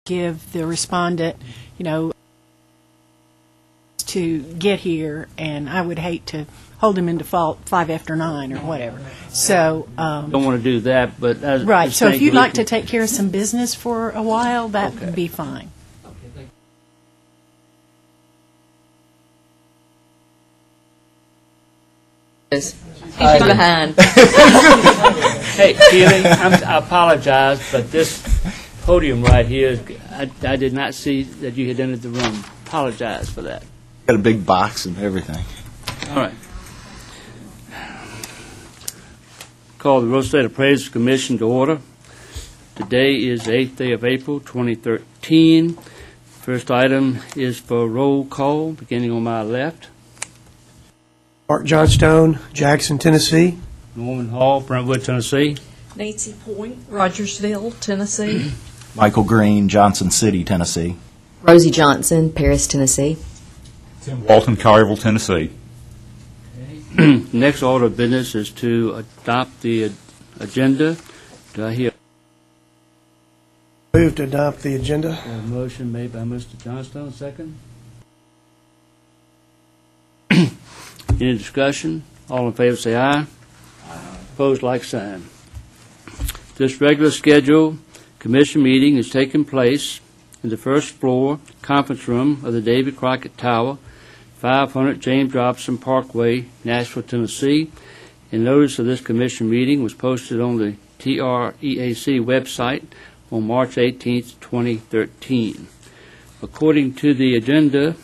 give the respondent, to get here, and I would hate to hold him in default 5 after 9 or whatever. So, Don't want to do that, but as right. So if you'd like to take. take care of some business for a while, that would be fine. He's behind. Hey, Keely, I apologize, but this podium right here, I did not see that you had entered the room. Apologize for that. Got a big box and everything. All right. Call the Real Estate Appraisals Commission to order. Today is the 8th day of April, 2013. First item is for roll call, beginning on my left. Mark Johnstone, Jackson, Tennessee. Norman Hall, Brentwood, Tennessee. Nancy Point, Rogersville, Tennessee. Michael Green, Johnson City, Tennessee. Rosie Johnson, Paris, Tennessee. Tim Walton, Collierville, Tennessee. Next order of business is to adopt the agenda. Do I hear Move to adopt the agenda. a motion made by Mr. Johnstone, second? Any discussion? All in favor say aye. Opposed, like sign. This regular scheduled commission meeting is taking place in the first floor conference room of the David Crockett Tower, 500 James Robinson Parkway, Nashville, Tennessee. And notice of this commission meeting was posted on the TREAC website on March 18th, 2013. According to the agenda,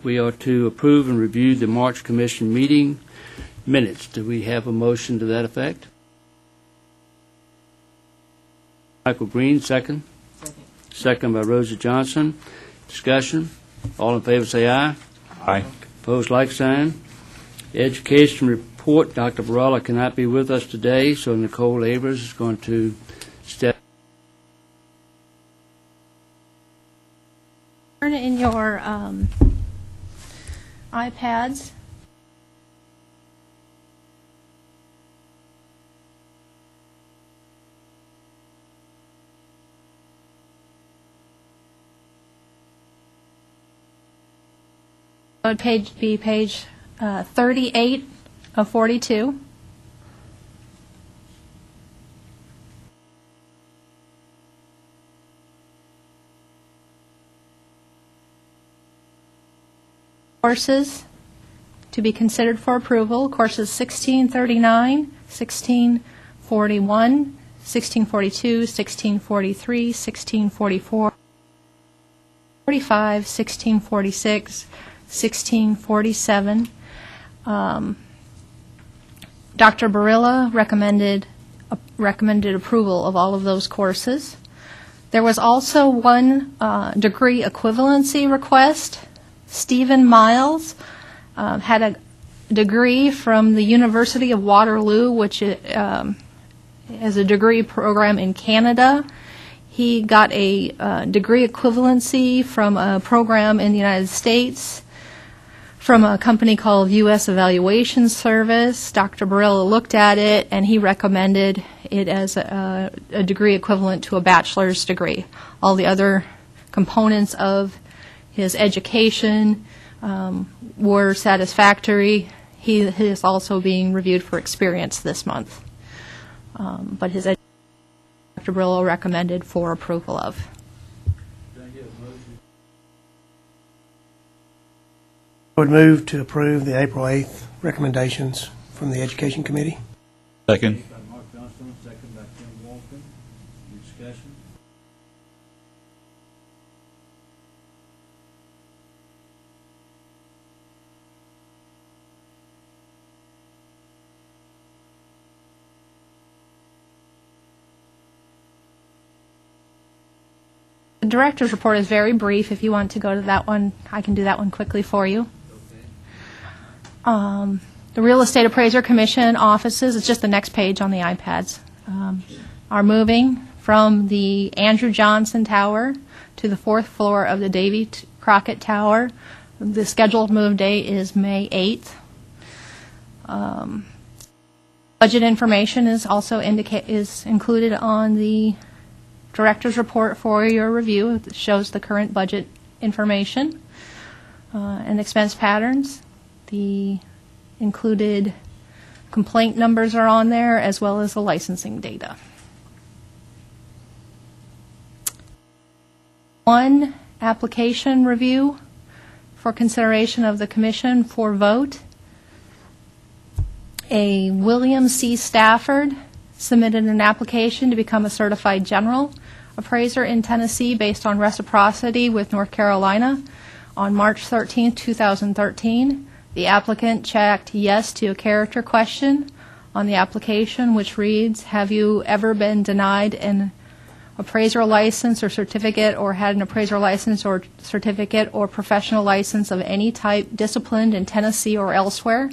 we are to approve and review the March commission meeting minutes. Do we have a motion to that effect? Michael Green, second. Second by Rosie Johnson. Discussion. All in favor say aye. Aye. Opposed, like sign. Education report. Dr. Barella cannot be with us today, so Nicole Avers is going to step. Turn it in your iPads. It would be page 38 of 42. Courses to be considered for approval, courses 1639, 1641, 1642, 1643, 1644, 45, 1646, 1647. Dr. Barilla recommended approval of all of those courses. There was also one degree equivalency request. Stephen Miles had a degree from the University of Waterloo, which is a degree program in Canada. He got a degree equivalency from a program in the United States from a company called U.S. Evaluation Service. Dr. Barilla looked at it, and he recommended it as a degree equivalent to a bachelor's degree. All the other components of his education were satisfactory. He is also being reviewed for experience this month. But his education, Dr. Brillo recommended for approval of. I would move to approve the April 8th recommendations from the Education Committee. Second. By Mark Johnstone, second by Tim Walton. Any discussion? The director's report is very brief. If you want to go to that one, I can do that one quickly for you. The Real Estate Appraiser Commission offices, it's just the next page on the iPads, are moving from the Andrew Johnson Tower to the 4th floor of the Davy Crockett Tower. The scheduled move date is May 8th. Budget information is also included on the director's report for your review. It shows the current budget information and expense patterns. The included complaint numbers are on there, as well as the licensing data. One application review for consideration of the commission for vote. A William C. Stafford submitted an application to become a certified general appraiser in Tennessee based on reciprocity with North Carolina on March 13, 2013. The applicant checked yes to a character question on the application, which reads, have you ever been denied an appraiser license or certificate, or had an appraiser license or certificate or professional license of any type disciplined in Tennessee or elsewhere?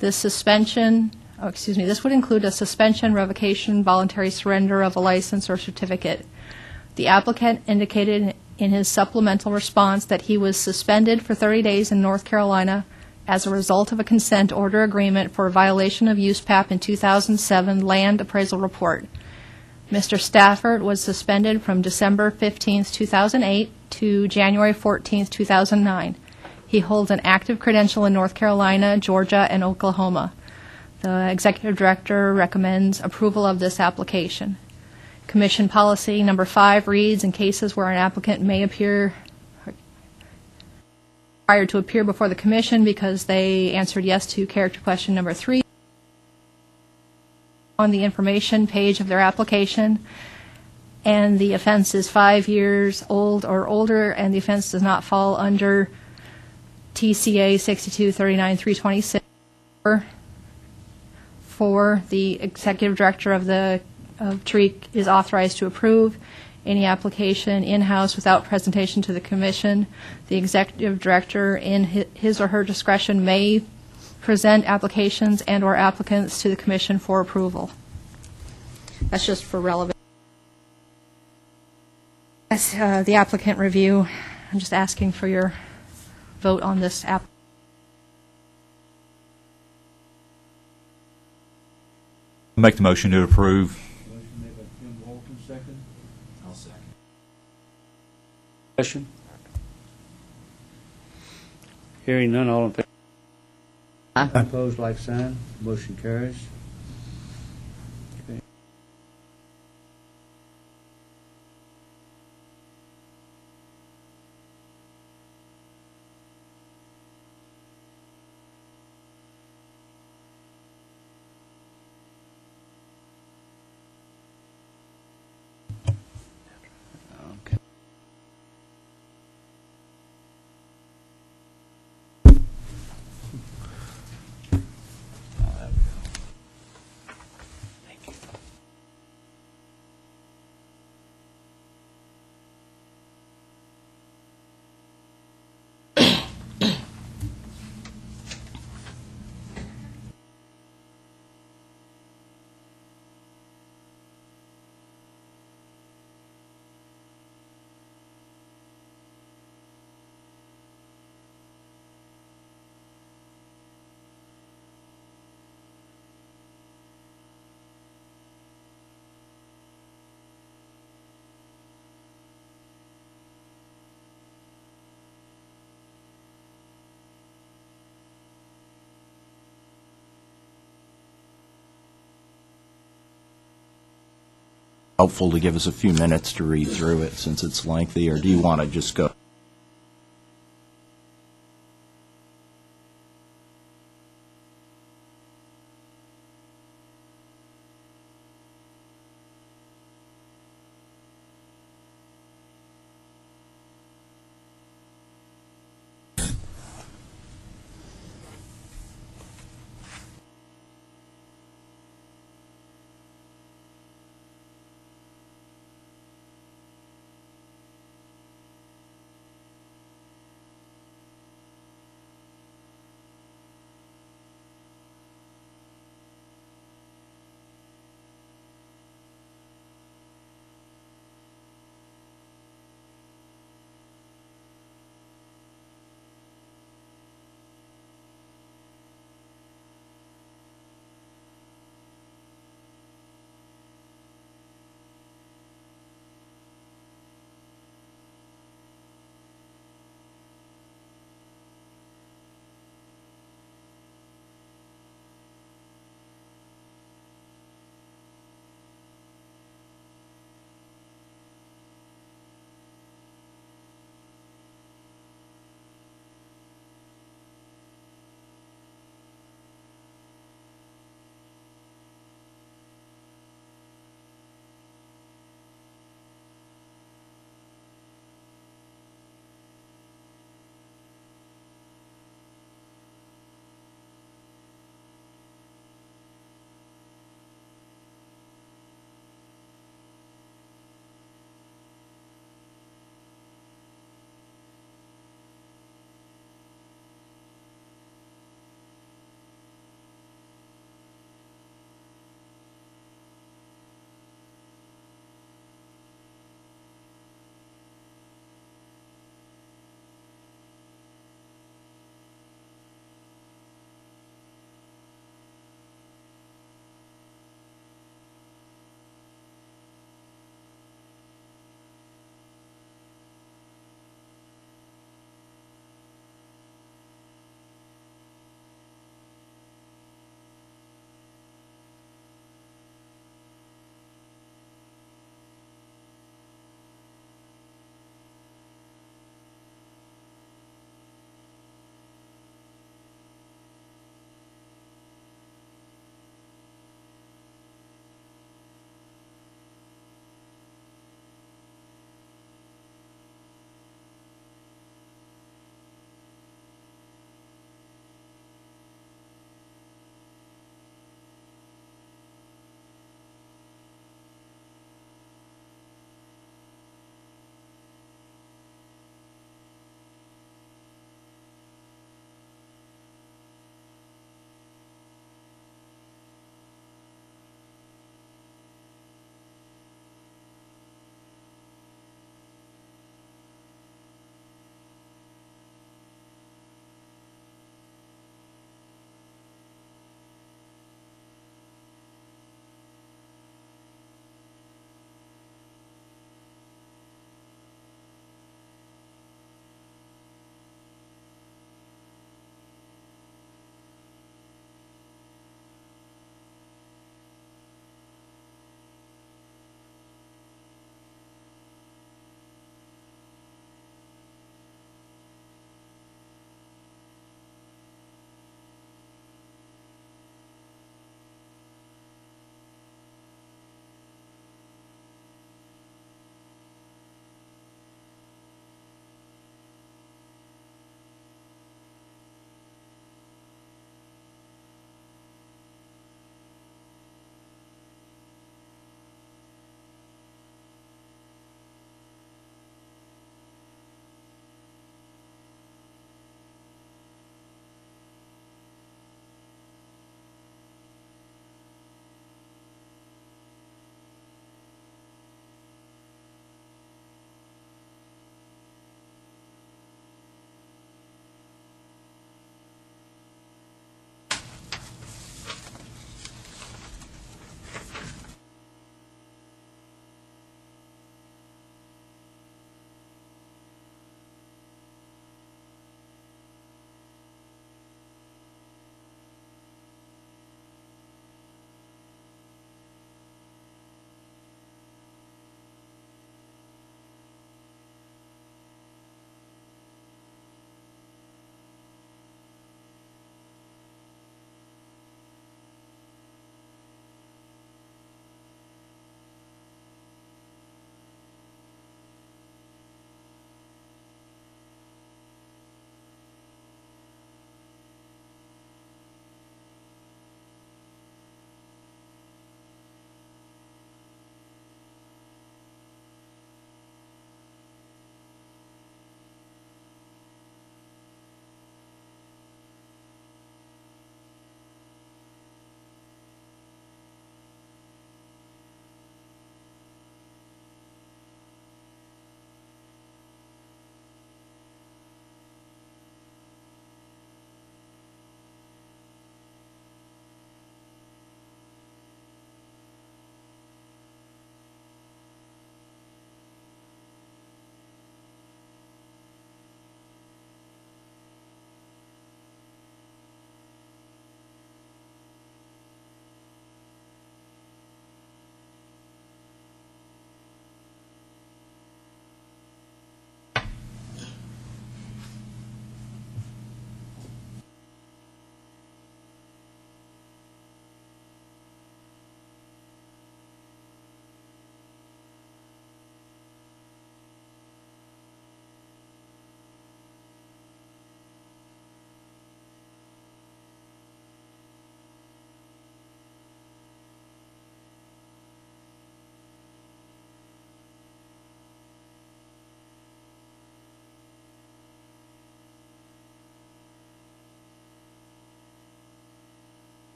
This would include a suspension, revocation, voluntary surrender of a license or certificate. The applicant indicated in his supplemental response that he was suspended for 30 days in North Carolina as a result of a consent order agreement for a violation of USPAP in 2007 land appraisal report. Mr. Stafford was suspended from December 15, 2008 to January 14, 2009. He holds an active credential in North Carolina, Georgia, and Oklahoma. The executive director recommends approval of this application. Commission policy number 5 reads, in cases where an applicant may appear required to appear before the commission because they answered yes to character question number 3 on the information page of their application, and the offense is 5 years old or older, and the offense does not fall under TCA 6239-326. For the executive director of TREAC is authorized to approve any application in-house without presentation to the commission. The executive director, in his or her discretion, may present applications and or applicants to the commission for approval. That's just for relevant. That's the applicant review. I'm just asking for your vote on this app. Make the motion to approve. Motion made by Tim Walton, second. I'll second. Question? Hearing none, all in favor? Aye. Opposed, like sign. Motion carries. Okay. Okay. Helpful to give us a few minutes to read through it since it's lengthy, or do you want to just go?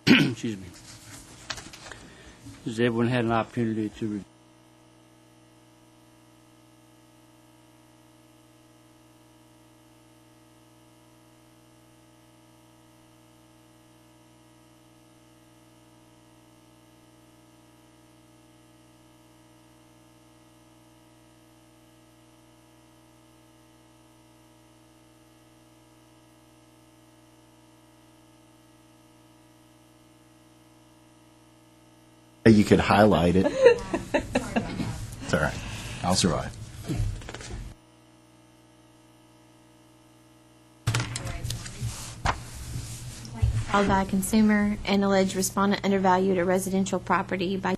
Excuse me. Has everyone had an opportunity to review? You could highlight it. It's all right. I'll survive. Filed by a consumer and alleged respondent undervalued a residential property by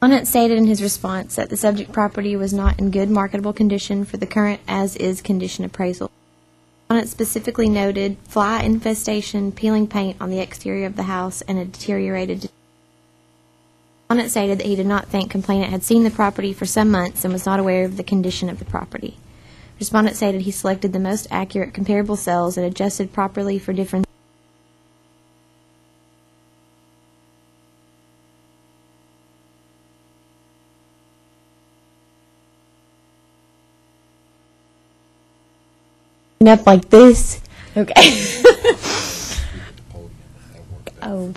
Respondent stated in his response that the subject property was not in good marketable condition for the current as-is condition appraisal. Respondent specifically noted fly infestation, peeling paint on the exterior of the house, and a deteriorated. Respondent stated that he did not think complainant had seen the property for some months and was not aware of the condition of the property. Respondent stated he selected the most accurate comparable cells and adjusted properly for different. Up like this. Okay. Oh.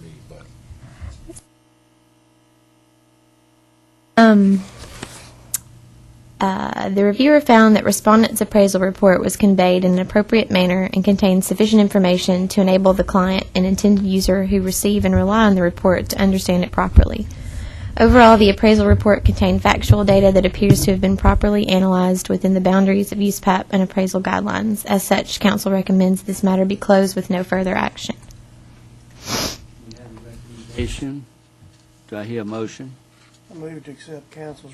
The reviewer found that respondent's appraisal report was conveyed in an appropriate manner and contained sufficient information to enable the client and intended user who receive and rely on the report to understand it properly. Overall, the appraisal report contained factual data that appears to have been properly analyzed within the boundaries of USPAP and appraisal guidelines. As such, council recommends this matter be closed with no further action. We have a recommendation. Do I hear a motion? I move to accept council's.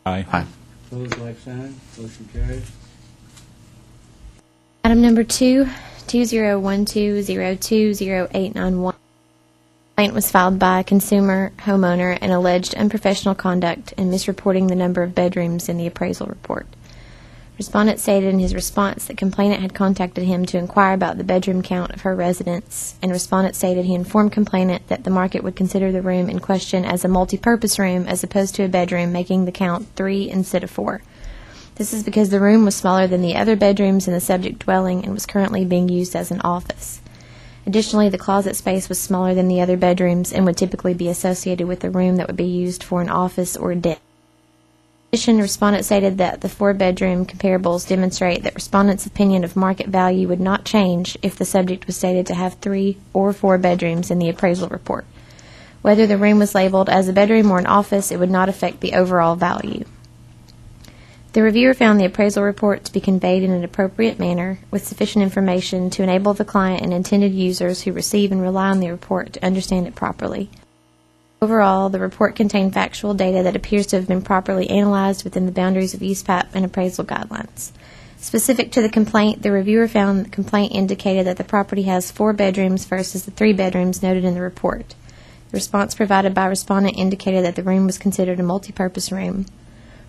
Aye. Aye. Opposed, like sign. Motion carries. Item number 2, 2012020891. Complaint was filed by a consumer homeowner and alleged unprofessional conduct in misreporting the number of bedrooms in the appraisal report. Respondent stated in his response that complainant had contacted him to inquire about the bedroom count of her residence, and respondent stated he informed complainant that the market would consider the room in question as a multi-purpose room as opposed to a bedroom, making the count 3 instead of 4. This is because the room was smaller than the other bedrooms in the subject dwelling and was currently being used as an office. Additionally, the closet space was smaller than the other bedrooms and would typically be associated with a room that would be used for an office or a den. In addition, respondent stated that the 4-bedroom comparables demonstrate that respondent's opinion of market value would not change if the subject was stated to have 3 or 4 bedrooms in the appraisal report. Whether the room was labeled as a bedroom or an office, it would not affect the overall value. The reviewer found the appraisal report to be conveyed in an appropriate manner with sufficient information to enable the client and intended users who receive and rely on the report to understand it properly. Overall, the report contained factual data that appears to have been properly analyzed within the boundaries of USPAP and appraisal guidelines. Specific to the complaint, the reviewer found the complaint indicated that the property has 4 bedrooms versus the 3 bedrooms noted in the report. The response provided by respondent indicated that the room was considered a multi-purpose room.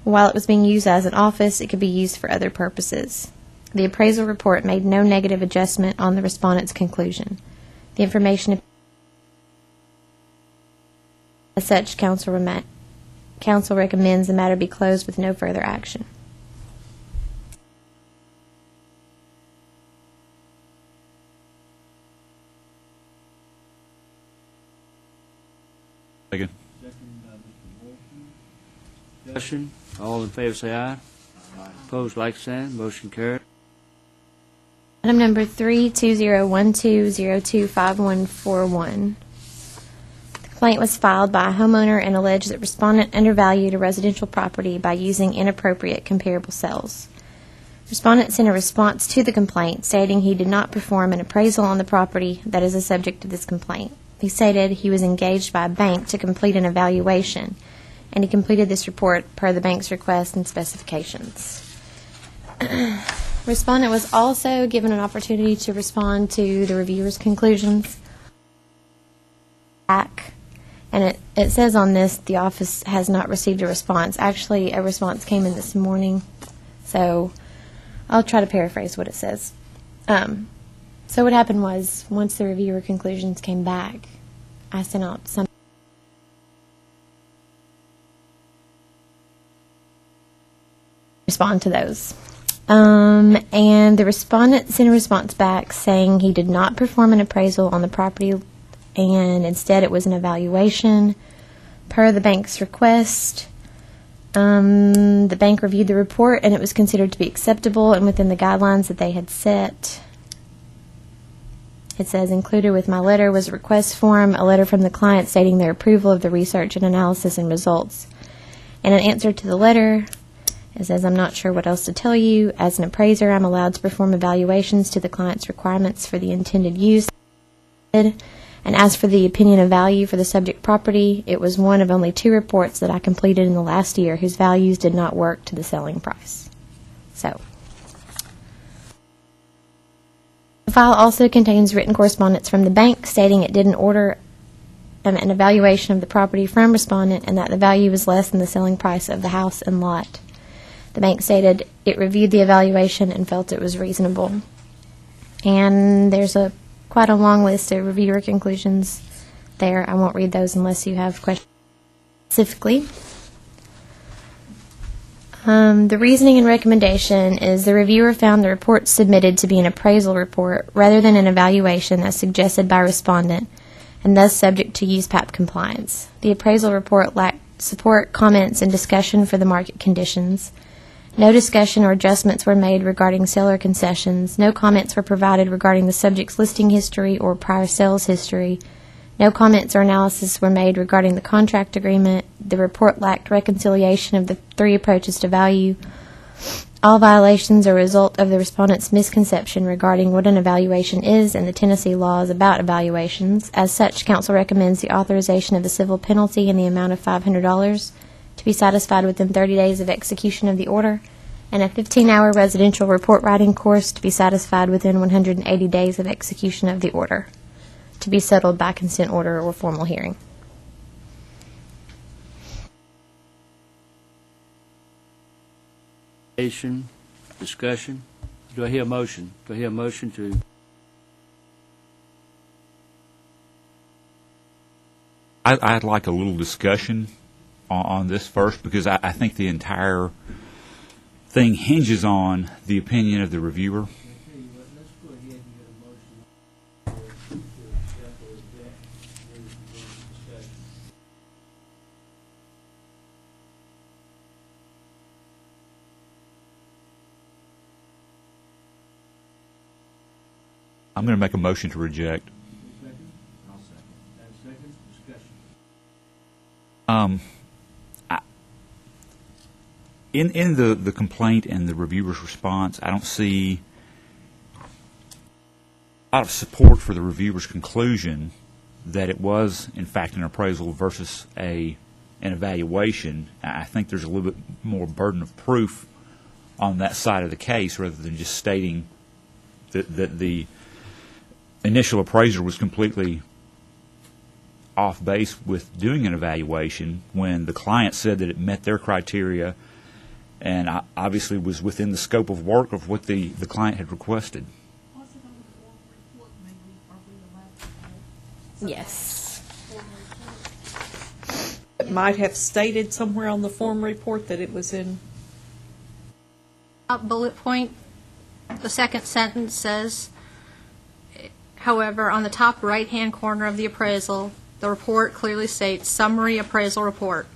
While it was being used as an office, it could be used for other purposes. The appraisal report made no negative adjustment on the respondent's conclusion. The information. As such, council recommends the matter be closed with no further action. Second. Discussion. All in favor say aye. Opposed, like sign. Motion carried. Item number 3, 2012025141. The complaint was filed by a homeowner and alleged that respondent undervalued a residential property by using inappropriate comparable cells. Respondent sent a response to the complaint stating he did not perform an appraisal on the property that is the subject of this complaint. He stated he was engaged by a bank to complete an evaluation, and he completed this report per the bank's request and specifications. Respondent was also given an opportunity to respond to the reviewer's conclusions. And it says on this, the office has not received a response. Actually, a response came in this morning, so I'll try to paraphrase what it says. So what happened was, once the reviewer conclusions came back, I sent out some respond to those. And the respondent sent a response back saying he did not perform an appraisal on the property, and instead it was an evaluation per the bank's request. The bank reviewed the report, and it was considered to be acceptable and within the guidelines that they had set. It says, included with my letter was a request form, a letter from the client stating their approval of the research and analysis and results. And an answer to the letter, It says, I'm not sure what else to tell you. As an appraiser, I'm allowed to perform evaluations to the client's requirements for the intended use. And as for the opinion of value for the subject property, it was one of only 2 reports that I completed in the last year whose values did not work to the selling price. So, the file also contains written correspondence from the bank stating it didn't order an evaluation of the property from respondent and that the value was less than the selling price of the house and lot. The bank stated it reviewed the evaluation and felt it was reasonable. And there's quite a long list of reviewer conclusions there. I won't read those unless you have questions specifically. The reasoning and recommendation is the reviewer found the report submitted to be an appraisal report rather than an evaluation as suggested by respondent, and thus subject to USPAP compliance. The appraisal report lacked support, comments, and discussion for the market conditions. No discussion or adjustments were made regarding seller concessions. No comments were provided regarding the subject's listing history or prior sales history. No comments or analysis were made regarding the contract agreement. The report lacked reconciliation of the 3 approaches to value. All violations are a result of the respondent's misconception regarding what an evaluation is and the Tennessee laws about evaluations. As such, counsel recommends the authorization of the civil penalty in the amount of $500 to be satisfied within 30 days of execution of the order, and a 15-hour residential report writing course to be satisfied within 180 days of execution of the order, to be settled by consent order or formal hearing. Discussion. Do I hear a motion? Do I hear a motion to? I'd like a little discussion on this first, because I think the entire thing hinges on the opinion of the reviewer. I'm going to make a motion to reject. In the complaint and the reviewer's response, I don't see a lot of support for the reviewer's conclusion that it was, in fact, an appraisal versus an evaluation. I think there's a little bit more burden of proof on that side of the case rather than just stating that the initial appraiser was completely off base with doing an evaluation when the client said that it met their criteria and obviously was within the scope of work of what the client had requested. Yes. It might have stated somewhere on the form report that it was in. Bullet point, the second sentence says, however, on the top right-hand corner of the appraisal, the report clearly states summary appraisal report.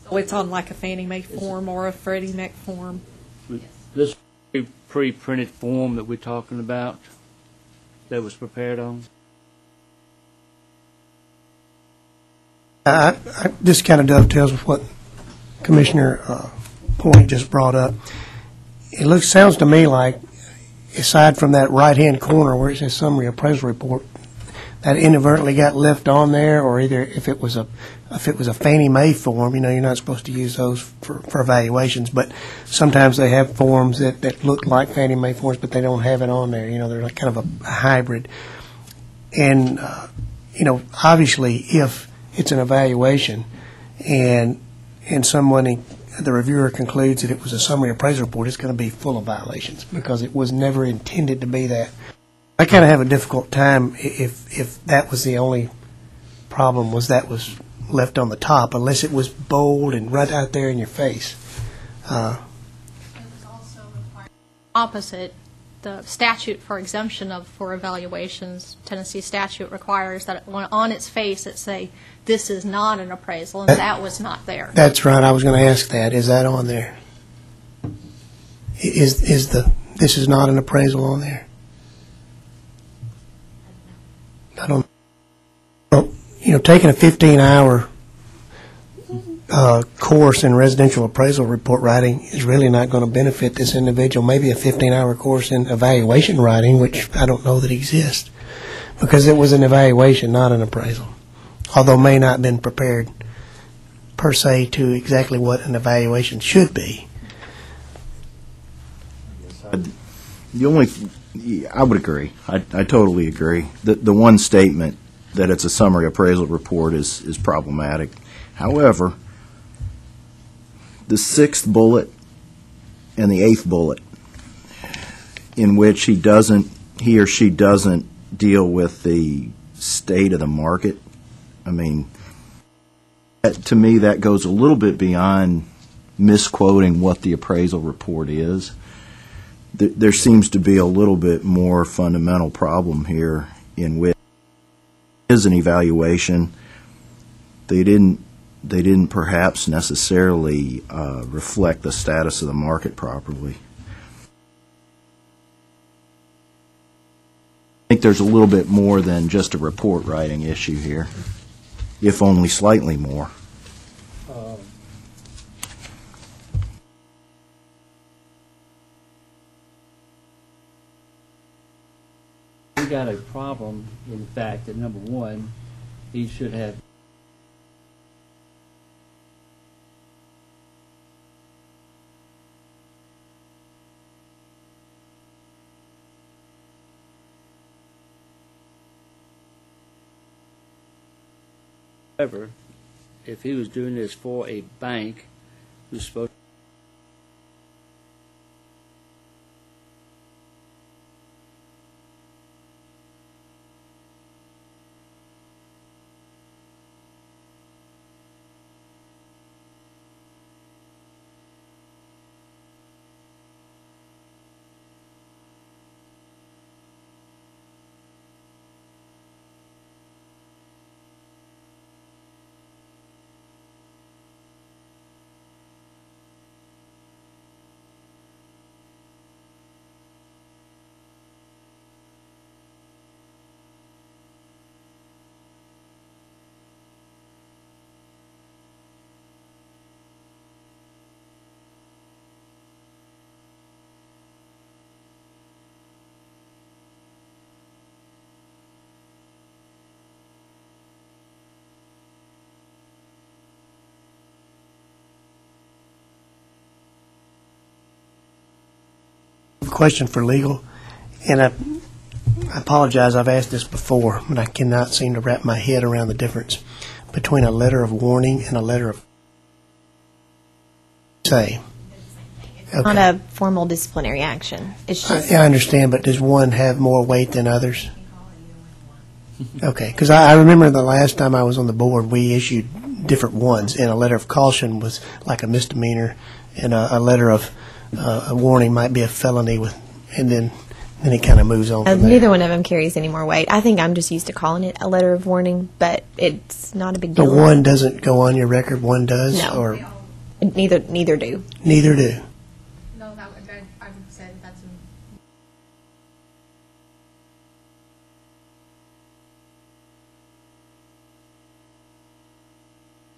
So it's on like a Fannie Mae form or a Freddie Mac form. This pre-printed form that we're talking about that was prepared on? This kind of dovetails with what Commissioner Point just brought up. It sounds to me like, aside from that right-hand corner where it says summary appraisal report, that inadvertently got left on there, or either if it was a Fannie Mae form, you're not supposed to use those for evaluations, but sometimes they have forms that look like Fannie Mae forms, but they don't have it on there. They're like kind of a hybrid. And, obviously, if it's an evaluation and the reviewer concludes that it was a summary appraisal report, it's going to be full of violations because it was never intended to be that. I kind of have a difficult time if that was the only problem, was that was left on the top, unless it was bold and right out there in your face. It was also opposite. The statute for exemption for evaluations, Tennessee statute requires that on its face it say, this is not an appraisal, and that was not there. That's right. I was going to ask that. Is that on there? Is this is not an appraisal on there? I don't. Well, taking a 15-hour course in residential appraisal report writing is really not going to benefit this individual. Maybe a 15-hour course in evaluation writing, which I don't know that exists, because it was an evaluation, not an appraisal, although may not have been prepared per se to exactly what an evaluation should be. I would agree. I totally agree. The one statement that it's a summary appraisal report is problematic. However, the 6th bullet and the 8th bullet, in which he or she doesn't deal with the state of the market, I mean, to me, that goes a little bit beyond misquoting what the appraisal report is. There seems to be a little bit more fundamental problem here in which it is an evaluation. They didn't perhaps necessarily reflect the status of the market properly. I think there's a little bit more than just a report writing issue here, if only slightly more. We got a problem in the fact that, number one, he should have however, if he was doing this for a bank who's supposed Question for legal, and I apologize, I've asked this before, but I cannot seem to wrap my head around the difference between a letter of warning and a letter of say. Okay. Not a formal disciplinary action. It's just I understand, but does one have more weight than others? Okay, because I remember the last time I was on the board, we issued different ones, and a letter of caution was like a misdemeanor, and a letter of a warning might be a felony with, and then it kind of moves on from there. neither one of them carries any more weight. I think I'm just used to calling it a letter of warning, but it's not a big deal. The one doesn't go on your record, one does? No. Or Neither do. neither do? No, I would say that's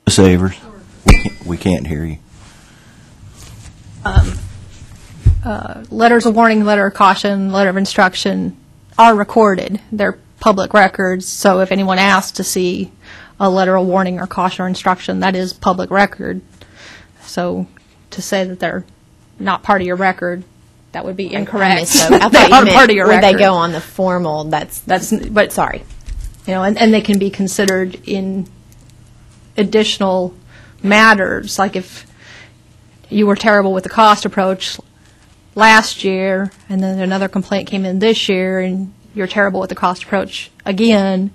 Ms. Avers, we can't hear you. letters of warning, letter of caution, letter of instruction are recorded. They're public records, so if anyone asks to see a letter of warning or caution or instruction, that is public record. So to say that they're not part of your record, that would be incorrect. I They thought are you part of meant your when they record. go on the formal, but sorry. You know, and they can be considered in additional matters, like if you were terrible with the cost approach last year, and then another complaint came in this year, and you're terrible with the cost approach again,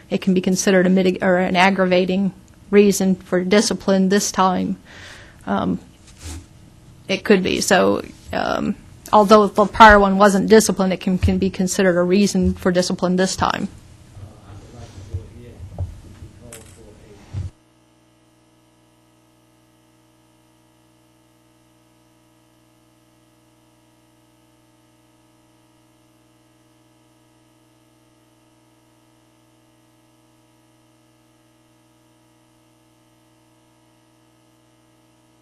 it can be considered an aggravating reason for discipline this time. It could be. So although the prior one wasn't discipline, it can be considered a reason for discipline this time.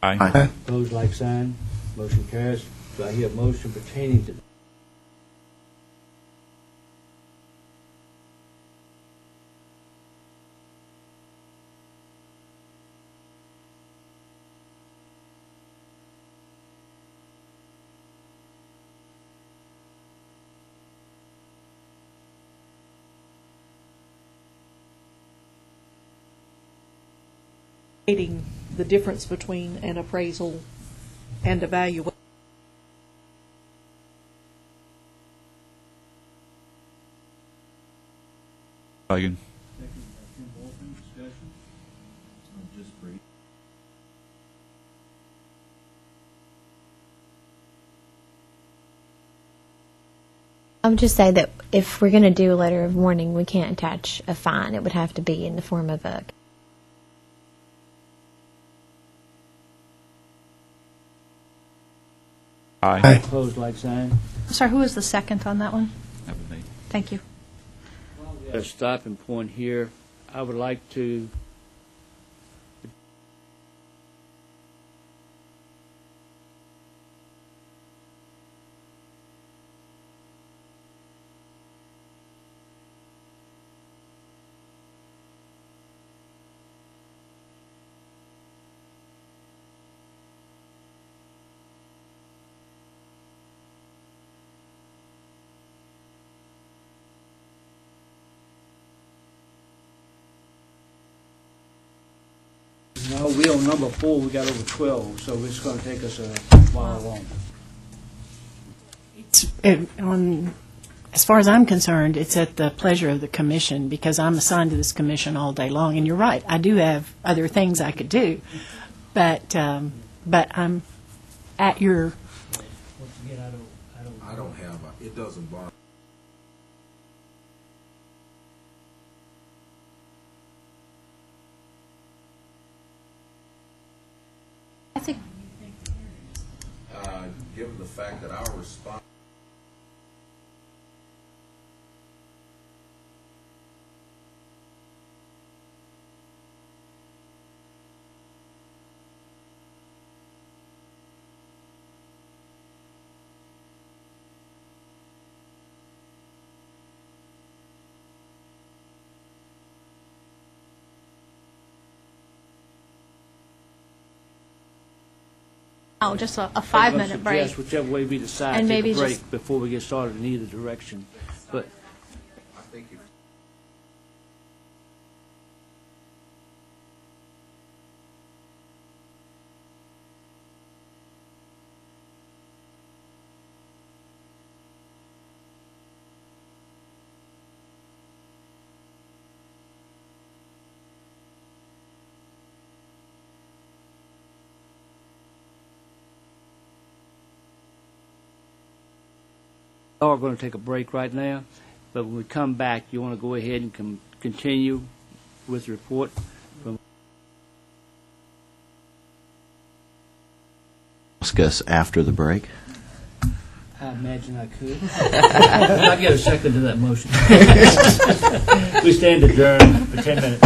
Aye. Opposed, like sign. Motion carries. Do I hear a motion pertaining to Stating the difference between an appraisal and evaluation. Second. I would just say that if we're going to do a letter of warning, we can't attach a fine. It would have to be in the form of a Aye. opposed, like sign? Sorry, who was the second on that one? That would be. Thank you. A stopping point here. I would like to No, we on number 4, we got over 12, so it's going to take us a while longer. As far as I'm concerned, it's at the pleasure of the commission, because I'm assigned to this commission all day long. And you're right, I do have other things I could do, but I'm at your. I don't have, it doesn't bother. I think Given the fact that our response. Oh, just a 5-minute break. Suggest whichever way we decide, And take maybe a break just- before we get started in either direction. But I think if we are going to take a break right now, but when we come back, you want to go ahead and continue with the report from. Discuss after the break. I imagine I could. I get a second to that motion. We stand adjourned for 10 minutes.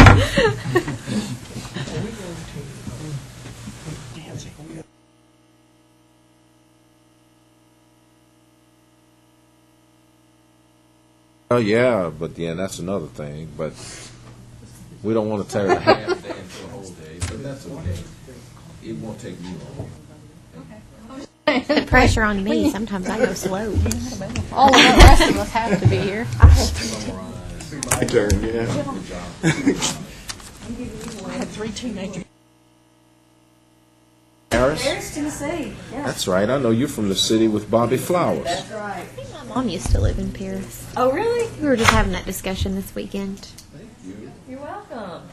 Oh, yeah, but yeah, that's another thing, but we don't want to turn a half day into a whole day, but that's okay. It won't take me long. Put pressure on me. Sometimes I go slow. All of the rest of us have to be here. My turn, yeah. I had 3 teenagers. Paris, Tennessee. Yeah. That's right. I know you're from the city with Bobby Flowers. My mom used to live in Paris. Oh, really? We were just having that discussion this weekend. You're welcome.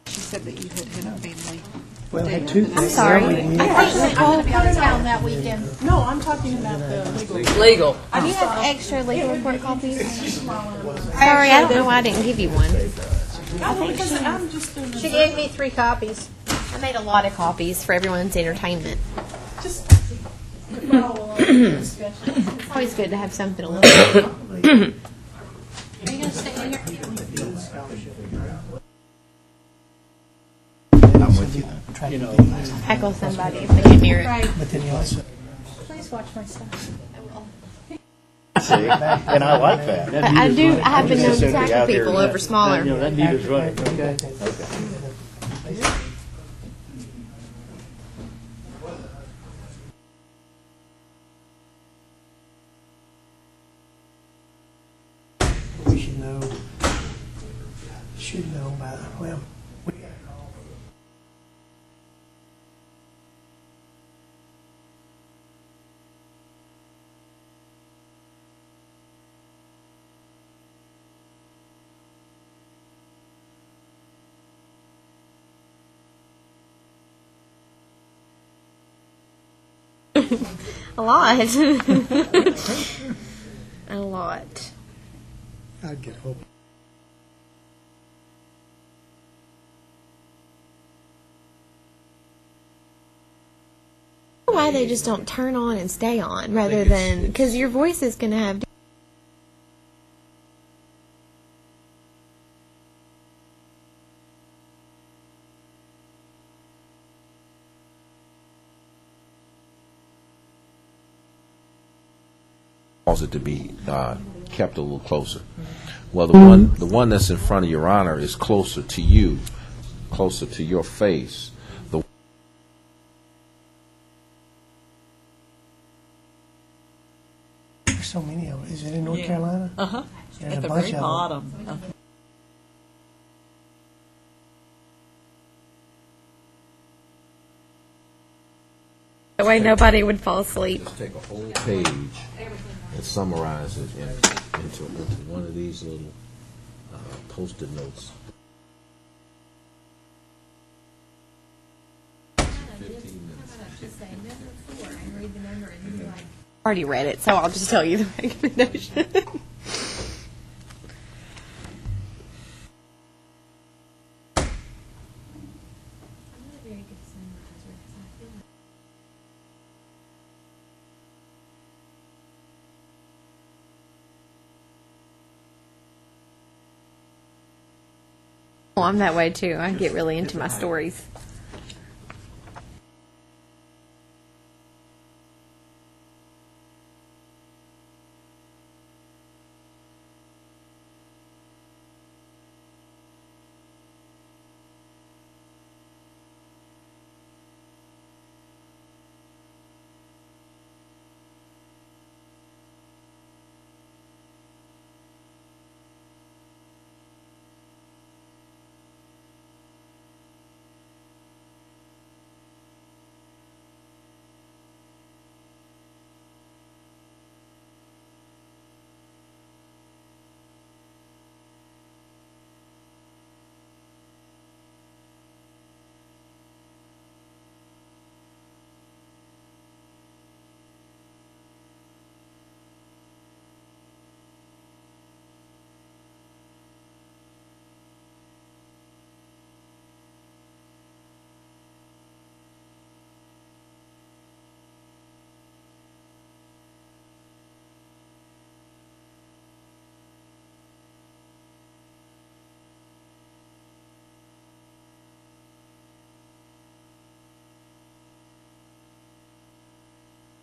She said that you had had a family. Well, I had two things. I'm sorry. I'm going to be out of town that weekend. No, I'm talking about the legal. Do you have extra legal report copies? Sorry, I don't know why I didn't give you one. I'm just doing She gave me 3 copies. I made a lot of copies for everyone's entertainment. It's always good to have something to look at. Are you going to stay in here? I'm with you know, Heckle somebody if they get near it. But then you also, Please watch my stuff. See, and I like that. that I meter's do. running. I have been known to Just tackle out here, people over smaller. You know, that meter's running, okay? we should know about, well, we got a call. A lot. A lot. I'd get hope. Why they just don't turn on and stay on rather than because your voice is going to have. Cause it to be kept a little closer. Well, the one that's in front of Your Honor is closer to you, closer to your face. There's so many of them. Is it in North Carolina? Uh-huh. There's At a the bunch very of them. bottom. That way nobody would fall asleep. Just take a whole page and summarize it into one of these little post-it notes. Already read it, so I'll just tell you the recommendation. Well, I'm that way too. I get really into my stories.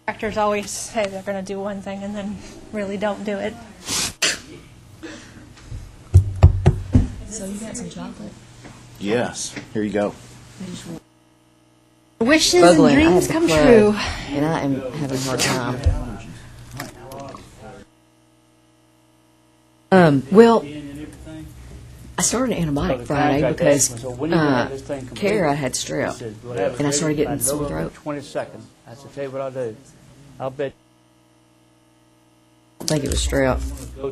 Actors always say they're going to do one thing and then really don't do it. So you got some chocolate? Yes, here you go. Wishes Struggling. and I dreams have come the plug, true. and I am having a hard time. Well, I started an antibiotic Friday because Kara had strep, and I started getting sore throat. 20 seconds. I said, tell you what I'll do. I'll bet. I think it was strep,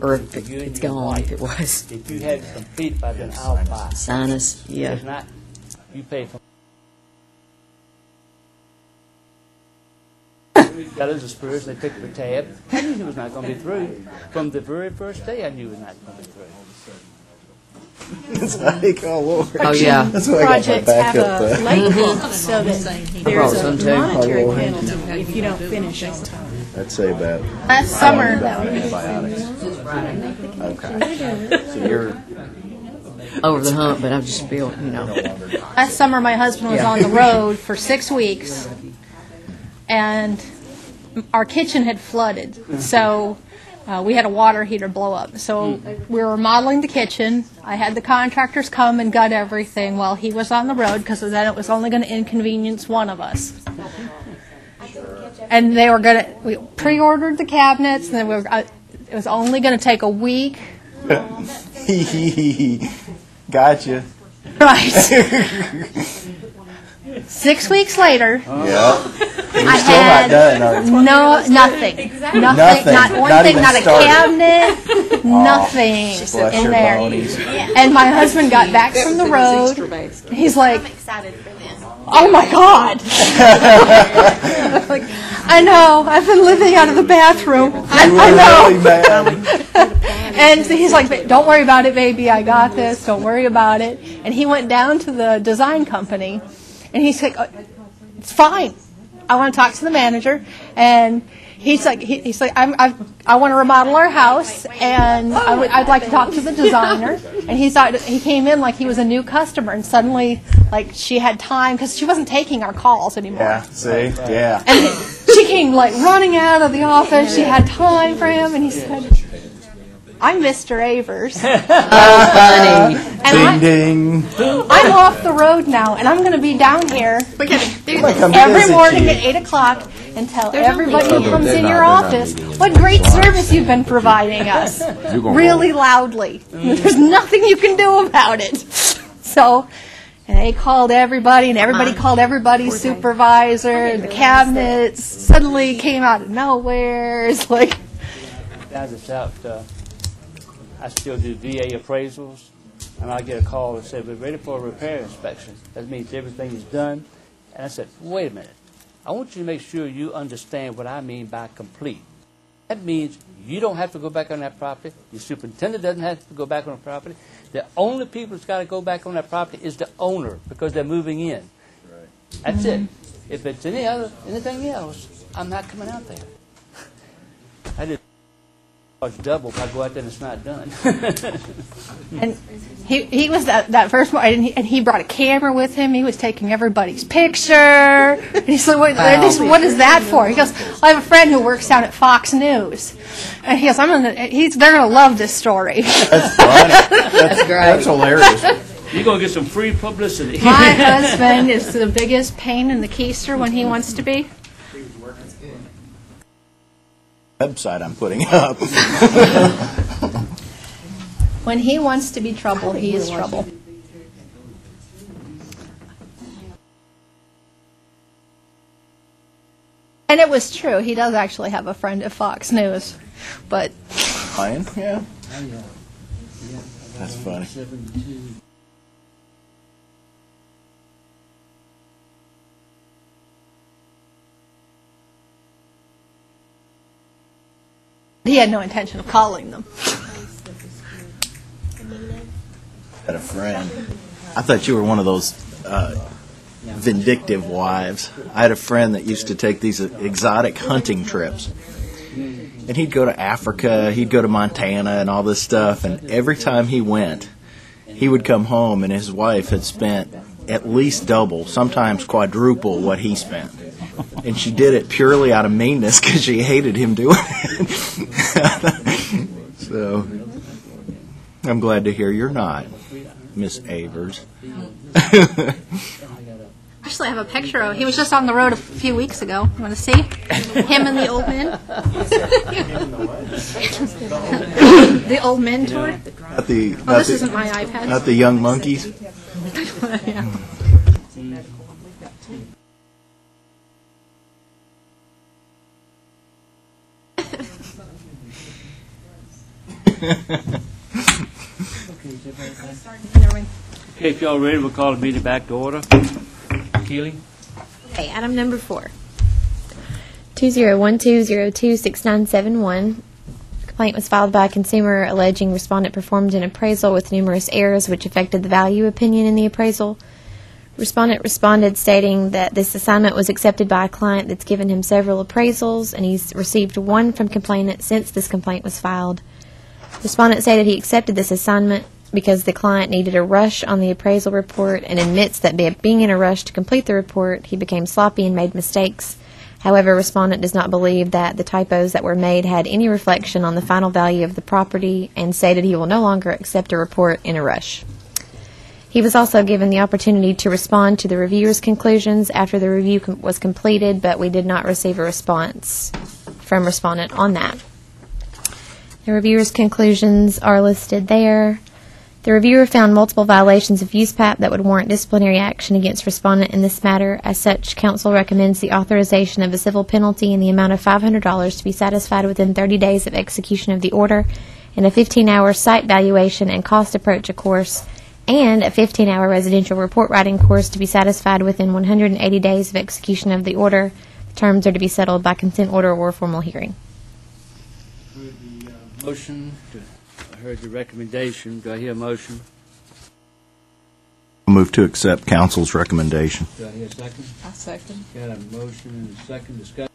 or if it's gone, if it was. If you had some feet by then, I'll buy. Sinus, yeah. If not, you pay for. Got us a Spurs, they picked the tab. I knew he was not going to be through. From the very first day, I knew he was not going to be through. That's like, oh, Lord. Oh, yeah. That's why I got my Projects have backup a there. late book so that brought there's some a too. monetary penalty if you don't finish on time. I'd say about Last summer, antibiotics. Okay. So you're Over the hump, but I just feel, Last summer, my husband was on the road for 6 weeks, and our kitchen had flooded, so we had a water heater blow up. So we were remodeling the kitchen. I had the contractors come and gut everything while he was on the road, because then it was only going to inconvenience one of us. And they were going to, we pre-ordered the cabinets, and it was only going to take a week. Gotcha. Right. 6 weeks later, I had nothing, not one Not thing, even not a started. cabinet, nothing Bless in your there. bonies. And my husband got back from the road. He's like, Excited for this. "Oh my God!" Like, I know. I've been living out of the bathroom. I know. And he's like, "Don't worry about it, baby. I got this. Don't worry about it." And he went down to the design company, and he's like, "It's fine. I want to talk to the manager." And he's like, I want to remodel our house, and I'd like to talk to the designer. And he came in like he was a new customer, and suddenly, like, she had time because she wasn't taking our calls anymore. Yeah, see? Yeah. And she came like running out of the office. She had time for him, and he said, "I'm Mr. Avers." Funny. And Ding, ding. I'm off the road now, and I'm going to be down here We're going to do Like, this. I'm every busy, morning Chief. at 8 o'clock and tell There's only everybody two. who comes They're in not- your they're not office meeting what great service you've been providing us. gonna Really roll. loudly. There's nothing you can do about it. So, and they called everybody, and everybody called everybody's supervisor. The cabinets suddenly came out of nowhere. It's like, Down the south, I still do VA appraisals, and I get a call that said, "We're ready for a repair inspection." That means everything is done. And I said, "Wait a minute. I want you to make sure you understand what I mean by complete. That means you don't have to go back on that property. Your superintendent doesn't have to go back on the property. The only people that's got to go back on that property is the owner, because they're moving in. That's it. If it's anything else, I'm not coming out there." I did charge double if I go out there and it's not done. and he was that first morning, and he brought a camera with him. He was taking everybody's picture. And he said, what is that for? He goes, "I have a friend who works down at Fox News." And he goes, they're going to love this story. That's funny. That's great. That's hilarious. You're going to get some free publicity. My husband is the biggest pain in the keister when he wants to be. Website I'm putting up. When he wants to be trouble, he is trouble. And it was true. He does actually have a friend at Fox News. But Ryan? Yeah. That's funny. he had no intention of calling them. Had a friend. I thought you were one of those vindictive wives. I had a friend that used to take these exotic hunting trips. And he'd go to Africa, he'd go to Montana and all this stuff, and every time he went, he would come home and his wife had spent at least double, sometimes quadruple what he spent. And she did it purely out of meanness because she hated him doing it. So, I'm glad to hear you're not, Miss Avers. Actually, I have a picture of him. He was just on the road a few weeks ago. You want to see? Him and the old men. The old men tour. Not the, Oh, this isn't my iPad. Not the young monkeys. Yeah. Okay, if y'all ready, we'll call the meeting back to order. Keely? Okay, item number 4. 2012026971. Complaint was filed by a consumer alleging respondent performed an appraisal with numerous errors which affected the value opinion in the appraisal. Respondent responded stating that this assignment was accepted by a client that's given him several appraisals, and he's received one from complainant since this complaint was filed. Respondent stated he accepted this assignment because the client needed a rush on the appraisal report and admits that being in a rush to complete the report, he became sloppy and made mistakes. However, respondent does not believe that the typos that were made had any reflection on the final value of the property and stated he will no longer accept a report in a rush. He was also given the opportunity to respond to the reviewer's conclusions after the review was completed, but we did not receive a response from respondent on that. The reviewer's conclusions are listed there. The reviewer found multiple violations of USPAP that would warrant disciplinary action against respondent in this matter. As such, counsel recommends the authorization of a civil penalty in the amount of $500 to be satisfied within 30 days of execution of the order, and a 15-hour site valuation and cost approach course, and a 15-hour residential report writing course to be satisfied within 180 days of execution of the order. The terms are to be settled by consent order or formal hearing. Heard the motion. I heard the recommendation. Do I hear a motion? I'll move to accept council's recommendation. Do I hear a second? I second. Got a motion and a second discussion.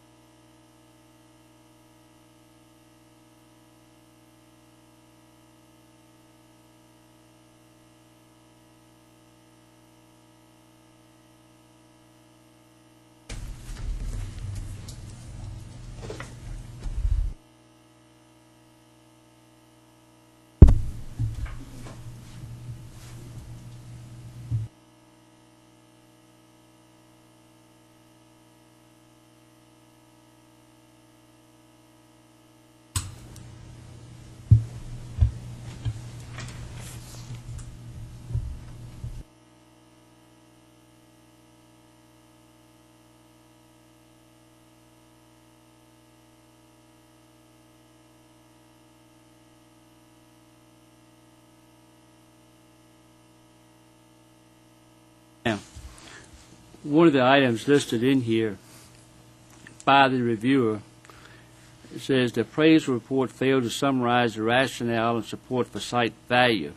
One of the items listed in here by the reviewer, it says the appraisal report failed to summarize the rationale and support for site value.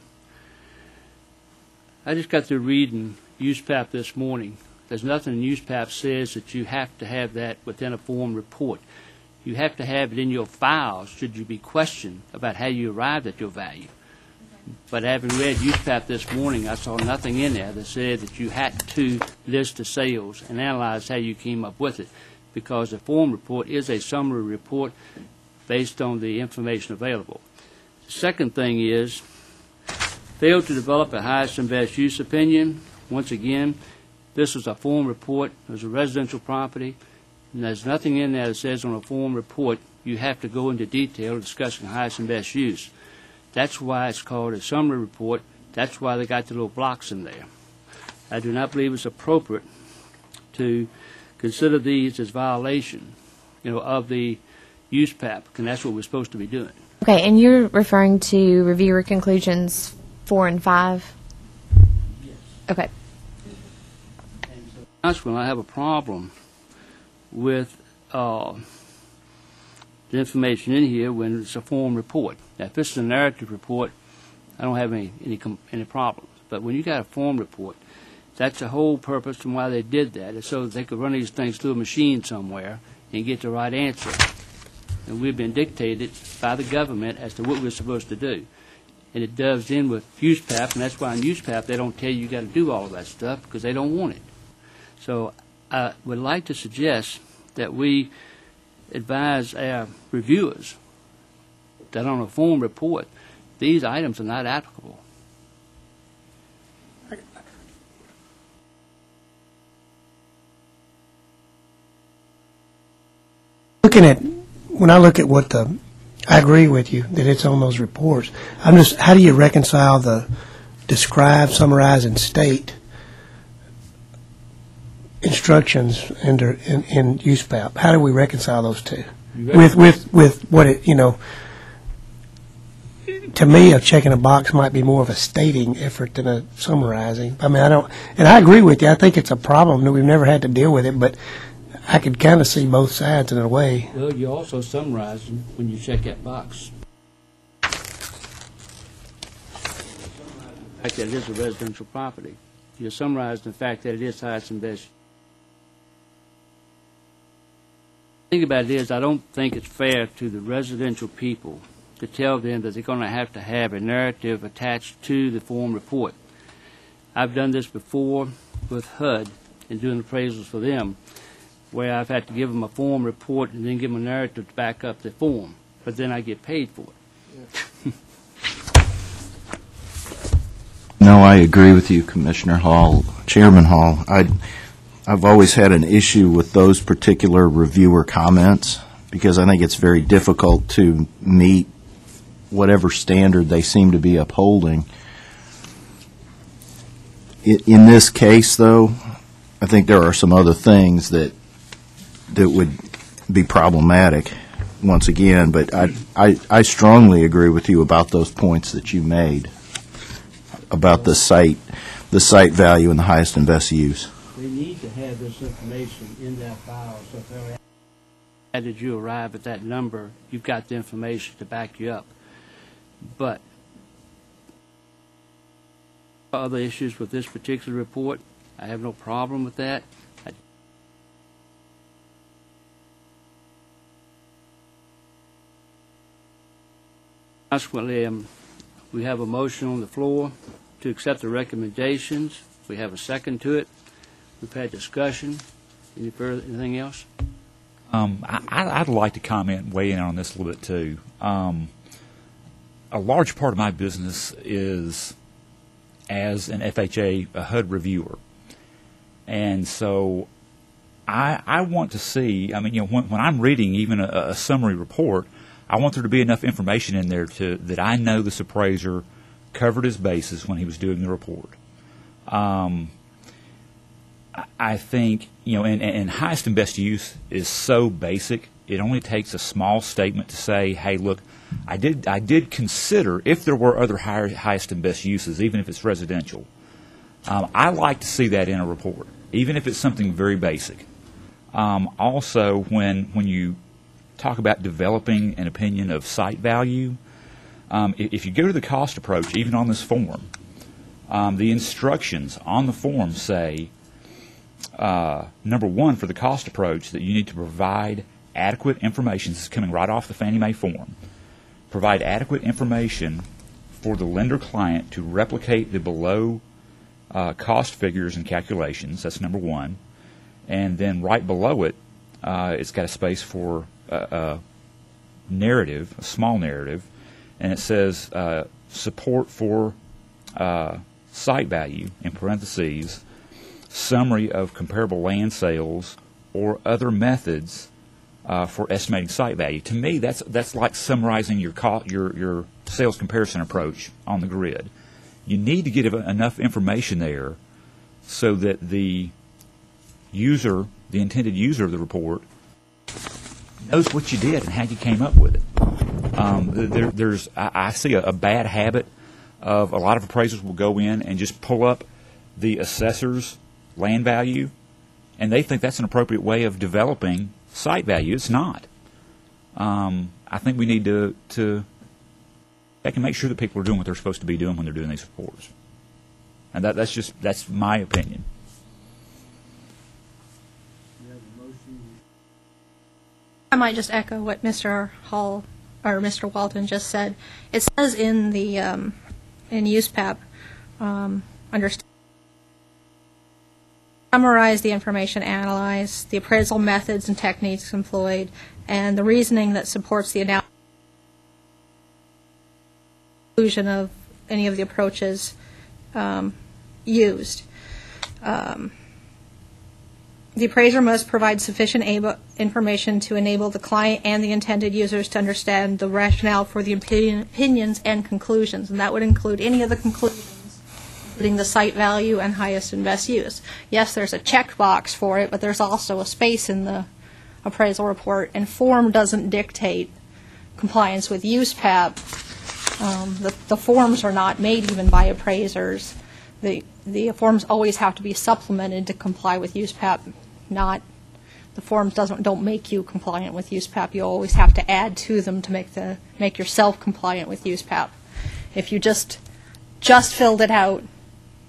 I just got through reading USPAP this morning. There's nothing in USPAP says that you have to have that within a form report. You have to have it in your files should you be questioned about how you arrived at your value. But having read USPAP this morning, I saw nothing in there that said that you had to list the sales and analyze how you came up with it, because the form report is a summary report based on the information available. The second thing is, failed to develop a highest and best use opinion. Once again, this is a form report. It was a residential property, and there's nothing in there that says on a form report you have to go into detail discussing highest and best use. That's why it's called a summary report. That's why they got the little blocks in there. I do not believe it's appropriate to consider these as violation, of the USPAP, and that's what we're supposed to be doing. Okay, and you're referring to reviewer conclusions 4 and 5? Yes. Okay. That's when I have a problem with the information in here when it's a form report. Now, if it's a narrative report, I don't have any problems. But when you got a form report, that's the whole purpose and why they did that, is so that they could run these things through a machine somewhere and get the right answer. And we've been dictated by the government as to what we're supposed to do. And it does in with USPAP, and that's why in USPAP they don't tell you got to do all of that stuff because they don't want it. So I would like to suggest that we advise our reviewers that on a form report, these items are not applicable. When I look at I agree with you that it's on those reports. How do you reconcile the describe, summarize, and state instructions in USPAP? How do we reconcile those two? With what it, to me, a checking a box might be more of a stating effort than a summarizing. I mean, and I agree with you. I think it's a problem that we've never had to deal with it, but I could kind of see both sides in a way. Well, you also summarize them when you check that box. The fact that it is a residential property. You summarize the fact that it is highest and best. The thing about it is, I don't think it's fair to the residential people to tell them that they're going to have a narrative attached to the form report. I've done this before with HUD and doing appraisals for them, where I've had to give them a form report and then give them a narrative to back up the form, but then I get paid for it. No, I agree with you, Commissioner Hall, Chairman Hall. I've always had an issue with those particular reviewer comments because I think it's very difficult to meet whatever standard they seem to be upholding. In this case, though, I think there are some other things that would be problematic once again, but I strongly agree with you about those points that you made about the site value and the highest and best use. They need to have this information in that file, so if they're how did you arrive at that number, you've got the information to back you up. But other issues with this particular report, I have no problem with that. Consequently, we have a motion on the floor to accept the recommendations. We have a second to it. We've had discussion. Anything else? I'd like to comment and weigh in on this a little bit too. A large part of my business is as an FHA, a HUD reviewer. And so I want to see, when I'm reading even a summary report, I want there to be enough information in there that I know this appraiser covered his bases when he was doing the report. I think, and highest and best use is so basic, it only takes a small statement to say, hey, look, I did consider if there were other highest and best uses, even if it's residential. I like to see that in a report, even if it's something very basic. Also, when you talk about developing an opinion of site value, if you go to the cost approach, even on this form, the instructions on the form say, number one, for the cost approach, that you need to provide adequate information. This is coming right off the Fannie Mae form. Provide adequate information for the lender client to replicate the below cost figures and calculations. That's number one. And then right below it, it's got a space for a narrative, a small narrative, and it says support for site value, in parentheses, summary of comparable land sales or other methods for estimating site value. To me, that's like summarizing your sales comparison approach on the grid. You need to get enough information there so that the user, the intended user of the report, knows what you did and how you came up with it. I see a bad habit of a lot of appraisers will go in and just pull up the assessor's land value, and they think that's an appropriate way of developing site value. It's not. I think we need to check and make sure that people are doing what they're supposed to be doing when they're doing these reports. And that's my opinion. I might just echo what Mr. Hall or Mr. Walton just said. It says in the in USPAP, summarize the information analyzed, the appraisal methods and techniques employed, and the reasoning that supports the analysis conclusion of any of the approaches used. The appraiser must provide sufficient information to enable the client and the intended users to understand the rationale for the opinions and conclusions, and that would include any of the conclusions, including the site value and highest and best use. Yes, there's a checkbox for it, but there's also a space in the appraisal report, and form doesn't dictate compliance with USPAP. The forms are not made even by appraisers. The forms always have to be supplemented to comply with USPAP. The forms don't make you compliant with USPAP. You always have to add to them to make yourself compliant with USPAP. If you just filled it out,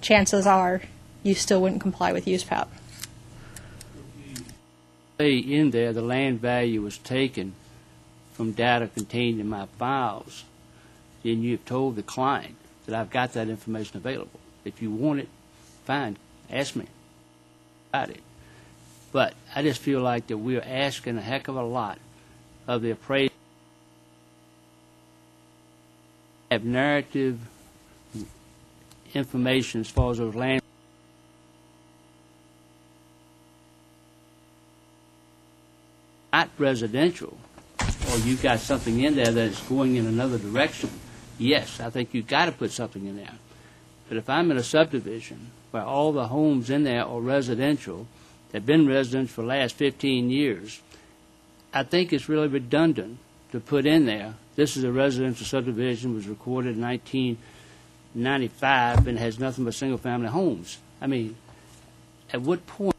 chances are you still wouldn't comply with USPAP. Say in there the land value was taken from data contained in my files, then you've told the client that I've got that information available. If you want it, fine, ask me about it. But I just feel like that we're asking a heck of a lot of the appraiser. Have narrative information as far as those land. Not residential, or you've got something in there that is going in another direction, yes, I think you've got to put something in there. But if I'm in a subdivision where all the homes in there are residential, have been residential for the last 15 years, I think it's really redundant to put in there, this is a residential subdivision, was recorded in 1995 and has nothing but single-family homes. I mean, at what point?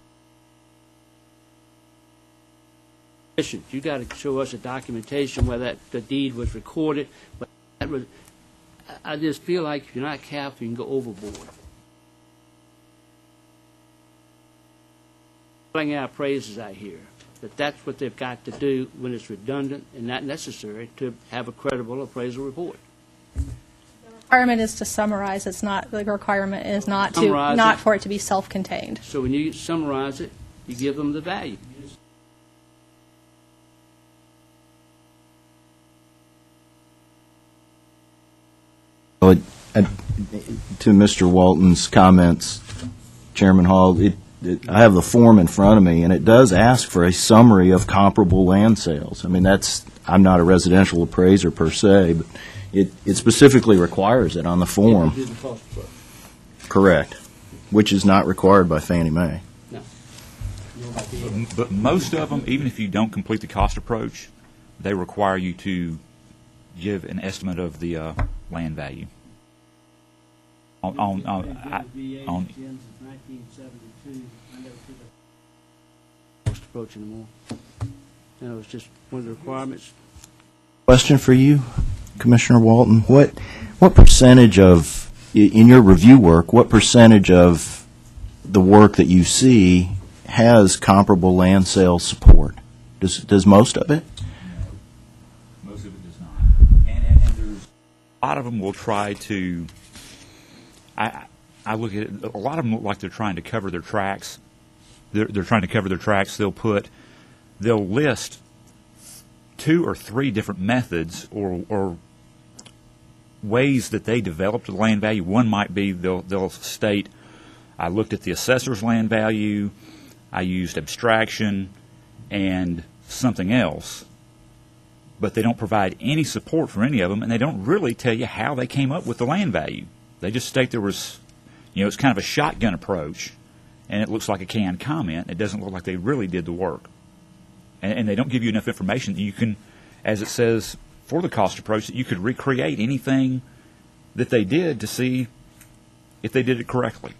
You got to show us a documentation where that the deed was recorded. But that was, I just feel like if you're not careful, you can go overboard. Telling our appraisers out here that that's what they've got to do when it's redundant and not necessary to have a credible appraisal report. The requirement is to summarize. It's not, the requirement is not to, Summarize not it. for it to be self-contained. So when you summarize it, you give them the value. Well, to Mr. Walton's comments, Chairman Hall, I have the form in front of me, and it does ask for a summary of comparable land sales. I mean, I'm not a residential appraiser per se, but it specifically requires it on the form. Correct, which is not required by Fannie Mae. But most of them, even if you don't complete the cost approach, they require you to give an estimate of the land value. On approach anymore. You know, it's just one of the requirements. Question for you, Commissioner Walton. What percentage of, in your review work, what percentage of the work that you see has comparable land sales support? Does most of it? Most of it does not. And there's a lot of them will try to, I look at it, a lot of them look like they're trying to cover their tracks. They're trying to cover their tracks. They'll list 2 or 3 different methods or ways that they developed the land value. One might be they'll state, I looked at the assessor's land value, I used abstraction, and something else. But they don't provide any support for any of them, and they don't really tell you how they came up with the land value. They just state there was, it's kind of a shotgun approach, and it looks like a canned comment. It doesn't look like they really did the work. And they don't give you enough information that you can, as it says for the cost approach, that you could recreate anything that they did to see if they did it correctly.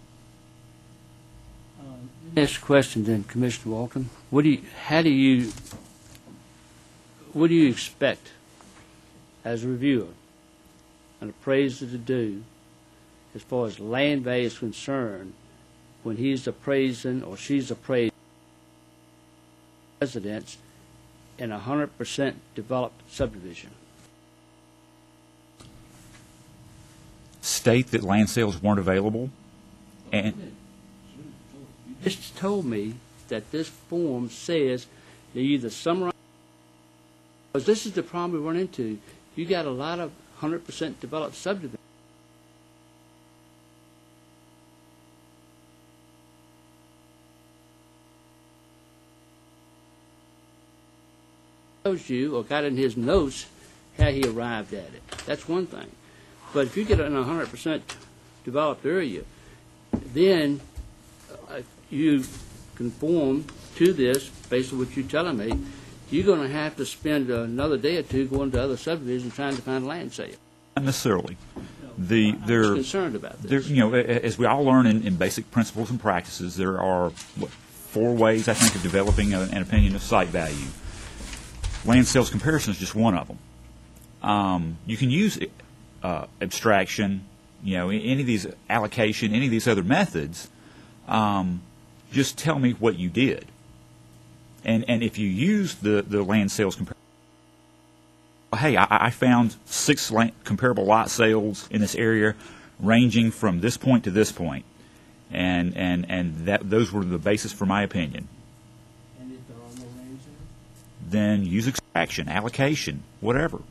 Next question then, Commissioner Walton. What do you expect as a reviewer, an appraiser to do as far as land value is concerned when he's appraising or she's appraising residents in a 100% developed subdivision? State that land sales weren't available, and You just told me that this form says they either summarize, because this is the problem we run into. You got a lot of 100% developed subdivisions. Shows you, or got in his notes, how he arrived at it. That's one thing. But if you get in a 100% developed area, then you conform to this, based on what you're telling me, you're going to have to spend another day or two going to other subdivisions trying to find land sale. not necessarily. I'm just concerned about this. As we all learn in basic principles and practices, there are 4 ways, I think, of developing an opinion of site value. Land sales comparison is just one of them. You can use abstraction, any of these allocation, any of these other methods. Just tell me what you did. And if you use the land sales comparison, hey, I found 6 comparable lot sales in this area ranging from this point to this point. And those were the basis for my opinion. And if there are no ranges? Then use extraction, allocation, whatever.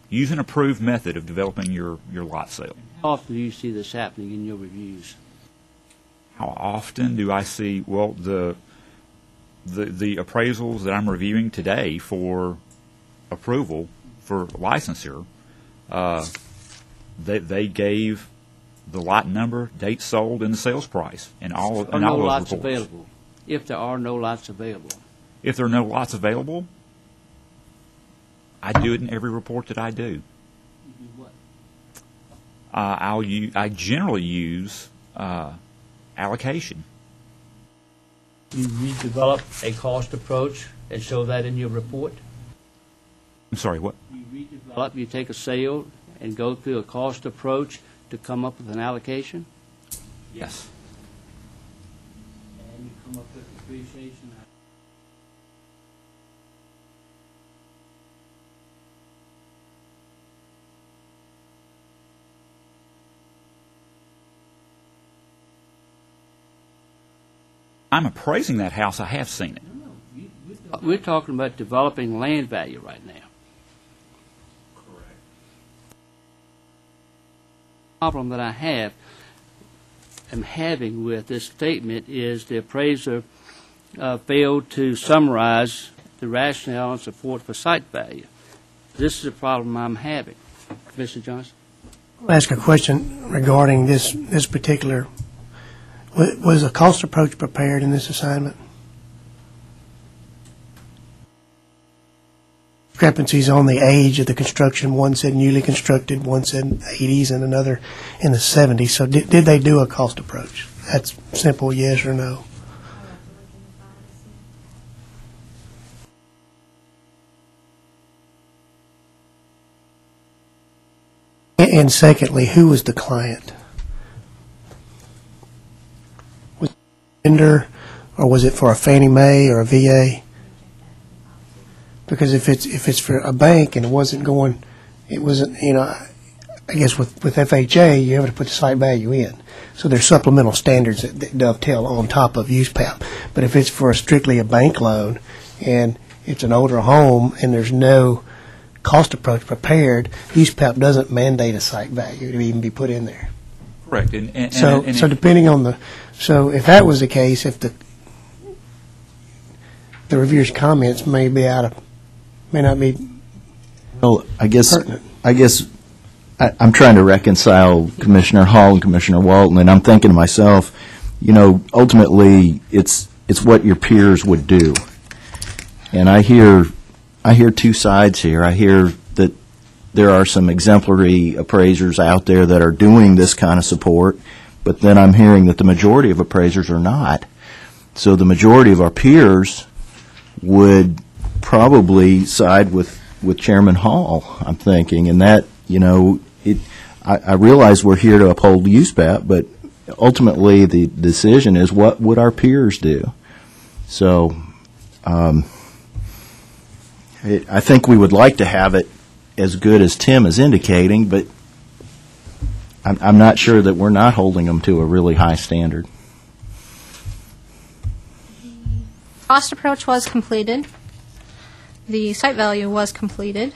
Use an approved method of developing your lot sale. How often do you see this happening in your reviews? How often do I see, well, the appraisals that I'm reviewing today for approval for licensure, they gave the lot number, date sold, and the sales price, and all Are no those lots reports. available? If there are no lots available. If there are no lots available, I do it in every report that I do. You do what? I generally use allocation. You redevelop a cost approach and show that in your report? I'm sorry, what? You redevelop, you take a sale and go through a cost approach to come up with an allocation? Yes. And you come up with depreciation. I'm appraising that house. I have seen it. We're talking about developing land value right now. Correct. Problem that I am having with this statement is the appraiser failed to summarize the rationale and support for site value. This is a problem I'm having. Mr. Johnson? I'll ask a question regarding this particular, was a cost approach prepared in this assignment? Discrepancies on the age of the construction. One said newly constructed, one said 80s, and another in the 70s. So did they do a cost approach? That's simple, yes or no. And secondly, who was the client? Was it a vendor, or was it for a Fannie Mae or a VA? Because if it's for a bank and it wasn't, I guess with FHA, you have to put the site value in. So there's supplemental standards that dovetail on top of USPAP. But if it's for strictly a bank loan and it's an older home and there's no cost approach prepared, USPAP doesn't mandate a site value to even be put in there. Correct. So depending on so if that was the case, if the reviewer's comments may not be Well, I guess pertinent. I'm trying to reconcile Commissioner Hall and Commissioner Walton, and I'm thinking to myself, ultimately, it's what your peers would do. And I hear two sides here. I hear that there are some exemplary appraisers out there that are doing this kind of support, but then I'm hearing that the majority of appraisers are not. So the majority of our peers would probably side with Chairman Hall, I'm thinking, and that, I realize we're here to uphold USPAP, but ultimately the decision is what would our peers do. So I think we would like to have it as good as Tim is indicating, but I'm not sure that we're not holding them to a really high standard. Cost approach was completed. The site value was completed.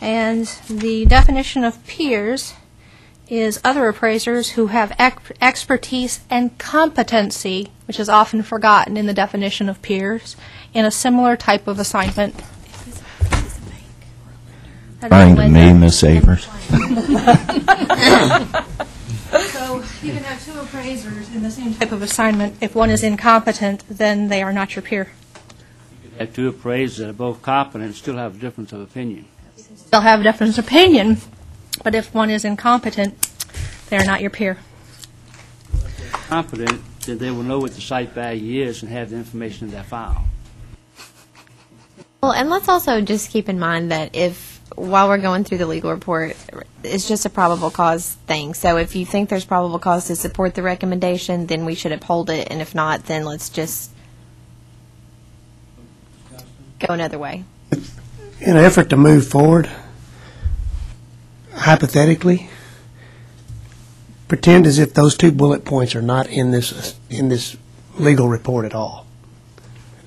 And the definition of peers is other appraisers who have expertise and competency, which is often forgotten in the definition of peers, in a similar type of assignment. Trying to me, Miss Avers. So you can have two appraisers in the same type of assignment. If one is incompetent, then they are not your peer. You could have two appraisers that are both competent and still have a difference of opinion. They'll have a different opinion, but if one is incompetent, they are not your peer. Competent, then they will know what the site value is and have the information in their file. Well, and let's also just keep in mind that while we're going through the legal report, it's just a probable cause thing. So if you think there's probable cause to support the recommendation, then we should uphold it, and if not, then let's just go another way. in an effort to move forward, hypothetically, pretend as if those 2 bullet points are not in this legal report at all.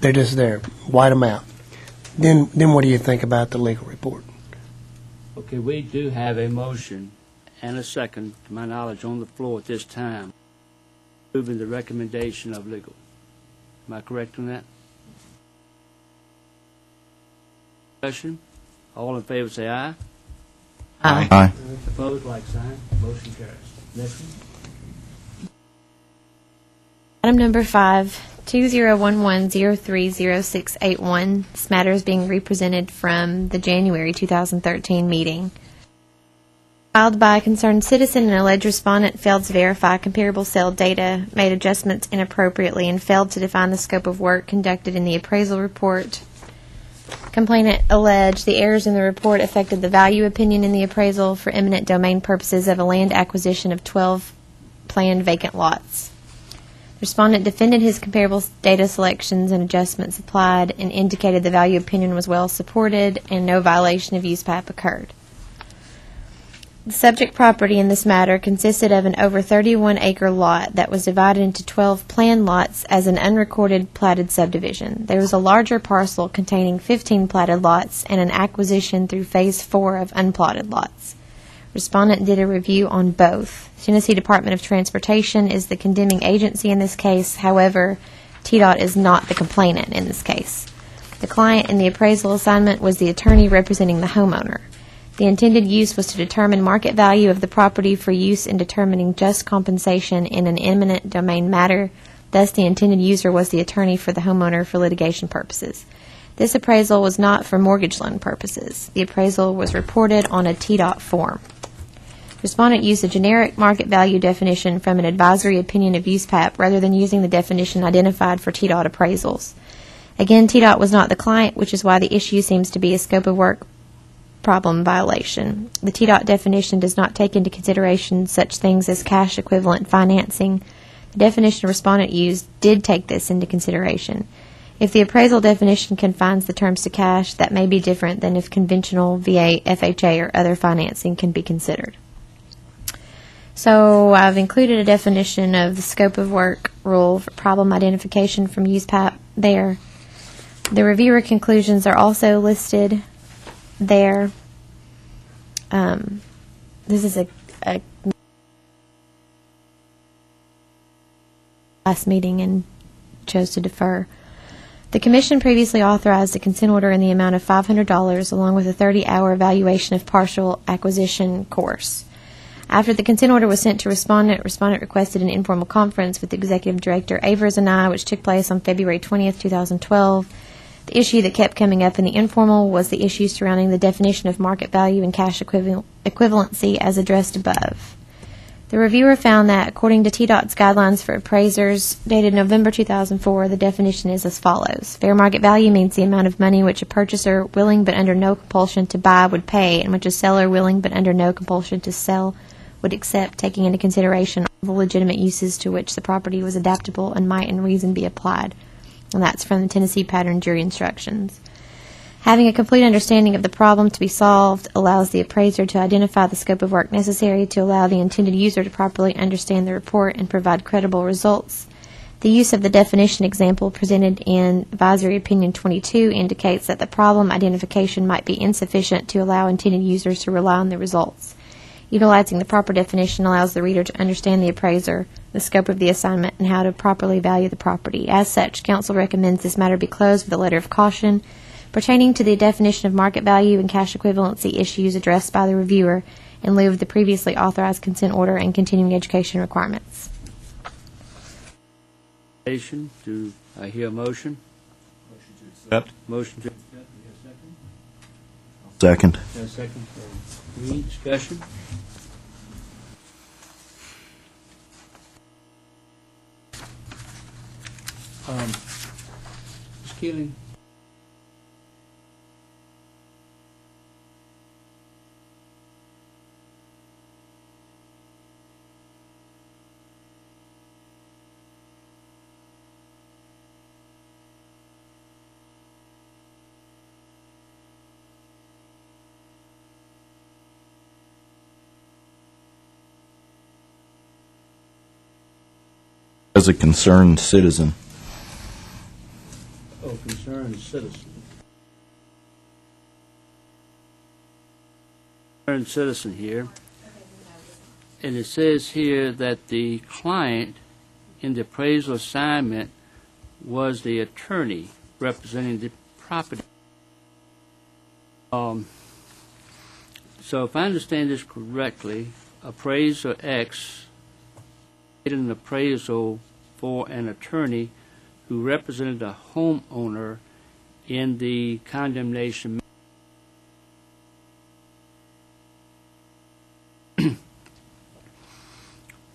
They're just there. White them out. Then what do you think about the legal report? Okay, we do have a motion and a second, to my knowledge, on the floor at this time, moving the recommendation of legal. Am I correct on that? Discussion? All in favor say aye. Aye. Opposed, like sign. Motion carries. Next one. Item number 5, 2011030681. This matter is being represented from the January 2013 meeting. Filed by a concerned citizen, an alleged respondent failed to verify comparable sale data, made adjustments inappropriately, and failed to define the scope of work conducted in the appraisal report. Complainant alleged the errors in the report affected the value opinion in the appraisal for eminent domain purposes of a land acquisition of 12 planned vacant lots. The respondent defended his comparable data selections and adjustments applied and indicated the value opinion was well supported and no violation of USPAP occurred. The subject property in this matter consisted of an over 31-acre lot that was divided into 12 planned lots as an unrecorded platted subdivision. There was a larger parcel containing 15 platted lots and an acquisition through Phase 4 of unplotted lots. Respondent did a review on both. Tennessee Department of Transportation is the condemning agency in this case. However, TDOT is not the complainant in this case. The client in the appraisal assignment was the attorney representing the homeowner. The intended use was to determine market value of the property for use in determining just compensation in an eminent domain matter. Thus, the intended user was the attorney for the homeowner for litigation purposes. This appraisal was not for mortgage loan purposes. The appraisal was reported on a TDOT form. Respondent used a generic market value definition from an advisory opinion of USPAP rather than using the definition identified for TDOT appraisals. Again, TDOT was not the client, which is why the issue seems to be a scope of work problem violation. The TDOT definition does not take into consideration such things as cash equivalent financing. The definition respondent used did take this into consideration. If the appraisal definition confines the terms to cash, that may be different than if conventional VA, FHA, or other financing can be considered. So I've included a definition of the scope of work rule for problem identification from USPAP there. The reviewer conclusions are also listed there. This is a last meeting and chose to defer. The Commission previously authorized a consent order in the amount of $500 along with a 30-hour evaluation of partial acquisition course. After the consent order was sent to respondent requested an informal conference with Executive Director Avers and I, which took place on February 20th, 2012. The issue that kept coming up in the informal was the issue surrounding the definition of market value and cash equivalency as addressed above. The reviewer found that, according to TDOT's guidelines for appraisers, dated November 2004, the definition is as follows. Fair market value means the amount of money which a purchaser willing but under no compulsion to buy would pay and which a seller willing but under no compulsion to sell would accept, taking into consideration all the legitimate uses to which the property was adaptable and might in reason be applied. And that's from the Tennessee Pattern Jury Instructions. Having a complete understanding of the problem to be solved allows the appraiser to identify the scope of work necessary to allow the intended user to properly understand the report and provide credible results. The use of the definition example presented in Advisory Opinion 22 indicates that the problem identification might be insufficient to allow intended users to rely on the results. Utilizing the proper definition allows the reader to understand the appraiser, the scope of the assignment, and how to properly value the property. As such, counsel recommends this matter be closed with a letter of caution pertaining to the definition of market value and cash equivalency issues addressed by the reviewer in lieu of the previously authorized consent order and continuing education requirements. Do I hear a motion? Motion to accept. Motion to accept. Do you have a second? Second. Do you have a second for me? Discussion? Ms. Keeling? As a concerned citizen. Oh, concerned citizen. Concerned citizen here. And it says here that the client in the appraisal assignment was the attorney representing the property. So if I understand this correctly, appraiser X made an appraisal for an attorney who represented a homeowner in the condemnation.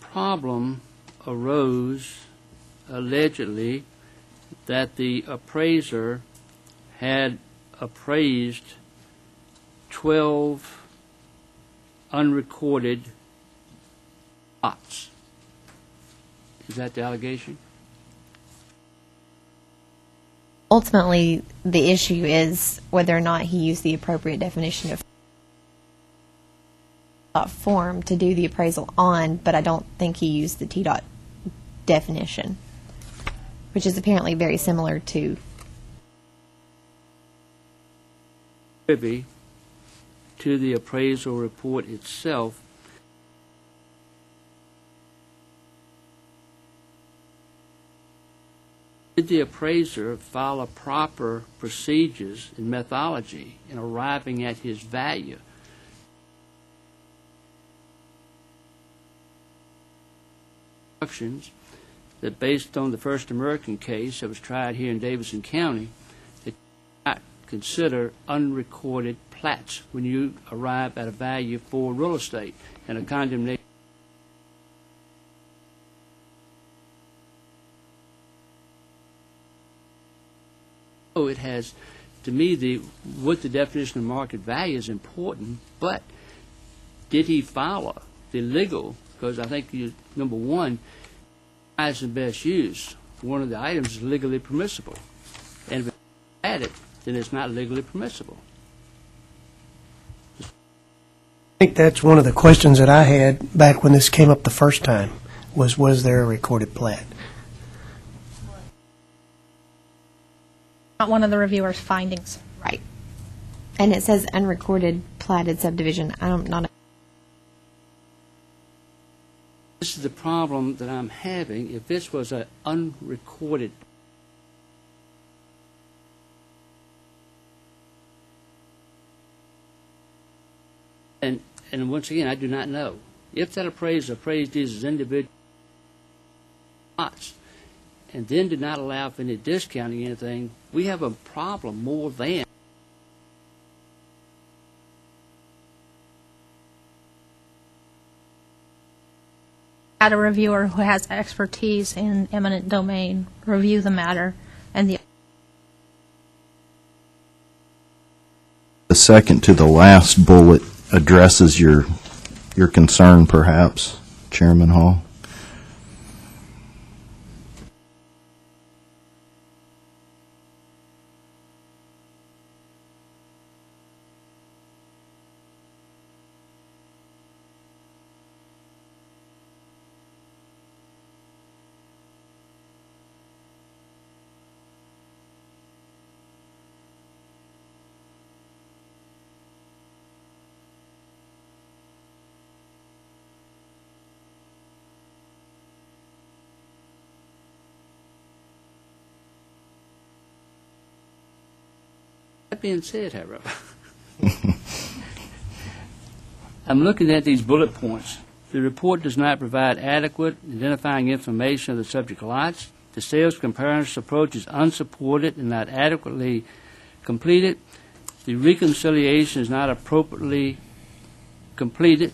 Problem arose allegedly that the appraiser had appraised 12 unrecorded lots. Is that the allegation? Ultimately, the issue is whether or not he used the appropriate definition of form to do the appraisal on, but I don't think he used the TDOT definition, which is apparently very similar to Privy to the appraisal report itself. Did the appraiser follow proper procedures and methodology in arriving at his value? Instructions that based on the First American case that was tried here in Davidson County, that not consider unrecorded plats when you arrive at a value for real estate and a condemnation. Oh, it has, to me, what the definition of market value is important, but did he follow the legal? Because I think, number one, highest and best use. One of the items is legally permissible. And if it's added, then it's not legally permissible. I think that's one of the questions that I had back when this came up the first time, was there a recorded plat? Not one of the reviewer's findings. right. And it says unrecorded platted subdivision. I'm not. This is the problem that I'm having. If this was an unrecorded and once again, I do not know. If that appraiser appraised these as individual lots and then did not allow for any discounting anything, we have a problem more than Had a reviewer who has expertise in eminent domain review the matter, and The second to the last bullet addresses your concern, perhaps, Chairman Hall. That being said, however, I'm looking at these bullet points. The report does not provide adequate identifying information of the subject lots. The sales comparison approach is unsupported and not adequately completed. The reconciliation is not appropriately completed.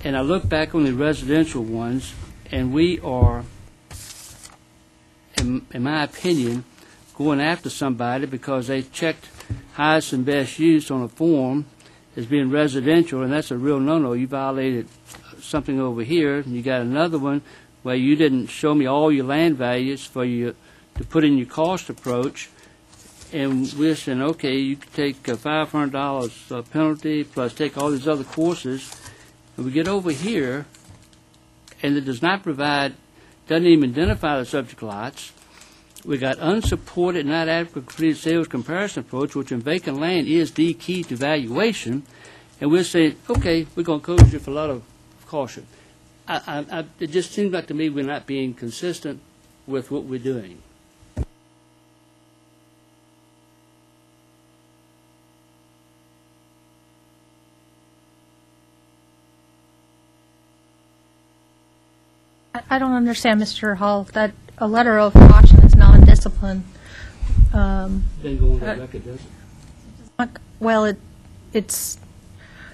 And I look back on the residential ones, and we are, in my opinion, going after somebody because they checked highest and best use on a form as being residential, and that's a real no-no. You violated something over here, and you got another one where you didn't show me all your land values for you to put in your cost approach, and we're saying, okay, you can take $500 penalty plus take all these other courses, and we get over here, and it does not provide doesn't even identify the subject lots. We got unsupported, not adequate completed sales comparison approach, which in vacant land is the key to valuation. And we're saying, okay, we're going to close you for a lot of caution. It just seems like to me we're not being consistent with what we're doing. I don't understand, Mr. Hall, that a letter of caution is non-discipline. Doesn't go on that record, does it? Well, it's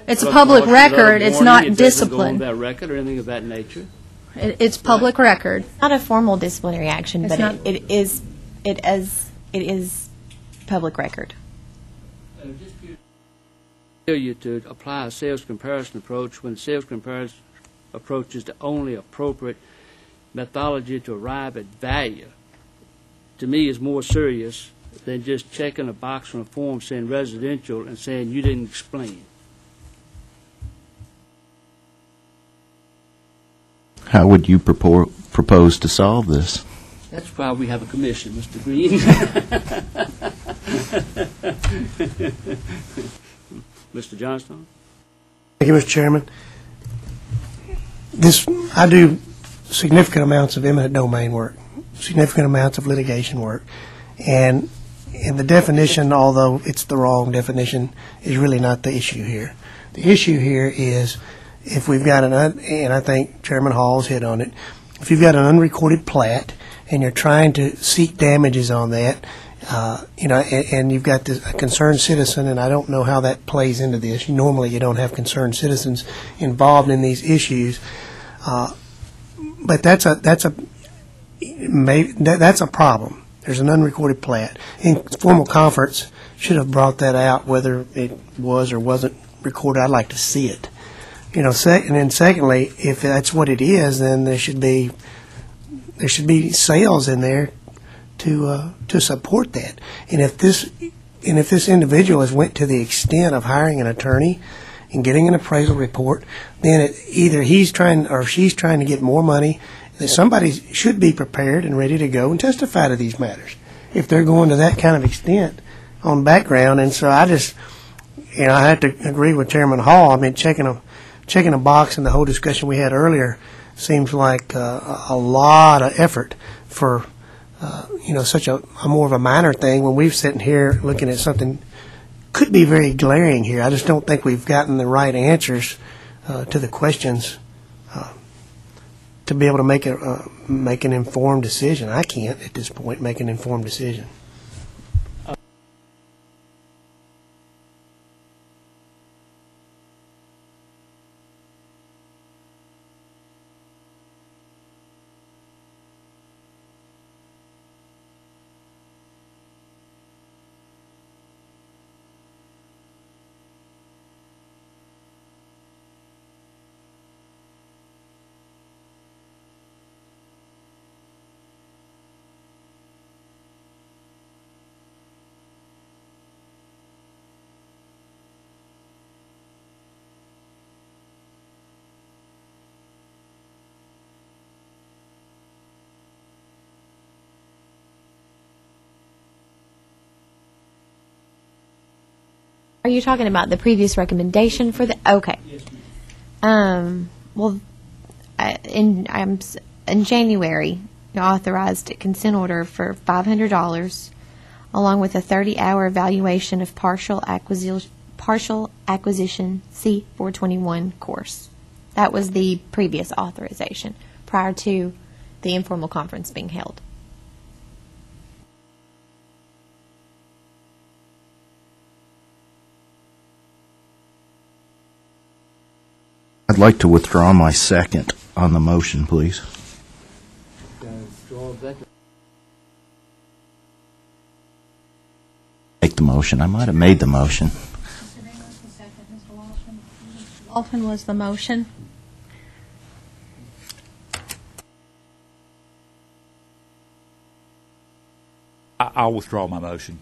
a public record, it's not It doesn't go on discipline. that record or anything of that nature. It's public record. Not a formal disciplinary action, It's but not- it is public record. Failure to apply a sales comparison approach when sales comparison approach is the only appropriate methodology to arrive at value, to me, is more serious than just checking a box on a form saying residential and saying you didn't explain. How would you propose to solve this? That's why we have a commission, Mr. Green. Mr. Johnstone? Thank you, Mr. Chairman. I do significant amounts of eminent domain work, significant amounts of litigation work, and the definition, although it's the wrong definition, is really not the issue here. The issue here is if we've got and I think Chairman Hall's hit on it, if you've got an unrecorded plat and you're trying to seek damages on that, and you've got a concerned citizen, and I don't know how that plays into this. Normally, you don't have concerned citizens involved in these issues, but that's a problem. There's an unrecorded plat. In formal conference, should have brought that out, whether it was or wasn't recorded. I'd like to see it. And then secondly, if that's what it is, then there should be sales in there to support that. And if this individual has went to the extent of hiring an attorney and getting an appraisal report, then either he's trying or she's trying to get more money. That somebody should be prepared and ready to go and testify to these matters if they're going to that kind of extent on background. And so I just, I have to agree with Chairman Hall. I mean, checking a box in the whole discussion we had earlier seems like a lot of effort for such a more of a minor thing when we've sitting here looking at something could be very glaring here. I just don't think we've gotten the right answers to the questions to be able to make an informed decision. I can't at this point make an informed decision. Are you talking about the previous recommendation for the? Okay. Well, in January, you authorized a consent order for $500, along with a 30-hour evaluation of partial acquisition C421 course. That was the previous authorization prior to the informal conference being held. I'd like to withdraw my second on the motion, please. Make the motion. I might have made the motion. Alton was the motion. I'll withdraw my motion.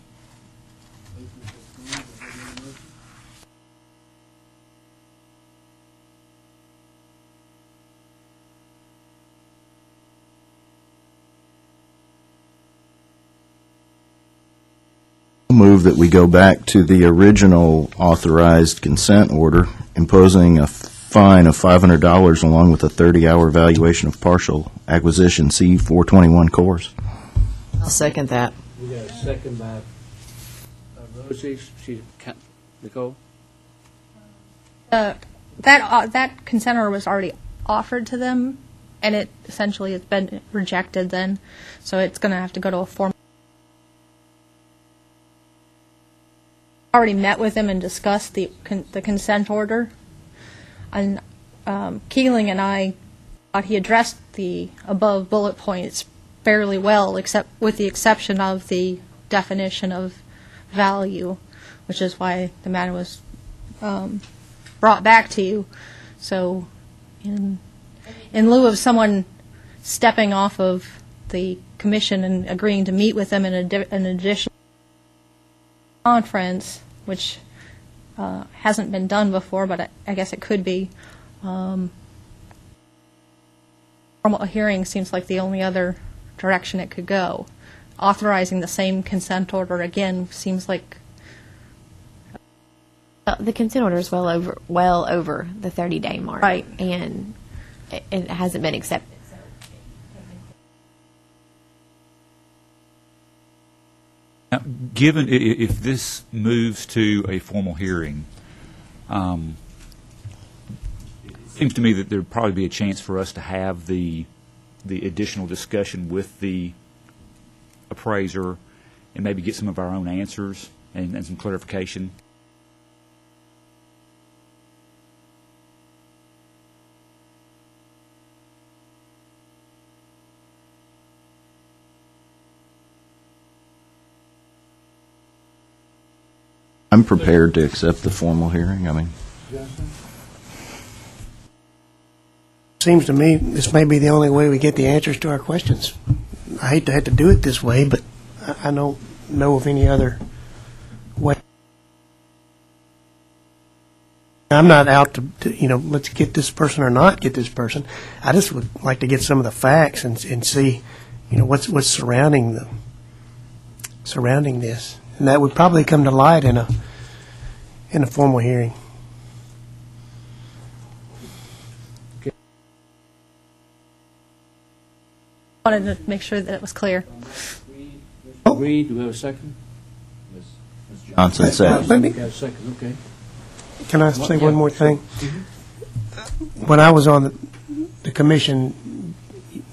Move that we go back to the original authorized consent order, imposing a fine of $500 along with a 30-hour evaluation of partial acquisition C-421 course. I'll second that. We got a second by Rosie. Nicole? That consent order was already offered to them, and it essentially has been rejected then, so it's going to have to go to a formal. Already met with him and discussed the consent order, and Keeling and I thought he addressed the above bullet points fairly well, except with the exception of the definition of value, which is why the matter was brought back to you. So in lieu of someone stepping off of the commission and agreeing to meet with them in an additional conference, which hasn't been done before, but I guess it could be, formal hearing seems like the only other direction it could go. Authorizing the same consent order again seems like... The consent order is well over the 30-day mark. Right. And it hasn't been accepted. Now, given if this moves to a formal hearing, it seems to me that there would probably be a chance for us to have the additional discussion with the appraiser and maybe get some of our own answers and some clarification. I'm prepared to accept the formal hearing. I mean, Seems to me this may be the only way we get the answers to our questions. I hate to have to do it this way, but I don't know of any other way. I'm not out to let's get this person or not get this person. I just would like to get some of the facts and see, what's surrounding this. And that would probably come to light in a formal hearing. Wanted to make sure that it was clear. Reed, do we have a second? Johnson said. Let me- Got a second, okay. Can I say one more thing? When I was on the commission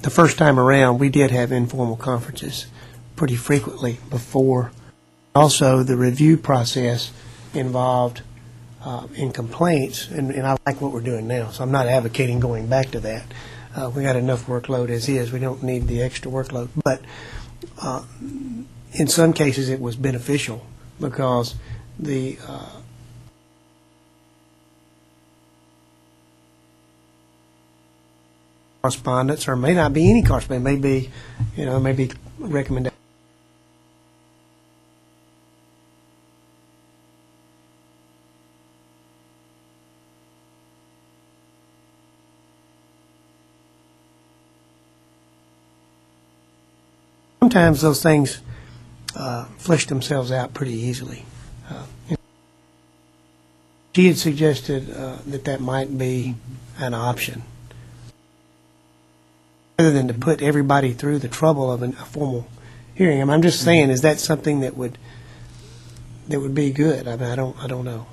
the first time around, we did have informal conferences pretty frequently before. Also, the review process involved in complaints, and I like what we're doing now, so I'm not advocating going back to that. We got enough workload as is. We don't need the extra workload. But in some cases, it was beneficial because the correspondence, or may not be any correspondence, maybe recommendation. Sometimes those things flesh themselves out pretty easily. She had suggested that might be an option, rather than to put everybody through the trouble of a formal hearing. I'm just saying, is that something that would be good? I mean, I don't know.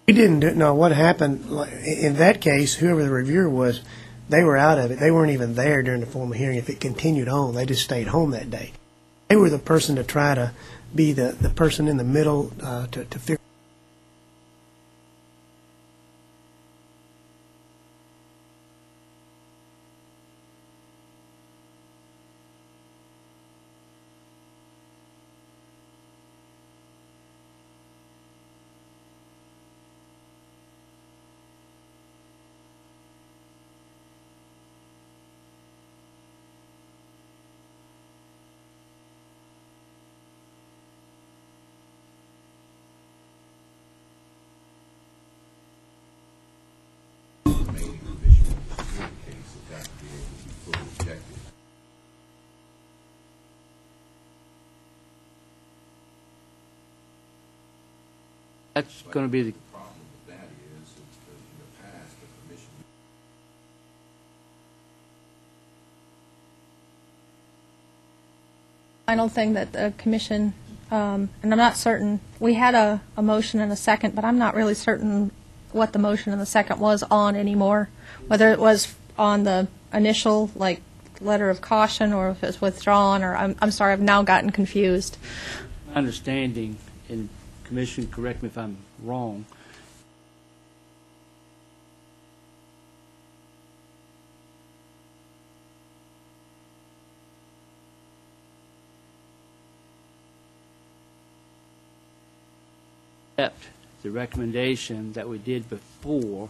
We didn't do, no, what happened, in that case, whoever the reviewer was, they were out of it. They weren't even there during the formal hearing. If it continued on, they just stayed home that day. They were the person to try to be the person in the middle to figure. That's going to be the, problem with that is that in the past, the commission Final thing that the commission, and I'm not certain, we had a motion and a second, but I'm not really certain what the motion and the second was on anymore, whether it was on the initial, like, letter of caution, or if it's withdrawn, or I'm sorry, I've now gotten confused. understanding, and Commission, correct me if I'm wrong, accept the recommendation that we did before.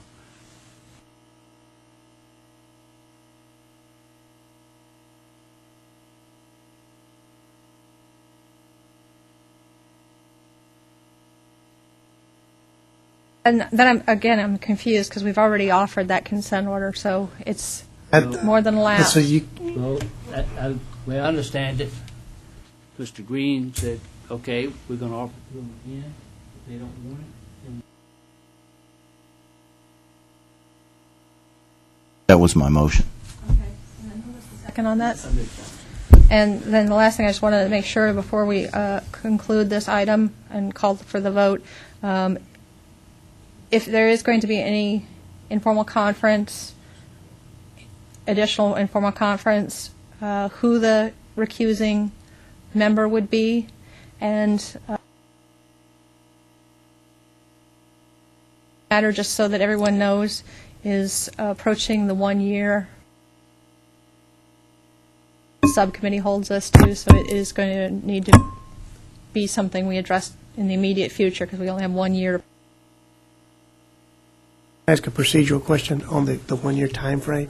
And then I'm confused because we've already offered that consent order, so it's more than allowed. So you, Well, I understand it. Mr. Green said, okay, we're going to offer it to them again. If they don't want it, then That was my motion. Second on that? And then the last thing, I just wanted to make sure before we conclude this item and call for the vote, if there is going to be any informal conference, additional informal conference, who the recusing member would be, and matter, just so that everyone knows, is approaching the 1 year the subcommittee holds us to, so it is going to need to be something we address in the immediate future, because we only have 1 year. ask a procedural question on the 1 year time frame.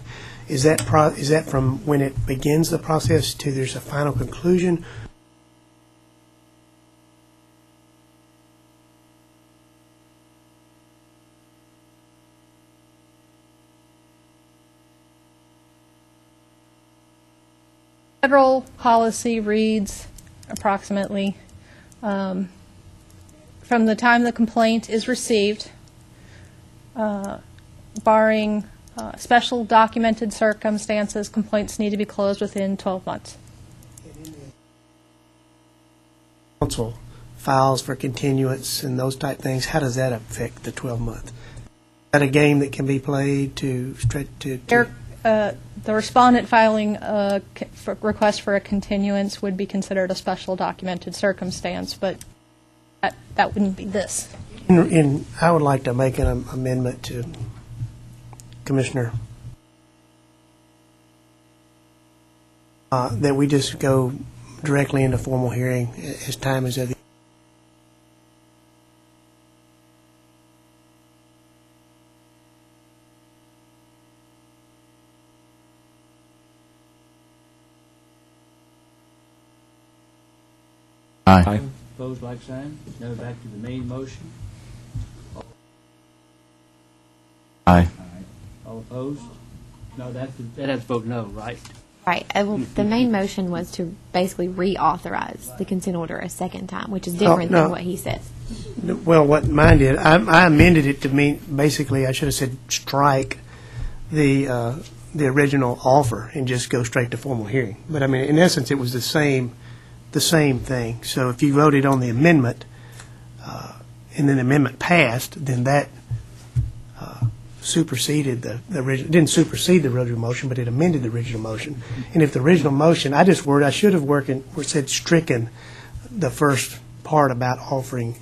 Is that from when it begins the process to there's a final conclusion? Federal policy reads approximately from the time the complaint is received, barring special documented circumstances, complaints need to be closed within 12 months. Council files for continuance and those type things, how does that affect the 12-month? Is that a game that can be played to stretch to? The respondent filing a request for a continuance would be considered a special documented circumstance, but that wouldn't be this. I would like to make an amendment to Commissioner that we just go directly into formal hearing as time is of the. Aye. opposed, like sign. Now back to the main motion. Aye. All opposed? No, that has to vote no, right? Right. Well, the main motion was to basically reauthorize the consent order a second time, which is different no. than what he says. Well, what mine did, I amended it to mean, basically, I should have said strike the original offer and just go straight to formal hearing. But I mean, in essence, it was the same thing. So if you voted on the amendment, and then the amendment passed, then that superseded the original, didn't supersede the original motion, but it amended the original motion. And if the original motion, I should have said stricken the first part about offering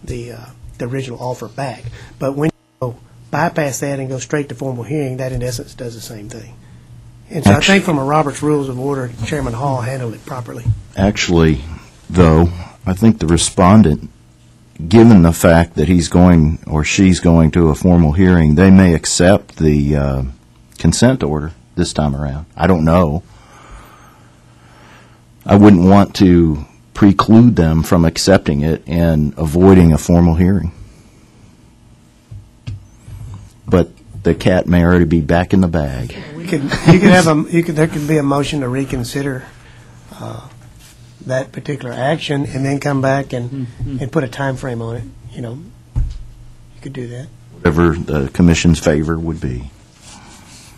the original offer back. But when you bypass that and go straight to formal hearing, that in essence does the same thing. And so I think from a Robert's Rules of Order, Chairman Hall handled it properly. Actually, though, I think the respondent, given the fact that he's going or she's going to a formal hearing, they may accept the consent order this time around. I don't know. I wouldn't want to preclude them from accepting it and avoiding a formal hearing. But the cat may already be back in the bag. There could be a motion to reconsider that particular action and then come back and put a time frame on it, You could do that. Whatever the commission's favor would be.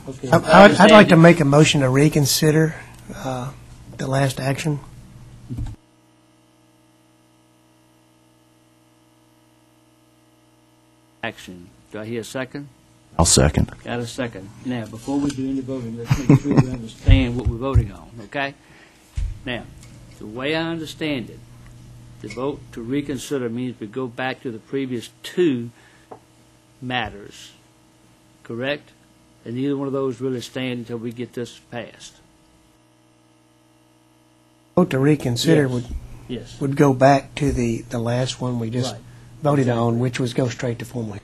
Okay. I'd like to make a motion to reconsider the last action. Action. Do I hear a second? I'll second. Got a second. Now, before we do any voting, let's make sure we understand what we're voting on, okay? Now, the way I understand it, the vote to reconsider means we go back to the previous two matters, correct? And neither one of those really stand until we get this passed. Vote to reconsider Yes. would go back to the last one we just Right. voted on, which was go straight to formally.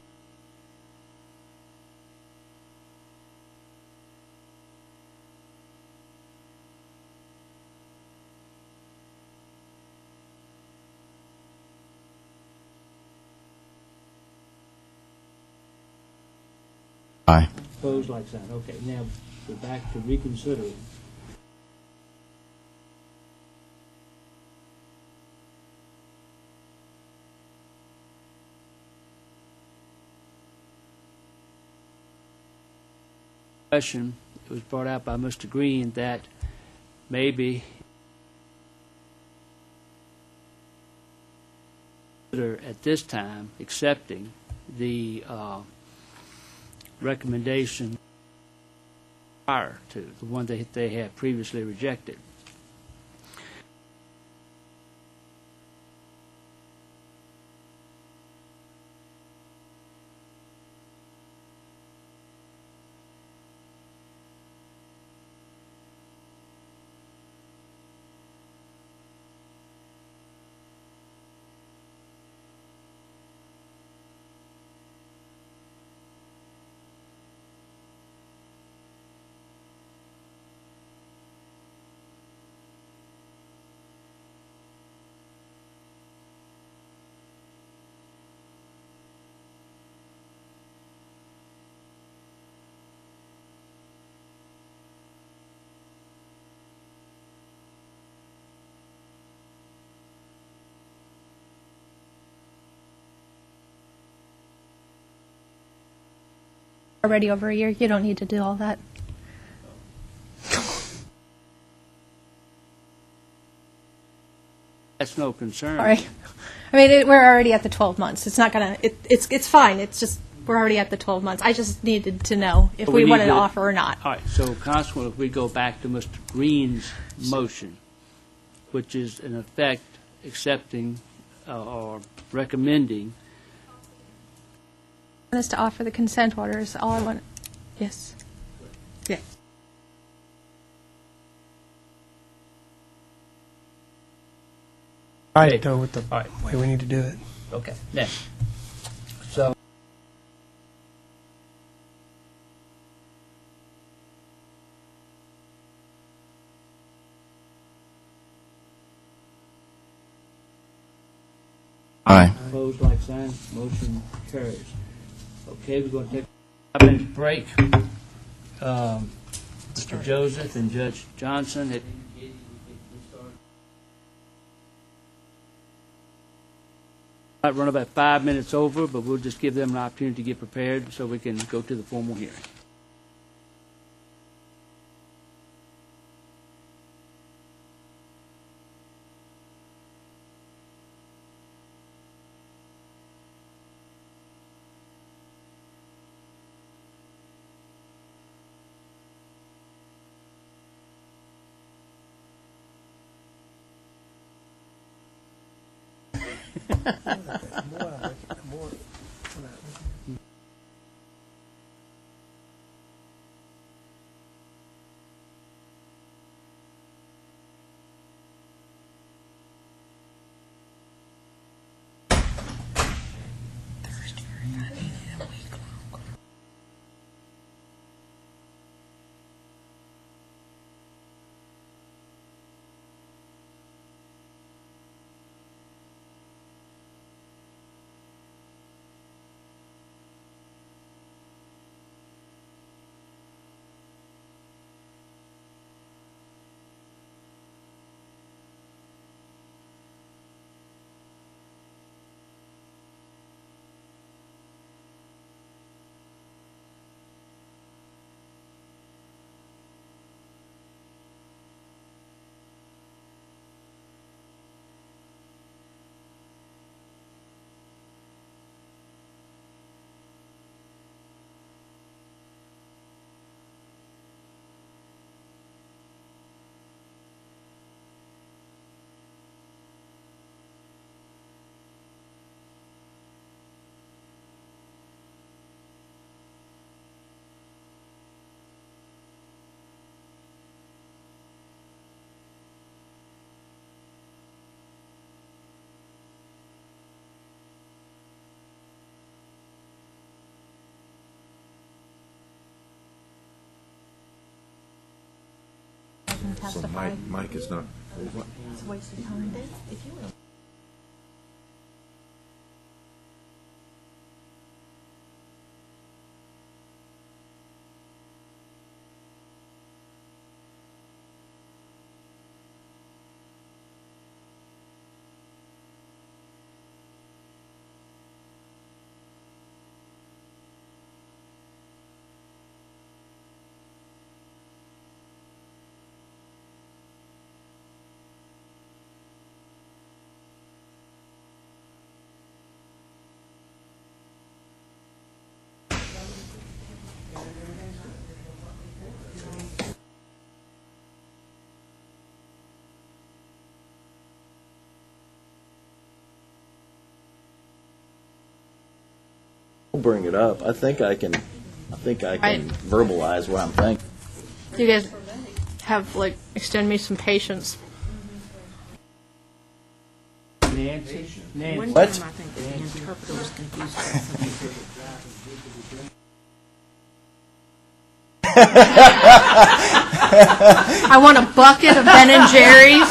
Aye. Opposed, like sign. Okay, now we're back to reconsidering. Question, it was brought out by Mr. Green that maybe at this time accepting the recommendation prior to the one that they had previously rejected. Already over a year, you don't need to do all that. That's no concern. Sorry. I mean, we're already at the 12 months. It's not gonna, it's fine. It's just, we're already at the 12 months. I just needed to know if But we need wanted to to- offer or not. All right, so consequently, if we go back to Mr. Green's motion, which is in effect accepting or recommending, I want us to offer the consent orders. All I want, yes. Yeah. Right, though, with the All right. way we need to do it. okay, next. So, Aye. opposed, like sign, motion carries. Okay, we're going to take a 5-minute break. Mr. Joseph and Judge Johnson had indicated we start. Might run about 5 minutes over, but we'll just give them an opportunity to get prepared so we can go to the formal hearing. So Mike is not. It's a waste of time. Bring it up. I think I can verbalize what I'm thinking. You guys have, extend me some patience. Nancy? One What? time I think the interpreter was confused about something. I want a bucket of Ben and Jerry's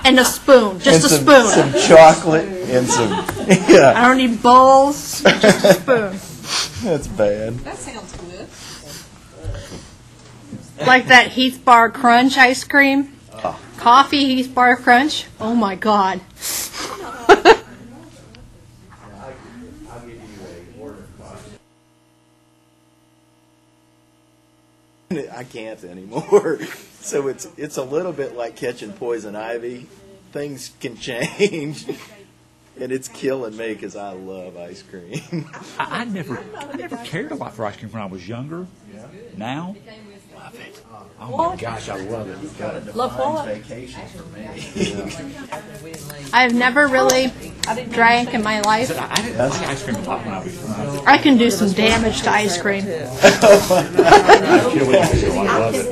and a spoon, just a spoon. Some chocolate and some. Yeah, I don't need bowls, just a spoon. that's bad. That sounds good. Like that Heath Bar Crunch ice cream. Coffee Heath Bar Crunch. Oh my God. I can't anymore. So it's a little bit like catching poison ivy. Things can change, and it's killing me because I love ice cream. I never cared a lot for ice cream when I was younger. Now, Love it. oh my gosh, I love it. Got a Love what? vacation for me. I've never really drank in my life. I didn't like ice cream a lot when I was young. I can do some damage to ice cream. I love it.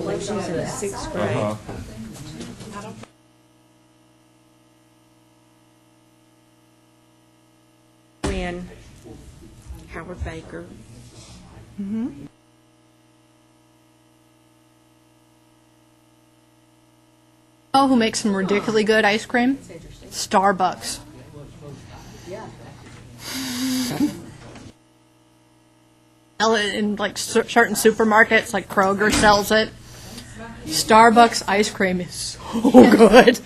When she was in the 6th grade. When Howard Baker. Oh, who makes some ridiculously good ice cream? Starbucks. Sell it in certain supermarkets, like Kroger sells it. Starbucks ice cream is so good.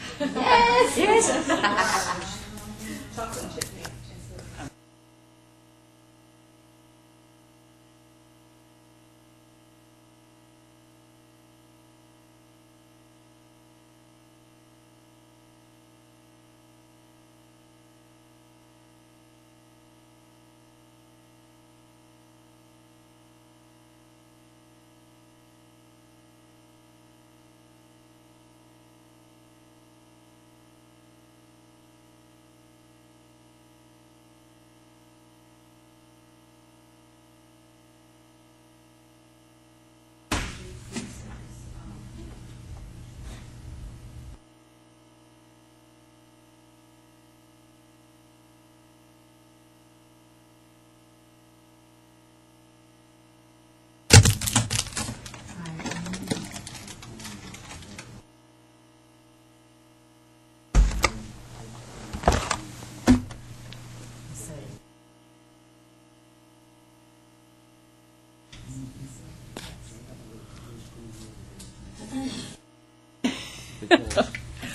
Because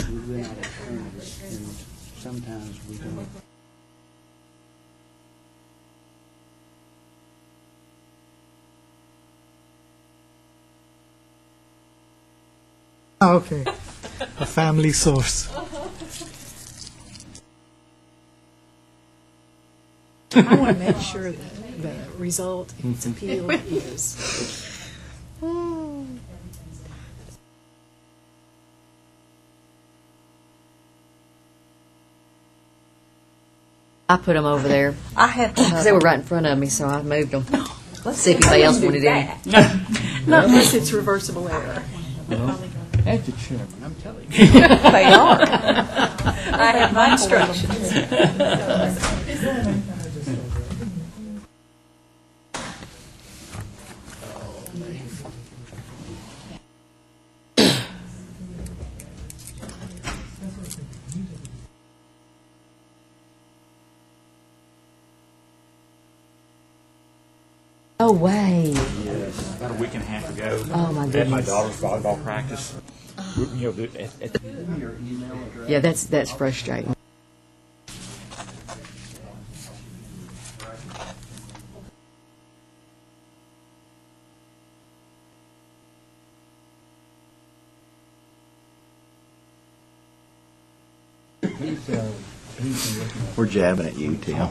we run out of tournaments, and sometimes we don't. Okay, a family source. I want to make sure that the result in its appeal is. I put them over there I had because they were right in front of me, so I moved them. Let's see if anybody else wanted any. Not unless it's reversible error. That's the chairman, I'm telling you. They are. I have my instructions. Oh, way. About a week and a half ago. Oh, my At my goodness. daughter's volleyball practice. You know, Yeah, that's frustrating. We're jabbing at you, Tim.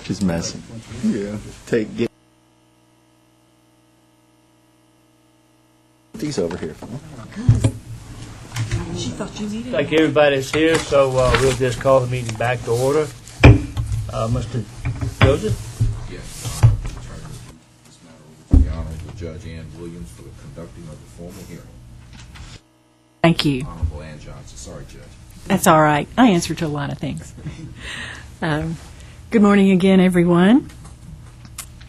Just messing. Yeah. Get these over here. She thought you needed Thank everybody's here, so we'll just call the meeting back to order. Mr. Joseph? Yes. Turn this matter over to the Honorable Judge Ann Williams for the conducting of the formal hearing. Thank you. Honorable Ann Johnson. Sorry, Judge. That's all right. I answer to a lot of things. Good morning again, everyone.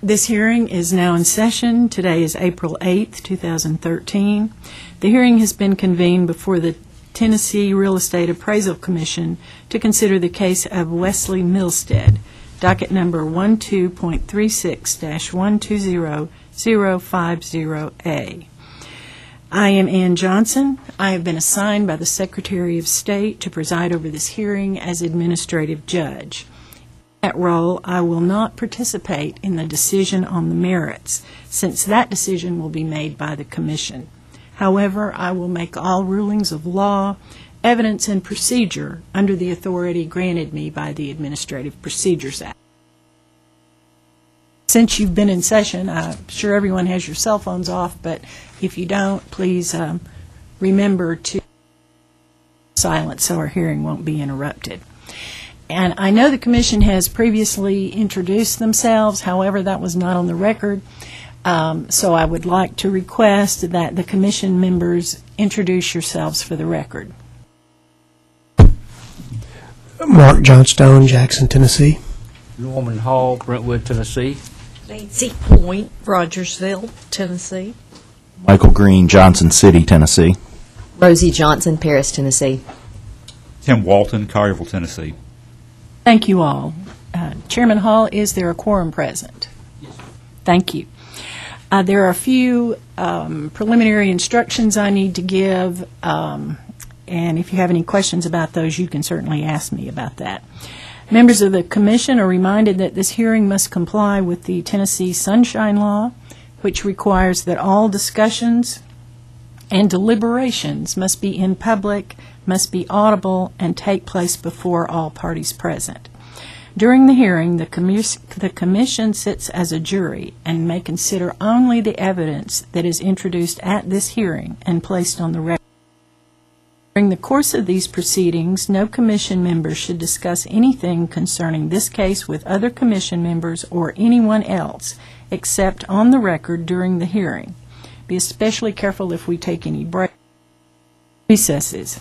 This hearing is now in session. Today is April 8th, 2013. The hearing has been convened before the Tennessee Real Estate Appraisal Commission to consider the case of Wesley Milstead, docket number 12.36-120050A. I am Ann Johnson. I have been assigned by the Secretary of State to preside over this hearing as administrative judge. In that role, I will not participate in the decision on the merits, since that decision will be made by the Commission. However, I will make all rulings of law, evidence, and procedure under the authority granted me by the Administrative Procedures Act. Since you've been in session, I'm sure everyone has your cell phones off, but if you don't, please remember to silence so our hearing won't be interrupted. And I know the Commission has previously introduced themselves, however, that was not on the record. So I would like to request that the Commission members introduce yourselves for the record. Mark Johnstone, Jackson, Tennessee. Norman Hall, Brentwood, Tennessee. Nancy Point, Rogersville, Tennessee. Michael Green, Johnson City, Tennessee. Rosie Johnson, Paris, Tennessee. Tim Walton, Collierville, Tennessee. Thank you all. Chairman Hall, is there a quorum present? Yes. Thank you. There are a few preliminary instructions I need to give, and if you have any questions about those, you can certainly ask me about that. Members of the Commission are reminded that this hearing must comply with the Tennessee Sunshine Law, which requires that all discussions and deliberations must be in public, must be audible, and take place before all parties present. During the hearing, the Commission sits as a jury and may consider only the evidence that is introduced at this hearing and placed on the record. During the course of these proceedings, no Commission member should discuss anything concerning this case with other Commission members or anyone else except on the record during the hearing. Be especially careful if we take any recesses.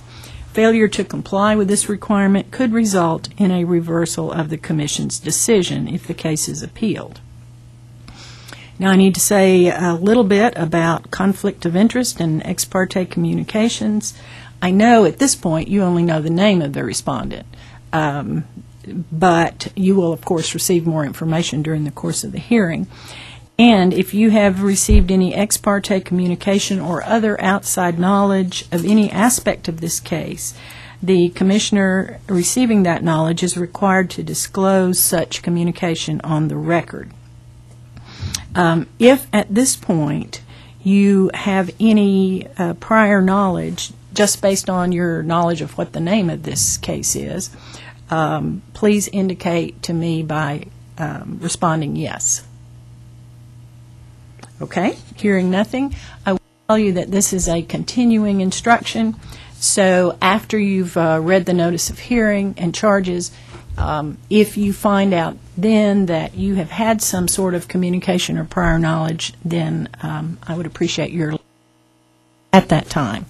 Failure to comply with this requirement could result in a reversal of the Commission's decision if the case is appealed. Now I need to say a little bit about conflict of interest and ex parte communications. I know at this point you only know the name of the respondent, but you will of course receive more information during the course of the hearing. And if you have received any ex parte communication or other outside knowledge of any aspect of this case, the Commissioner receiving that knowledge is required to disclose such communication on the record. If at this point you have any prior knowledge, just based on your knowledge of what the name of this case is, please indicate to me by responding yes. Okay, hearing nothing, I will tell you that this is a continuing instruction, so after you've read the notice of hearing and charges, if you find out then that you have had some sort of communication or prior knowledge, then I would appreciate your at that time.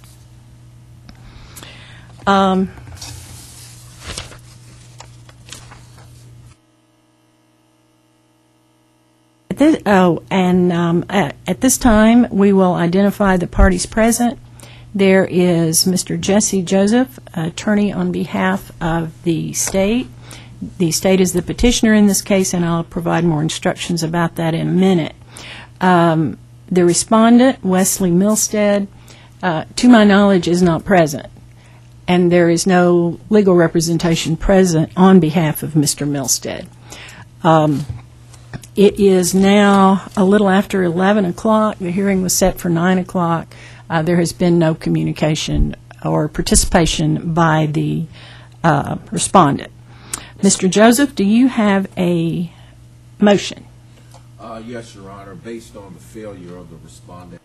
At this time, we will identify the parties present. There is Mr. Jesse Joseph, attorney on behalf of the state. The state is the petitioner in this case, and I'll provide more instructions about that in a minute. The respondent, Wesley Milstead, to my knowledge, is not present, and there is no legal representation present on behalf of Mr. Milstead. It is now a little after 11 o'clock. The hearing was set for 9 o'clock. There has been no communication or participation by the respondent. Mr. Joseph, do you have a motion? Yes, Your Honor, based on the failure of the respondent.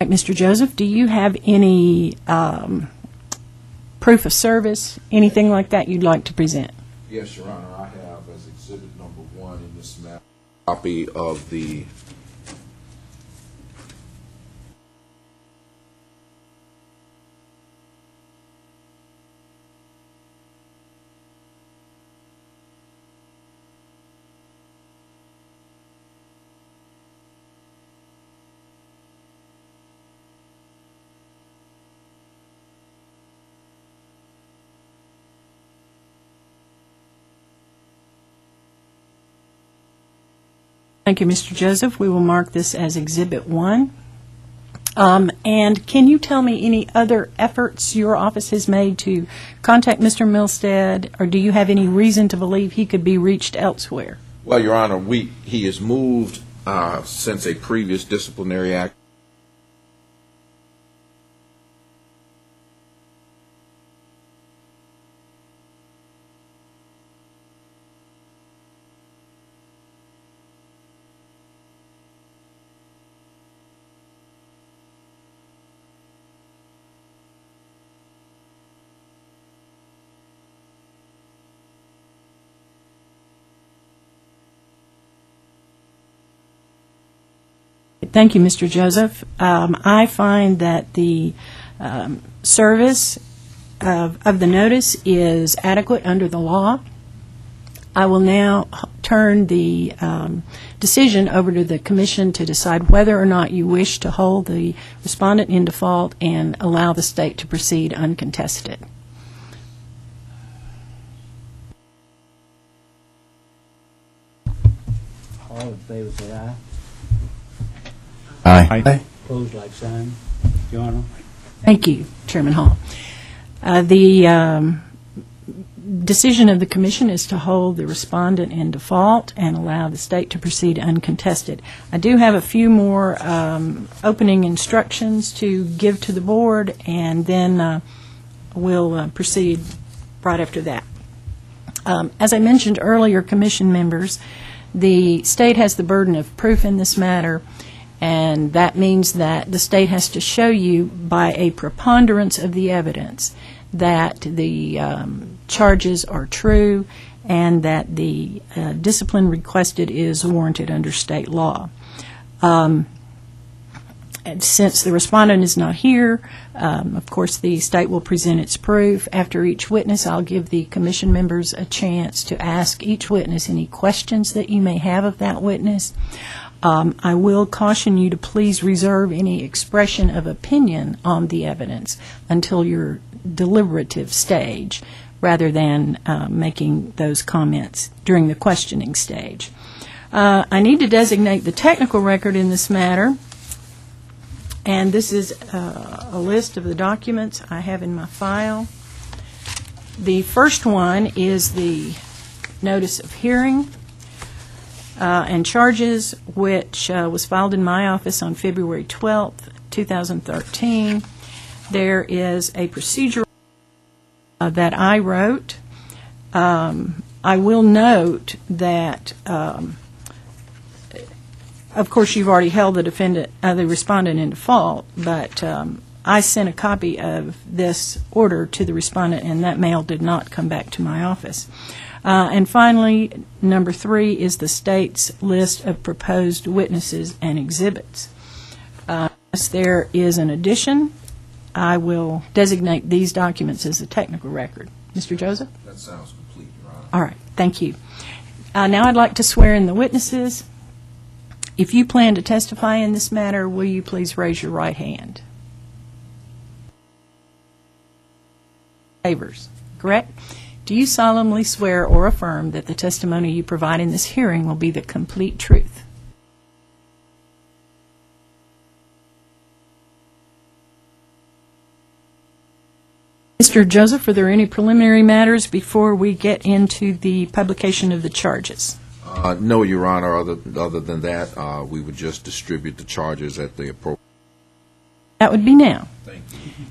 Mr. Joseph, do you have any proof of service, anything like that you'd like to present? Yes, Your Honor, I have as exhibit number 1 in this matter a copy of the Thank you, Mr. Joseph. We will mark this as Exhibit 1. And can you tell me any other efforts your office has made to contact Mr. Milstead, or do you have any reason to believe he could be reached elsewhere? Well, Your Honor, he has moved since a previous disciplinary act. Thank you, Mr. Joseph. I find that the service of the notice is adequate under the law. I will now turn the decision over to the Commission to decide whether or not you wish to hold the respondent in default and allow the state to proceed uncontested. All in favor, say aye. Aye. Opposed, like sign. Your Honor. Thank you, Chairman Hall. The decision of the Commission is to hold the respondent in default and allow the state to proceed uncontested. I do have a few more opening instructions to give to the board, and then we'll proceed right after that. As I mentioned earlier, Commission members, the state has the burden of proof in this matter, and that means that the state has to show you by a preponderance of the evidence that the charges are true and that the discipline requested is warranted under state law. And since the respondent is not here, of course the state will present its proof. After each witness, I'll give the Commission members a chance to ask each witness any questions that you may have of that witness. I will caution you to please reserve any expression of opinion on the evidence until your deliberative stage, rather than making those comments during the questioning stage. I need to designate the technical record in this matter, and this is a list of the documents I have in my file. The first one is the notice of hearing and charges, which was filed in my office on February 12th, 2013. There is a procedure that I wrote. I will note that, of course, you've already held the respondent in default, but I sent a copy of this order to the respondent, and that mail did not come back to my office. And finally, number 3 is the state's list of proposed witnesses and exhibits. Unless there is an addition, I will designate these documents as a technical record. Mr. Joseph? That sounds complete, Your Honor. All right, thank you. Now I'd like to swear in the witnesses. If you plan to testify in this matter, will you please raise your right hand? Favors, correct? Do you solemnly swear or affirm that the testimony you provide in this hearing will be the complete truth? Mr. Joseph, are there any preliminary matters before we get into the publication of the charges? No, Your Honor, other than that, we would just distribute the charges at the appropriate. That would be now. Thank you.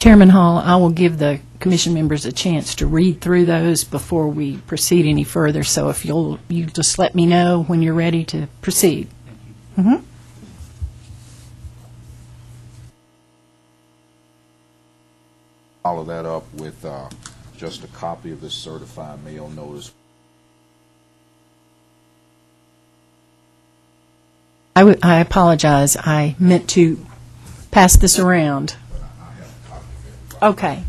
Chairman Hall, I will give the commission members a chance to read through those before we proceed any further. So if you just let me know when you're ready to proceed. Mm-hmm. Follow that up with just a copy of this certified mail notice. I apologize. I meant to pass this around. Okay.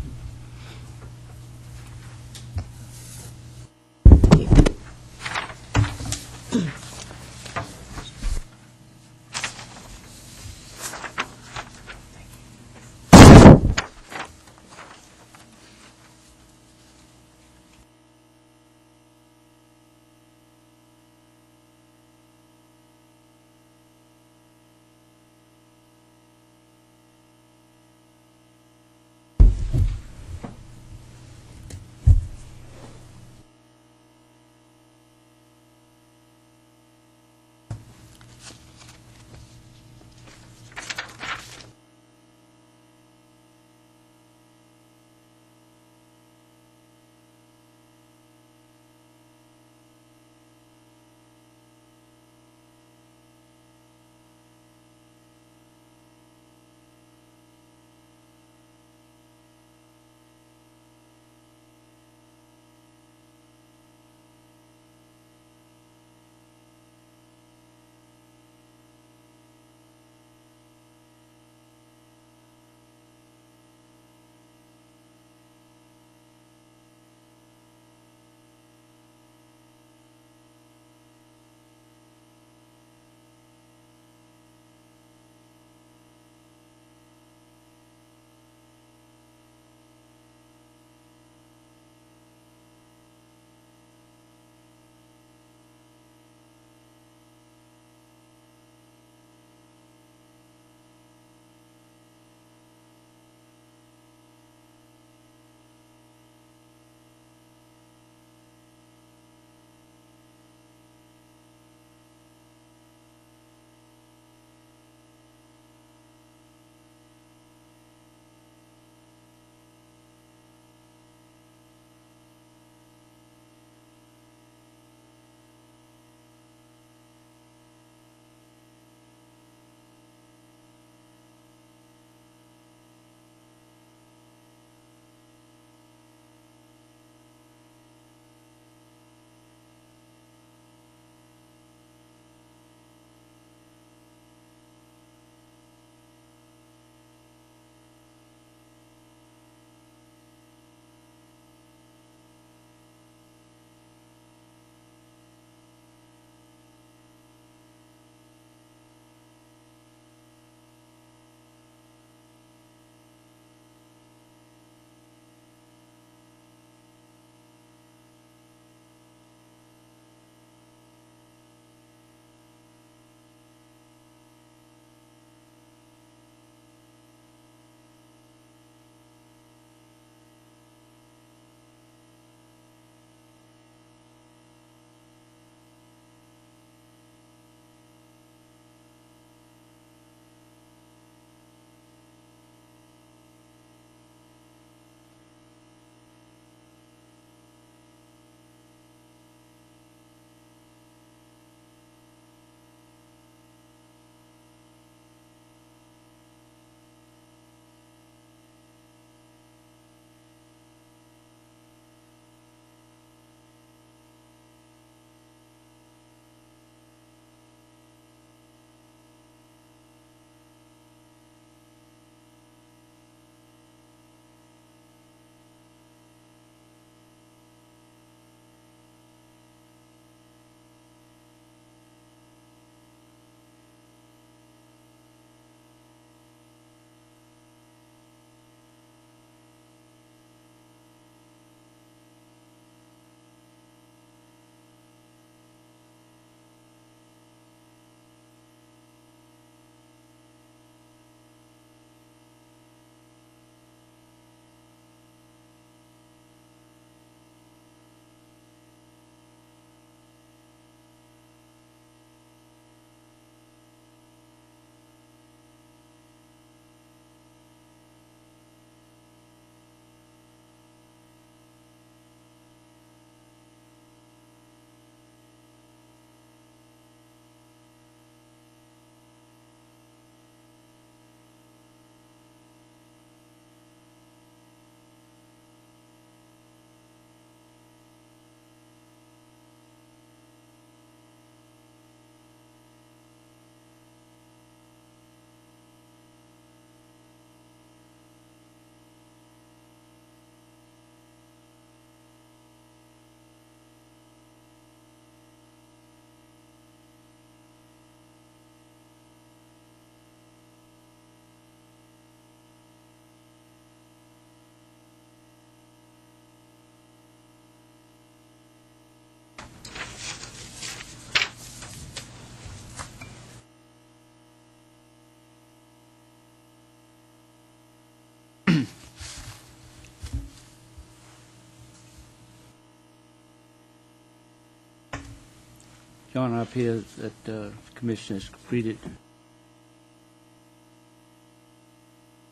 John, up here that the commission has completed.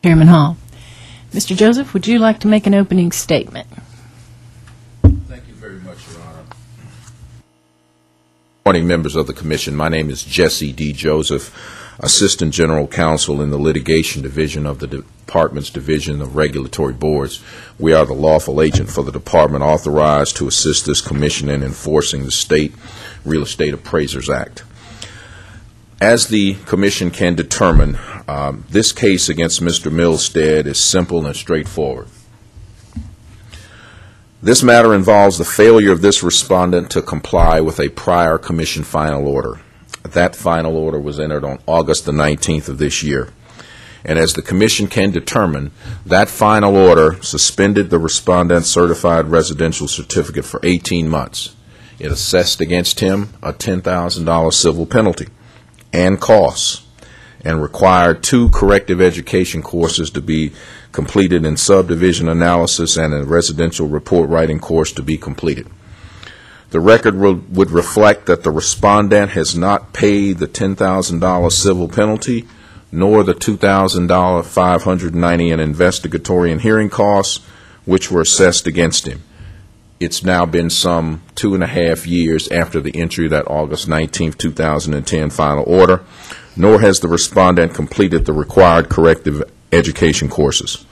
Chairman Hall. Mr. Joseph, would you like to make an opening statement? Thank you very much, Your Honor. Good morning, members of the commission. My name is Jesse D. Joseph, Assistant General Counsel in the Litigation Division of the Department's Division of Regulatory Boards. We are the lawful agent for the department authorized to assist this commission in enforcing the State Real Estate Appraisers Act. As the commission can determine, this case against Mr. Milstead is simple and straightforward. This matter involves the failure of this respondent to comply with a prior commission final order. That final order was entered on August the 19th of this year. And as the commission can determine, that final order suspended the respondent's certified residential certificate for 18 months. It assessed against him a $10,000 civil penalty and costs, and required 2 corrective education courses to be completed in subdivision analysis and a residential report writing course to be completed. The record would reflect that the respondent has not paid the $10,000 civil penalty, nor the $2,000 $590 in investigatory and hearing costs, which were assessed against him. It's now been some 2.5 years after the entry of that August 19, 2010 final order, nor has the respondent completed the required corrective education courses.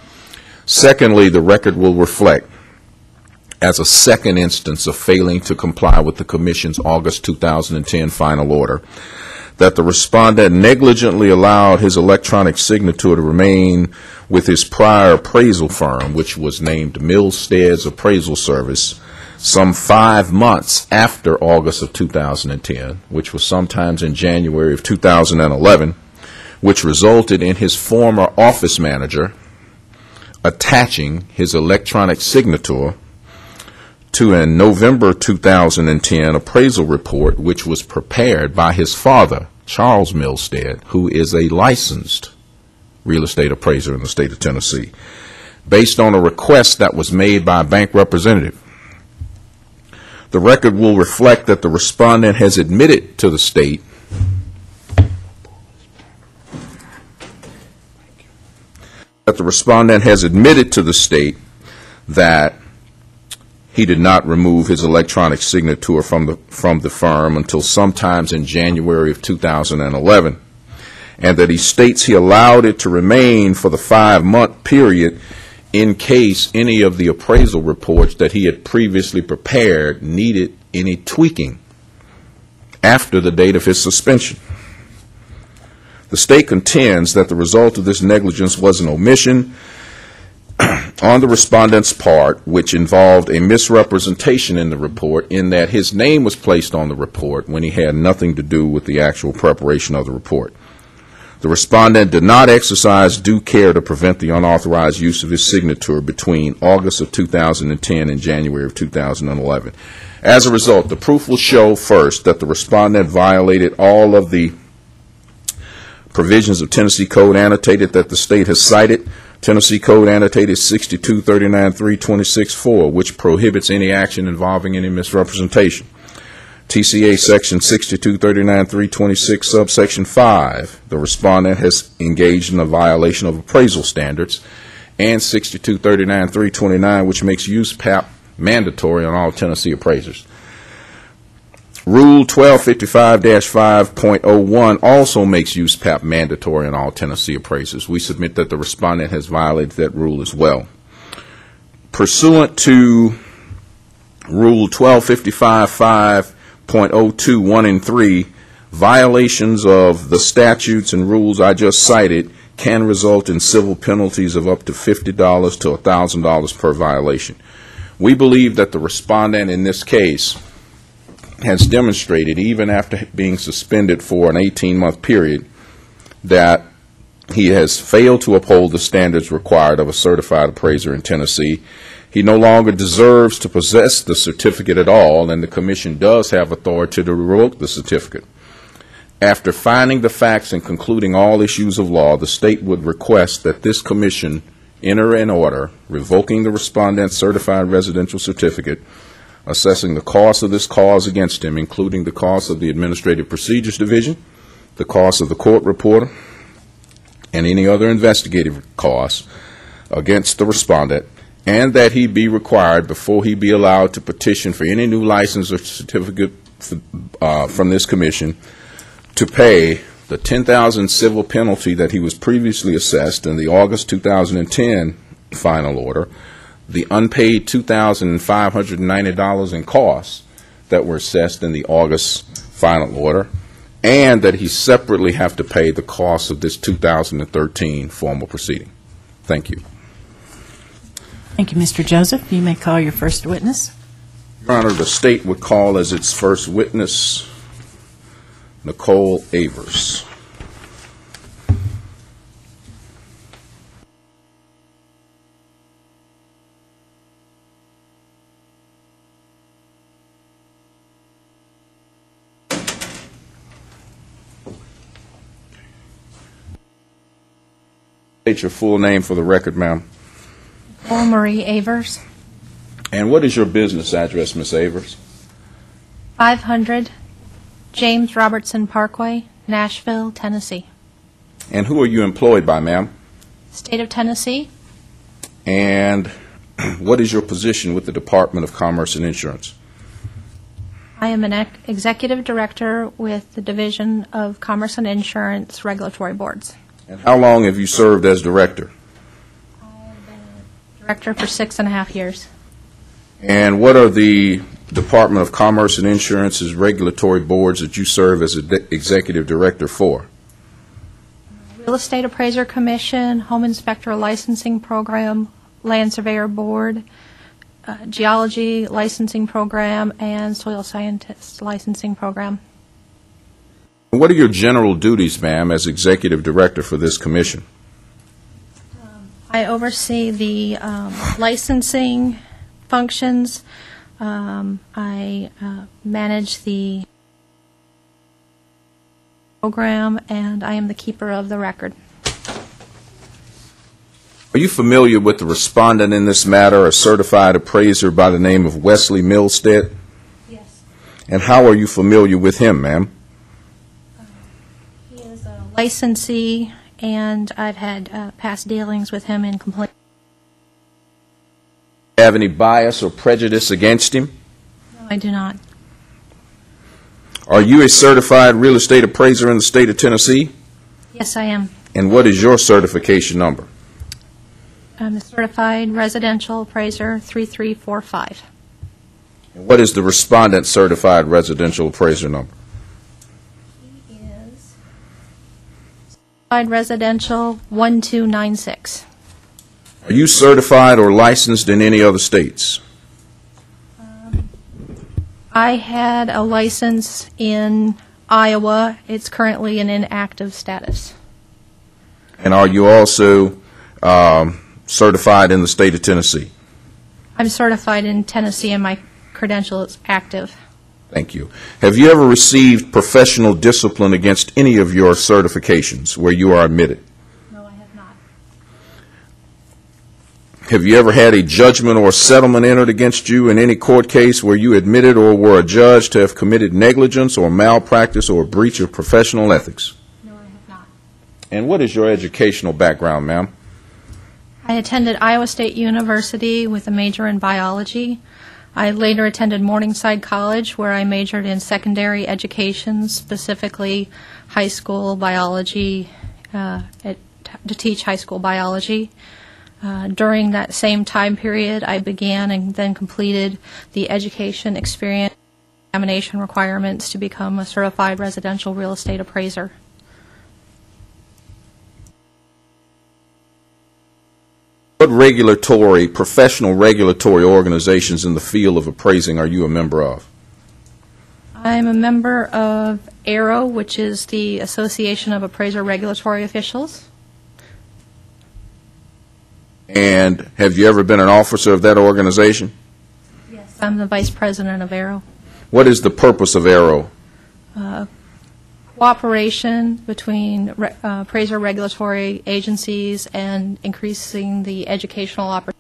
Secondly, the record will reflect, as a second instance of failing to comply with the Commission's August 2010 final order, that the respondent negligently allowed his electronic signature to remain with his prior appraisal firm, which was named Milstead's Appraisal Service, some 5 months after August of 2010, which was sometimes in January of 2011, which resulted in his former office manager attaching his electronic signature to a November 2010 appraisal report, which was prepared by his father, Charles Milstead, who is a licensed real estate appraiser in the state of Tennessee, based on a request that was made by a bank representative. The record will reflect that the respondent has admitted to the state that he did not remove his electronic signature from the firm until sometimes in January of 2011, and that he states he allowed it to remain for the 5-month period in case any of the appraisal reports that he had previously prepared needed any tweaking after the date of his suspension. The state contends that the result of this negligence was an omission on the respondent's part, which involved a misrepresentation in the report, in that his name was placed on the report when he had nothing to do with the actual preparation of the report. The respondent did not exercise due care to prevent the unauthorized use of his signature between August of 2010 and January of 2011. As a result, the proof will show first that the respondent violated all of the provisions of Tennessee Code annotated that the state has cited. Tennessee Code annotated 6239.326.4, which prohibits any action involving any misrepresentation. TCA section 6239.326 subsection 5, the respondent has engaged in a violation of appraisal standards, and 6239.329, which makes USPAP mandatory on all Tennessee appraisers. Rule 1255-5.01 also makes USPAP mandatory on all Tennessee appraisers. We submit that the respondent has violated that rule as well. Pursuant to Rule 1255-5.02, 1 and 3, violations of the statutes and rules I just cited can result in civil penalties of up to $50 to $1,000 per violation. We believe that the respondent in this case has demonstrated, even after being suspended for an 18-month period, that he has failed to uphold the standards required of a certified appraiser in Tennessee. He no longer deserves to possess the certificate at all, and the Commission does have authority to revoke the certificate. After finding the facts and concluding all issues of law, the state would request that this Commission enter an order revoking the respondent's certified residential certificate, assessing the cost of this cause against him, including the cost of the Administrative Procedures Division, the cost of the court reporter, and any other investigative costs against the respondent, and that he be required, before he be allowed to petition for any new license or certificate from this commission, to pay the $10,000 civil penalty that he was previously assessed in the August 2010 final order, the unpaid $2,590 in costs that were assessed in the August final order, and that he separately have to pay the cost of this 2013 formal proceeding. Thank you. Thank you, Mr. Joseph. You may call your first witness. Your Honor, the state would call as its first witness Nicole Avers. State your full name for the record, ma'am. Nicole Marie Avers, And what is your business address, Ms. Avers? 500 James Robertson Parkway, Nashville, Tennessee. And who are you employed by, ma'am? State of Tennessee. And what is your position with the Department of Commerce and Insurance? I am an executive director with the Division of Commerce and Insurance Regulatory Boards. And how long have you served as director? I have been director for 6.5 years. And what are the Department of Commerce and Insurance's regulatory boards that you serve as executive director for? Real Estate Appraiser Commission, Home Inspector Licensing Program, Land Surveyor Board, Geology Licensing Program, and Soil Scientist Licensing Program. What are your general duties, ma'am, as executive director for this commission? I oversee the licensing functions. I manage the program, and I am the keeper of the record. Are you familiar with the respondent in this matter, a certified appraiser by the name of Wesley Milstead? Yes. And how are you familiar with him, ma'am? He is a licensee, and I've had past dealings with him in complaint. Have any bias or prejudice against him? No, I do not. Are you a certified real estate appraiser in the state of Tennessee? Yes, I am. And what is your certification number? I'm a certified residential appraiser 3345. And what is the respondent's certified residential appraiser number? He is certified residential 1296. Are you certified or licensed in any other states? I had a license in Iowa. It's currently in inactive status. And are you also certified in the state of Tennessee? I'm certified in Tennessee, and my credential is active. Thank you. Have you ever received professional discipline against any of your certifications where you are admitted? No, I have not. Have you ever had a judgment or settlement entered against you in any court case where you admitted or were adjudged to have committed negligence or malpractice or breach of professional ethics? No, I have not. And what is your educational background, ma'am? I attended Iowa State University with a major in biology. I later attended Morningside College, where I majored in secondary education, specifically high school biology, to teach high school biology. During that same time period, I began and then completed the education experience examination requirements to become a certified residential real estate appraiser. What professional regulatory organizations in the field of appraising are you a member of? I'm a member of ARO, which is the Association of Appraiser Regulatory Officials. And have you ever been an officer of that organization? Yes. I'm the vice president of ARO. What is the purpose of ARO? Cooperation between appraiser regulatory agencies and increasing the educational opportunities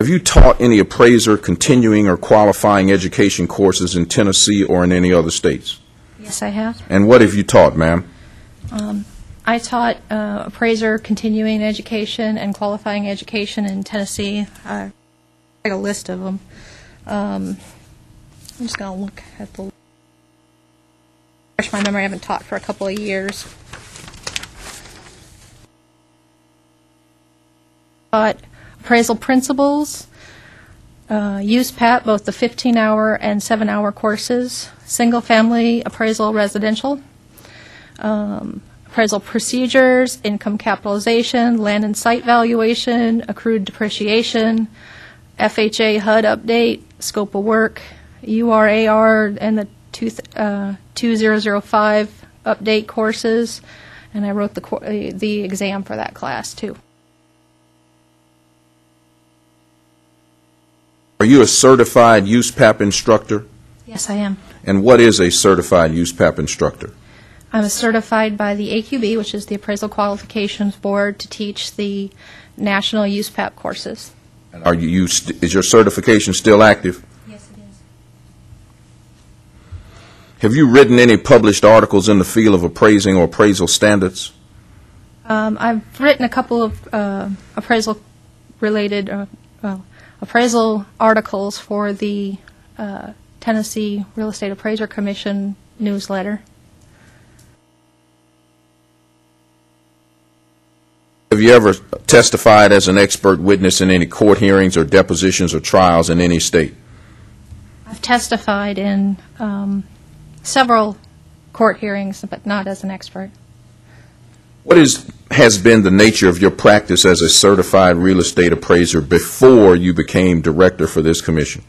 Have you taught any appraiser continuing or qualifying education courses in Tennessee or in any other states? Yes, I have. And what have you taught, ma'am? I taught appraiser continuing education and qualifying education in Tennessee. I got a list of them. I'm just going to look at the. Refresh my memory. I haven't taught for a couple of years. Taught appraisal principles, USPAP, both the 15-hour and 7-hour courses, single-family appraisal residential, appraisal procedures, income capitalization, land and site valuation, accrued depreciation, FHA HUD update, scope of work, URAR, and the 2005 update courses, and I wrote the exam for that class, too. Are you a certified USPAP instructor? Yes, I am. And what is a certified USPAP instructor? I'm certified by the AQB, which is the Appraisal Qualifications Board, to teach the national USPAP courses. And is your certification still active? Yes, it is. Have you written any published articles in the field of appraising or appraisal standards? I've written a couple of appraisal-related, appraisal articles for the Tennessee Real Estate Appraiser Commission newsletter. Have you ever testified as an expert witness in any court hearings or depositions or trials in any state? I've testified in several court hearings, but not as an expert. What has been the nature of your practice as a certified real estate appraiser before you became director for this commission?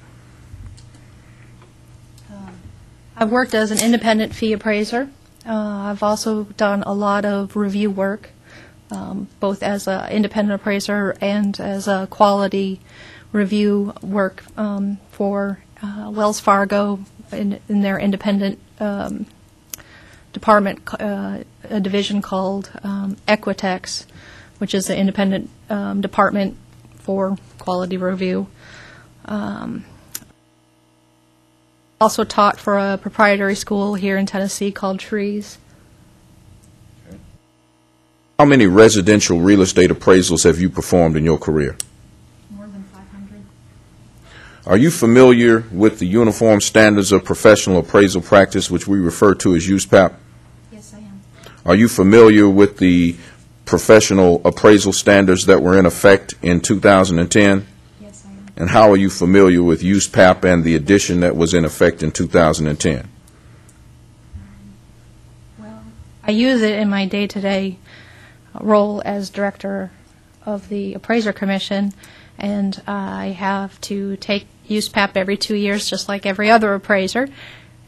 I've worked as an independent fee appraiser. I've also done a lot of review work, both as an independent appraiser and as a quality review work for Wells Fargo in their independent department, a division called Equitex, which is an independent department for quality review. Also taught for a proprietary school here in Tennessee called Trees. How many residential real estate appraisals have you performed in your career? More than 500. Are you familiar with the Uniform Standards of Professional Appraisal Practice, which we refer to as USPAP? Yes, I am. Are you familiar with the professional appraisal standards that were in effect in 2010? Yes, I am. And how are you familiar with USPAP and the addition that was in effect in 2010? Well, I use it in my day-to-day role as director of the Appraiser Commission, and I have to take USPAP every 2 years, just like every other appraiser,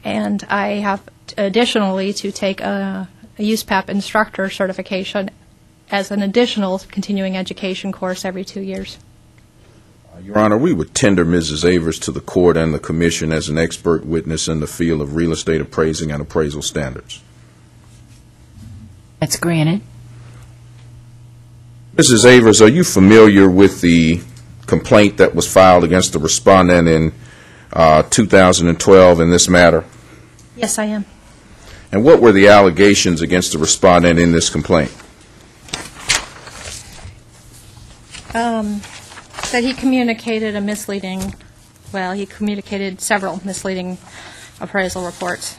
and I have additionally to take a USPAP instructor certification as an additional continuing education course every 2 years. Your Honor, we would tender Mrs. Avers to the court and the commission as an expert witness in the field of real estate appraising and appraisal standards. That's granted. Mrs. Avers, are you familiar with the complaint that was filed against the respondent in 2012 in this matter? Yes, I am. And what were the allegations against the respondent in this complaint? That he communicated he communicated several misleading appraisal reports.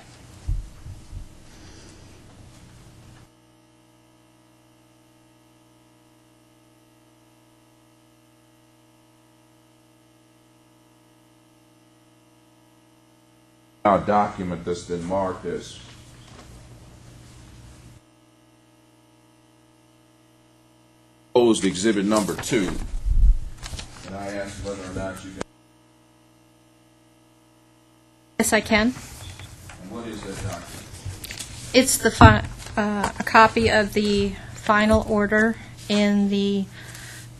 Our document that's been marked as proposed exhibit number 2. And I asked whether or not you can. Yes, I can. And what is that document? It's the a copy of the final order in the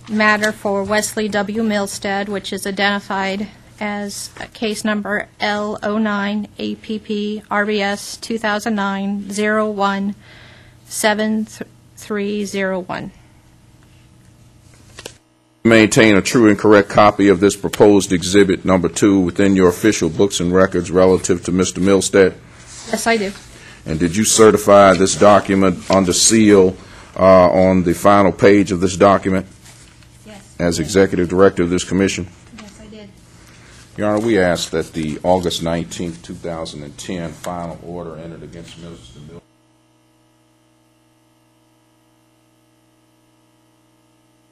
matter for Wesley W. Milstead, which is identified as case number L09 APP RBS 2009-01-7301. Maintain a true and correct copy of this proposed Exhibit Number 2 within your official books and records relative to Mr. Milstead? Yes, I do. And did you certify this document under seal on the final page of this document? Yes. As Executive Director of this Commission? Yes, I did. Your Honor, we ask that the August 19, 2010 final order entered against Mr. Milstead.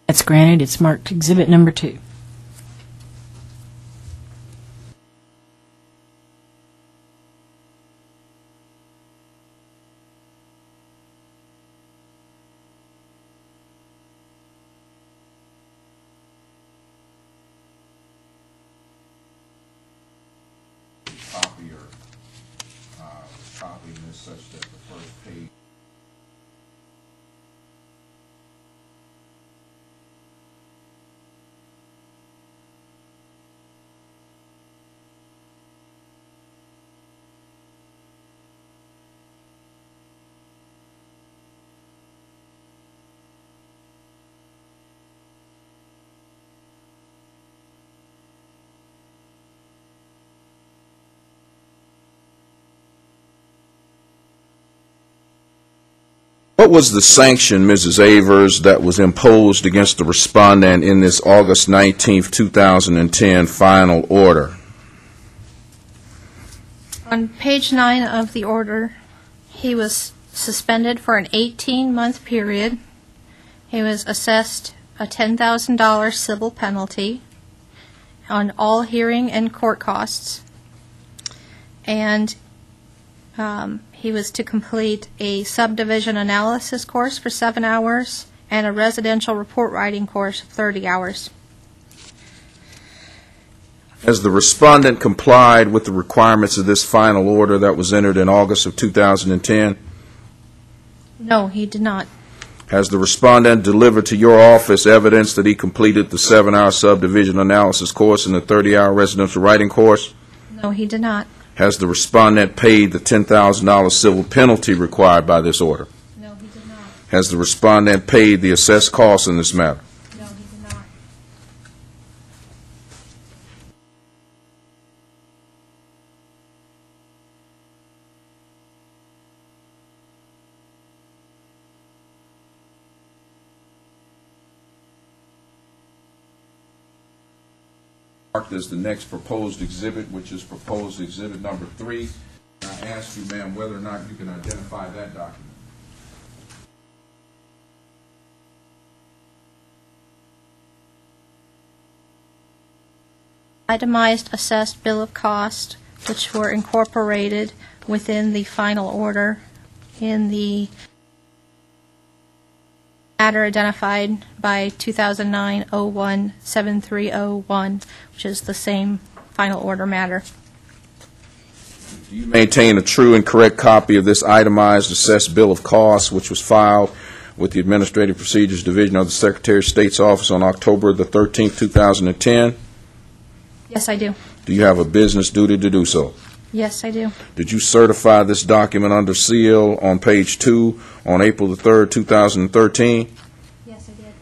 That's granted. It's marked Exhibit Number 2. Copying this such that the first page. What was the sanction, Mrs. Avers, that was imposed against the respondent in this August 19, 2010 final order? On page 9 of the order, he was suspended for an 18-month period. He was assessed a $10,000 civil penalty on all hearing and court costs. And he was to complete a subdivision analysis course for 7 hours and a residential report writing course of 30 hours. Has the respondent complied with the requirements of this final order that was entered in August of 2010? No, he did not. Has the respondent delivered to your office evidence that he completed the 7-hour subdivision analysis course and the 30-hour residential writing course? No, he did not. Has the respondent paid the $10,000 civil penalty required by this order? No, he did not. Has the respondent paid the assessed costs in this matter? No, he did not. Marked as the next proposed exhibit, which is proposed exhibit number 3. I ask you, ma'am, whether or not you can identify that document. Itemized assessed bill of cost, which were incorporated within the final order in the matter identified by 2009-01-7301, which is the same final order matter. Do you maintain a true and correct copy of this itemized assessed bill of costs, which was filed with the Administrative Procedures Division of the Secretary of State's office on October the 13th, 2010? Yes, I do. Do you have a business duty to do so? Yes, I do. Did you certify this document under seal on page 2 on April the 3rd, 2013? Yes, I did.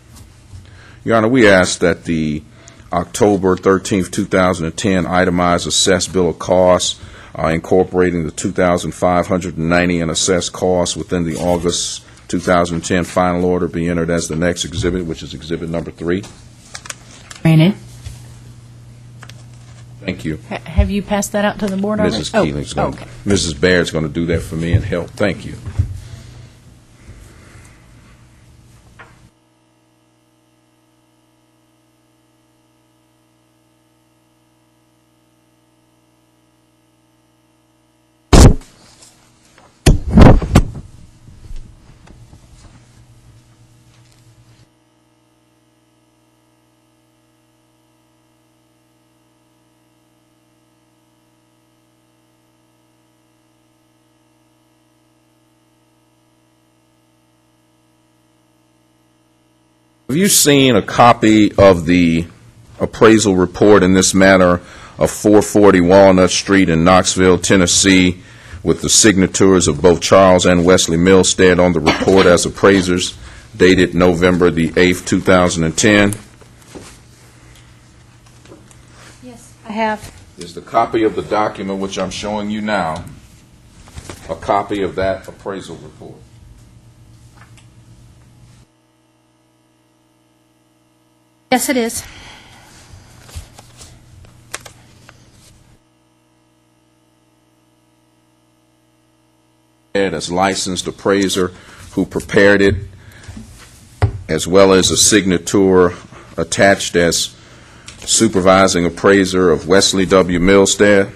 Your Honor, we ask that the October 13th, 2010 itemized assessed bill of costs incorporating the 2,590 in assessed costs within the August 2010 final order be entered as the next exhibit, which is exhibit number 3. Granted. Thank you. Have you passed that out to the board already? Mrs. Keeling's going okay. Mrs. Baird's going to do that for me and help. Thank you. Have you seen a copy of the appraisal report in this matter of 440 Walnut Street in Knoxville, Tennessee, with the signatures of both Charles and Wesley Milstead on the report as appraisers, dated November the 8th, 2010? I have. Is the copy of the document which I'm showing you now a copy of that appraisal report? Yes, it is. As licensed appraiser who prepared it, as well as a signature attached as supervising appraiser of Wesley W. Milstead.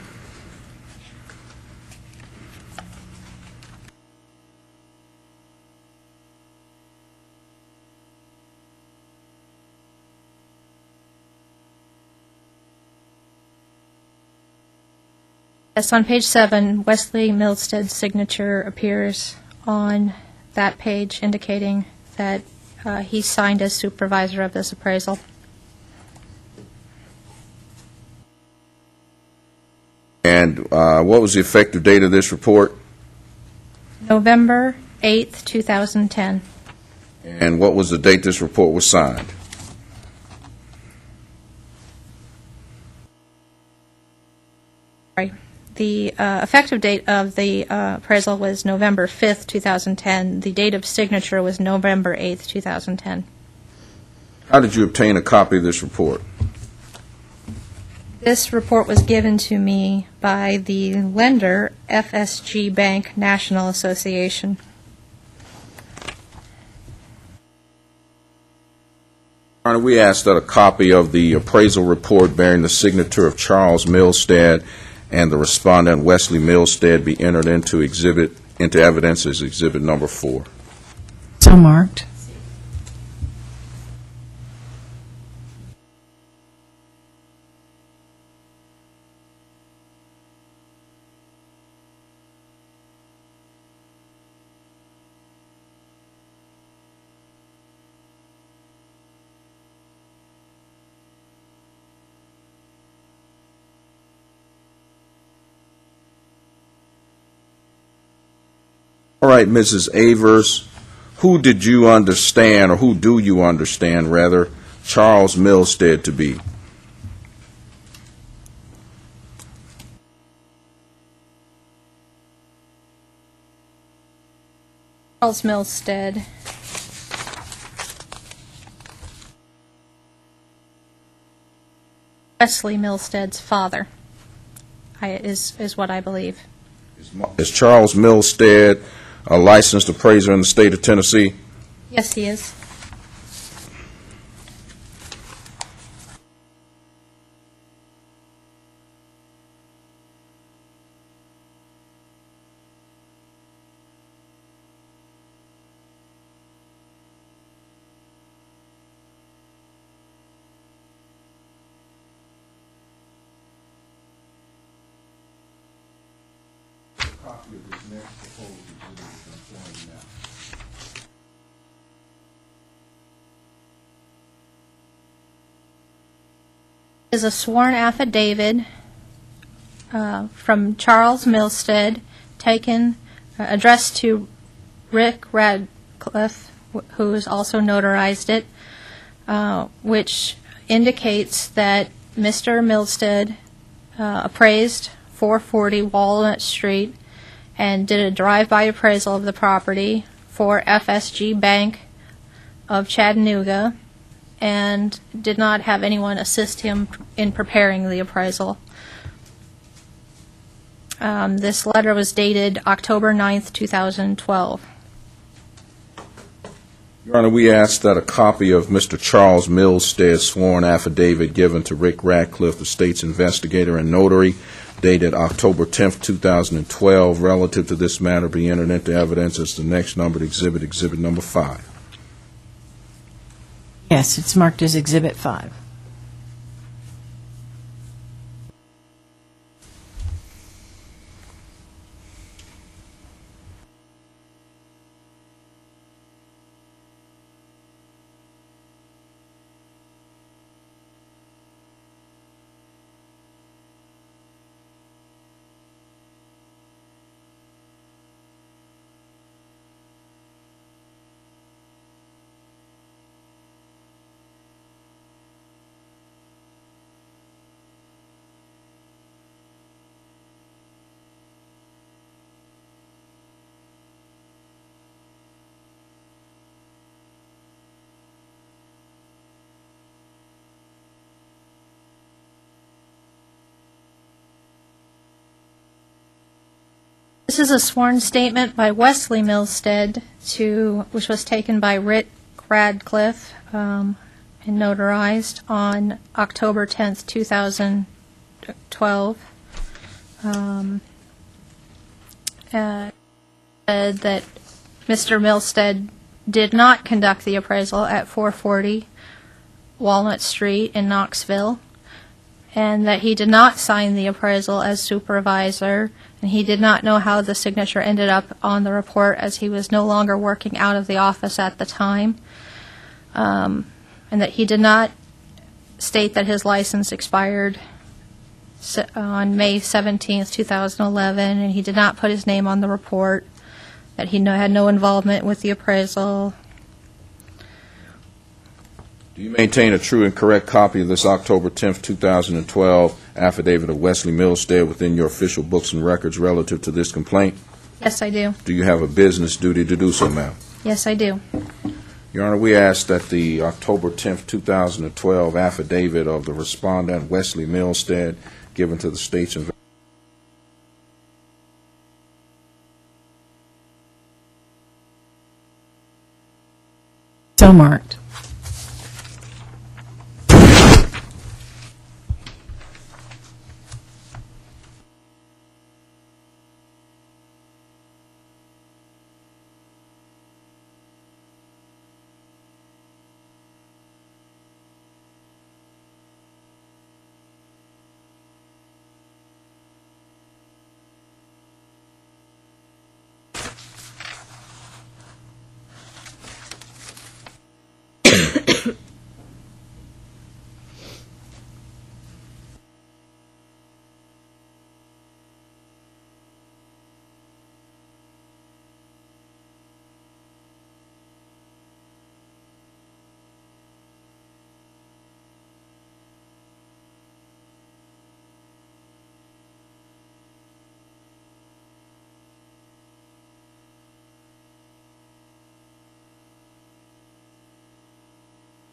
Yes, on page 7, Wesley Milstead's signature appears on that page, indicating that he signed as supervisor of this appraisal. And what was the effective date of this report? November 8th, 2010. And what was the date this report was signed? Sorry. The effective date of the appraisal was November 5th, 2010. The date of signature was November 8th, 2010. How did you obtain a copy of this report? This report was given to me by the lender, FSG Bank National Association. Your Honor, we ask that a copy of the appraisal report bearing the signature of Charles Milstead and the respondent Wesley Milstead be entered into evidence as exhibit number 4. So marked. All right, Mrs. Avers, who did you understand, or who do you understand, rather, Charles Milstead to be? Charles Milstead. Wesley Milstead's father, is what I believe. Is Charles Milstead a licensed appraiser in the state of Tennessee? Yes, he is. Is a sworn affidavit from Charles Milstead, addressed to Rick Radcliffe, who has also notarized it, which indicates that Mr. Milstead appraised 440 Walnut Street and did a drive-by appraisal of the property for FSG Bank of Chattanooga, and did not have anyone assist him in preparing the appraisal. This letter was dated October 9th, 2012. Your Honor, we ask that a copy of Mr. Charles Milstead's sworn affidavit given to Rick Radcliffe, the state's investigator and notary, dated October 10th, 2012, relative to this matter be entered into evidence as the next numbered exhibit, exhibit number 5. Yes, it's marked as Exhibit 5. This is a sworn statement by Wesley Milstead, which was taken by Rick Radcliffe and notarized on October 10th, 2012. Said that Mr. Milstead did not conduct the appraisal at 440 Walnut Street in Knoxville, and that he did not sign the appraisal as supervisor, and he did not know how the signature ended up on the report as he was no longer working out of the office at the time, and that he did not state that his license expired on May 17th, 2011, and he did not put his name on the report, that he had no involvement with the appraisal. Do you maintain a true and correct copy of this October 10th, 2012 affidavit of Wesley Milstead within your official books and records relative to this complaint? Yes, I do. Do you have a business duty to do so, ma'am? Yes, I do. Your Honor, we ask that the October 10th, 2012 affidavit of the respondent, Wesley Milstead, given to the State's investigation. So marked.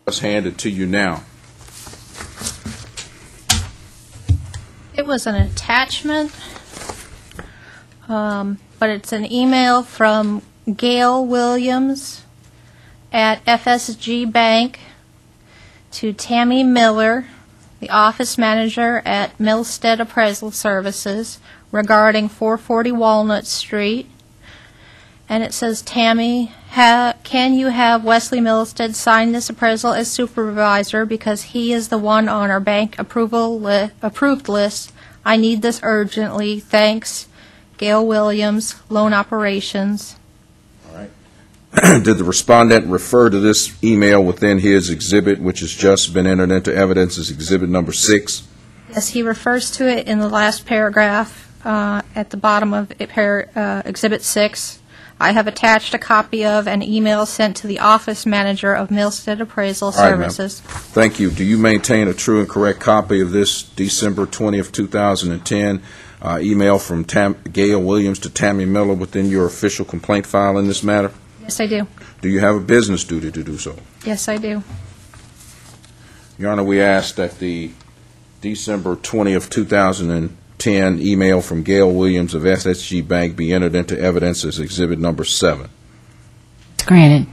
Let's hand it to you now. It was an attachment, but it's an email from Gail Williams at FSG Bank to Tammy Miller, the office manager at Milstead Appraisal Services, regarding 440 Walnut Street. And it says, Tammy, can you have Wesley Milstead sign this appraisal as supervisor because he is the one on our bank approved list. I need this urgently. Thanks, Gail Williams, Loan Operations. All right. Did the respondent refer to this email within his exhibit, which has just been entered into evidence as exhibit number 6? Yes, he refers to it in the last paragraph at the bottom of exhibit 6. I have attached a copy of an email sent to the office manager of Milstead Appraisal Services. All right, ma'am. Thank you. Do you maintain a true and correct copy of this December 20th, 2010 email from Gail Williams to Tammy Miller within your official complaint file in this matter? Yes, I do. Do you have a business duty to do so? Yes, I do. Your Honor, we ask that the December 20th, 2010 email from Gail Williams of SSG Bank be entered into evidence as exhibit number 7. It's granted.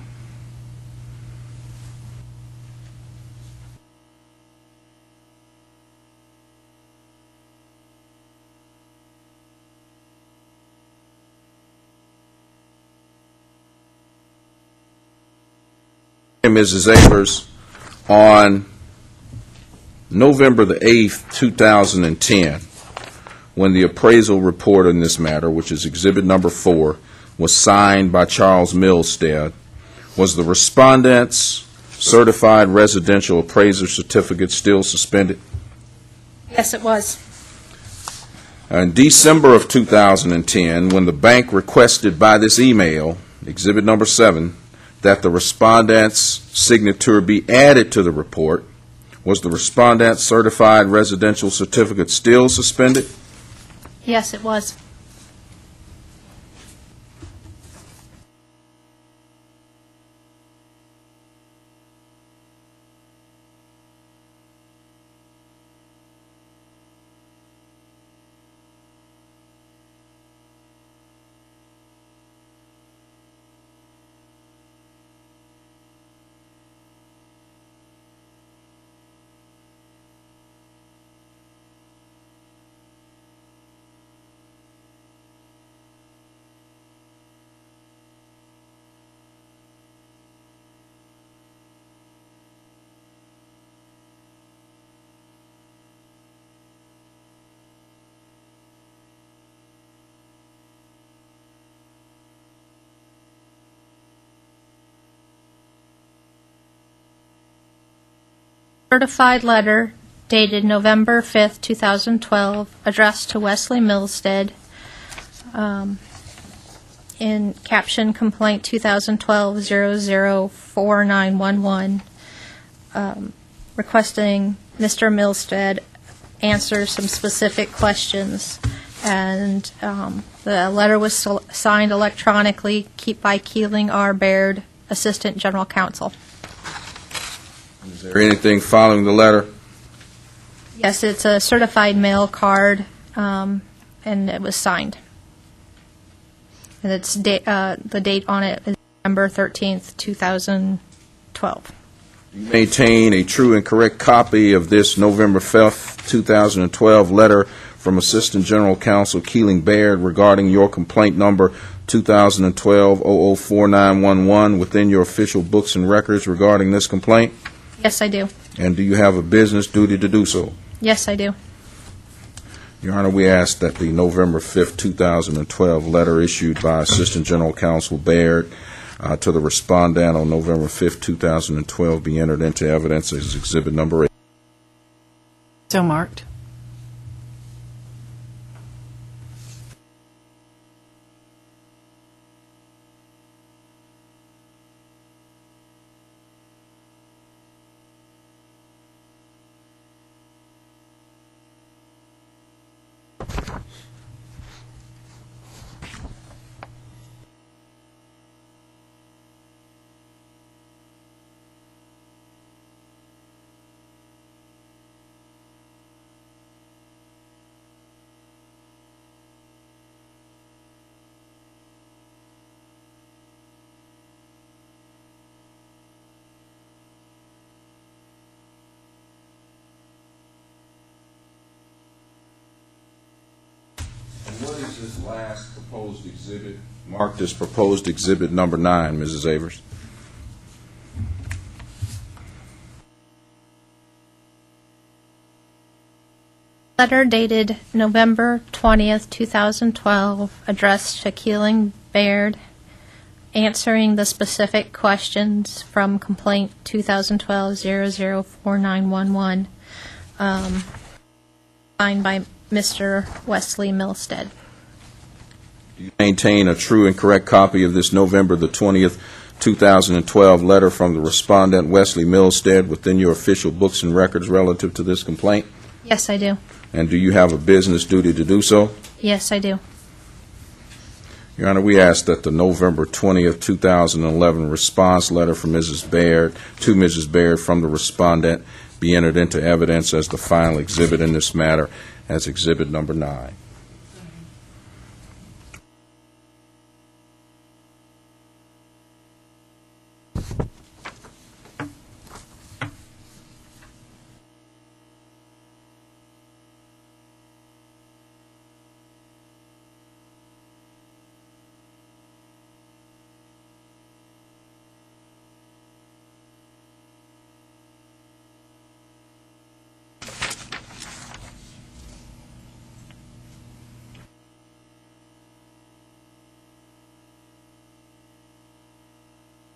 Mrs. Avers, on November the 8th, 2010, when the appraisal report in this matter, which is exhibit number 4, was signed by Charles Milstead, was the respondent's certified residential appraiser certificate still suspended? Yes, it was. In December of 2010, when the bank requested by this email, exhibit number 7, that the respondent's signature be added to the report, was the respondent's certified residential certificate still suspended? Yes, it was. Certified letter dated November 5th, 2012, addressed to Wesley Milstead, in caption complaint 2012-004911, requesting Mr. Milstead answer some specific questions. And the letter was signed electronically by Keeling R. Baird, Assistant General Counsel. Is there anything following the letter? Yes, it's a certified mail card, and it was signed. And it's the date on it is November 13th, 2012. You maintain a true and correct copy of this November 5th, 2012 letter from Assistant General Counsel Keeling Baird regarding your complaint number 2012-004911 within your official books and records regarding this complaint? Yes, I do. And do you have a business duty to do so? Yes, I do. Your Honor, we ask that the November 5th, 2012 letter issued by Assistant General Counsel Baird to the respondent on November 5th, 2012 be entered into evidence as Exhibit Number 8. So marked. What is this last proposed exhibit marked as proposed exhibit number 9, Mrs. Avers? Letter dated November 20th, 2012, addressed to Keeling Baird, answering the specific questions from complaint 2012-004911, signed by Mr. Wesley Milstead. Do you maintain a true and correct copy of this November the 20th, 2012 letter from the respondent Wesley Milstead within your official books and records relative to this complaint? Yes, I do. And do you have a business duty to do so? Yes, I do. Your Honor, we ask that the November 20th, 2011 response letter from Mrs. Baird to Mrs. Baird from the respondent be entered into evidence as the final exhibit in this matter as exhibit number 9.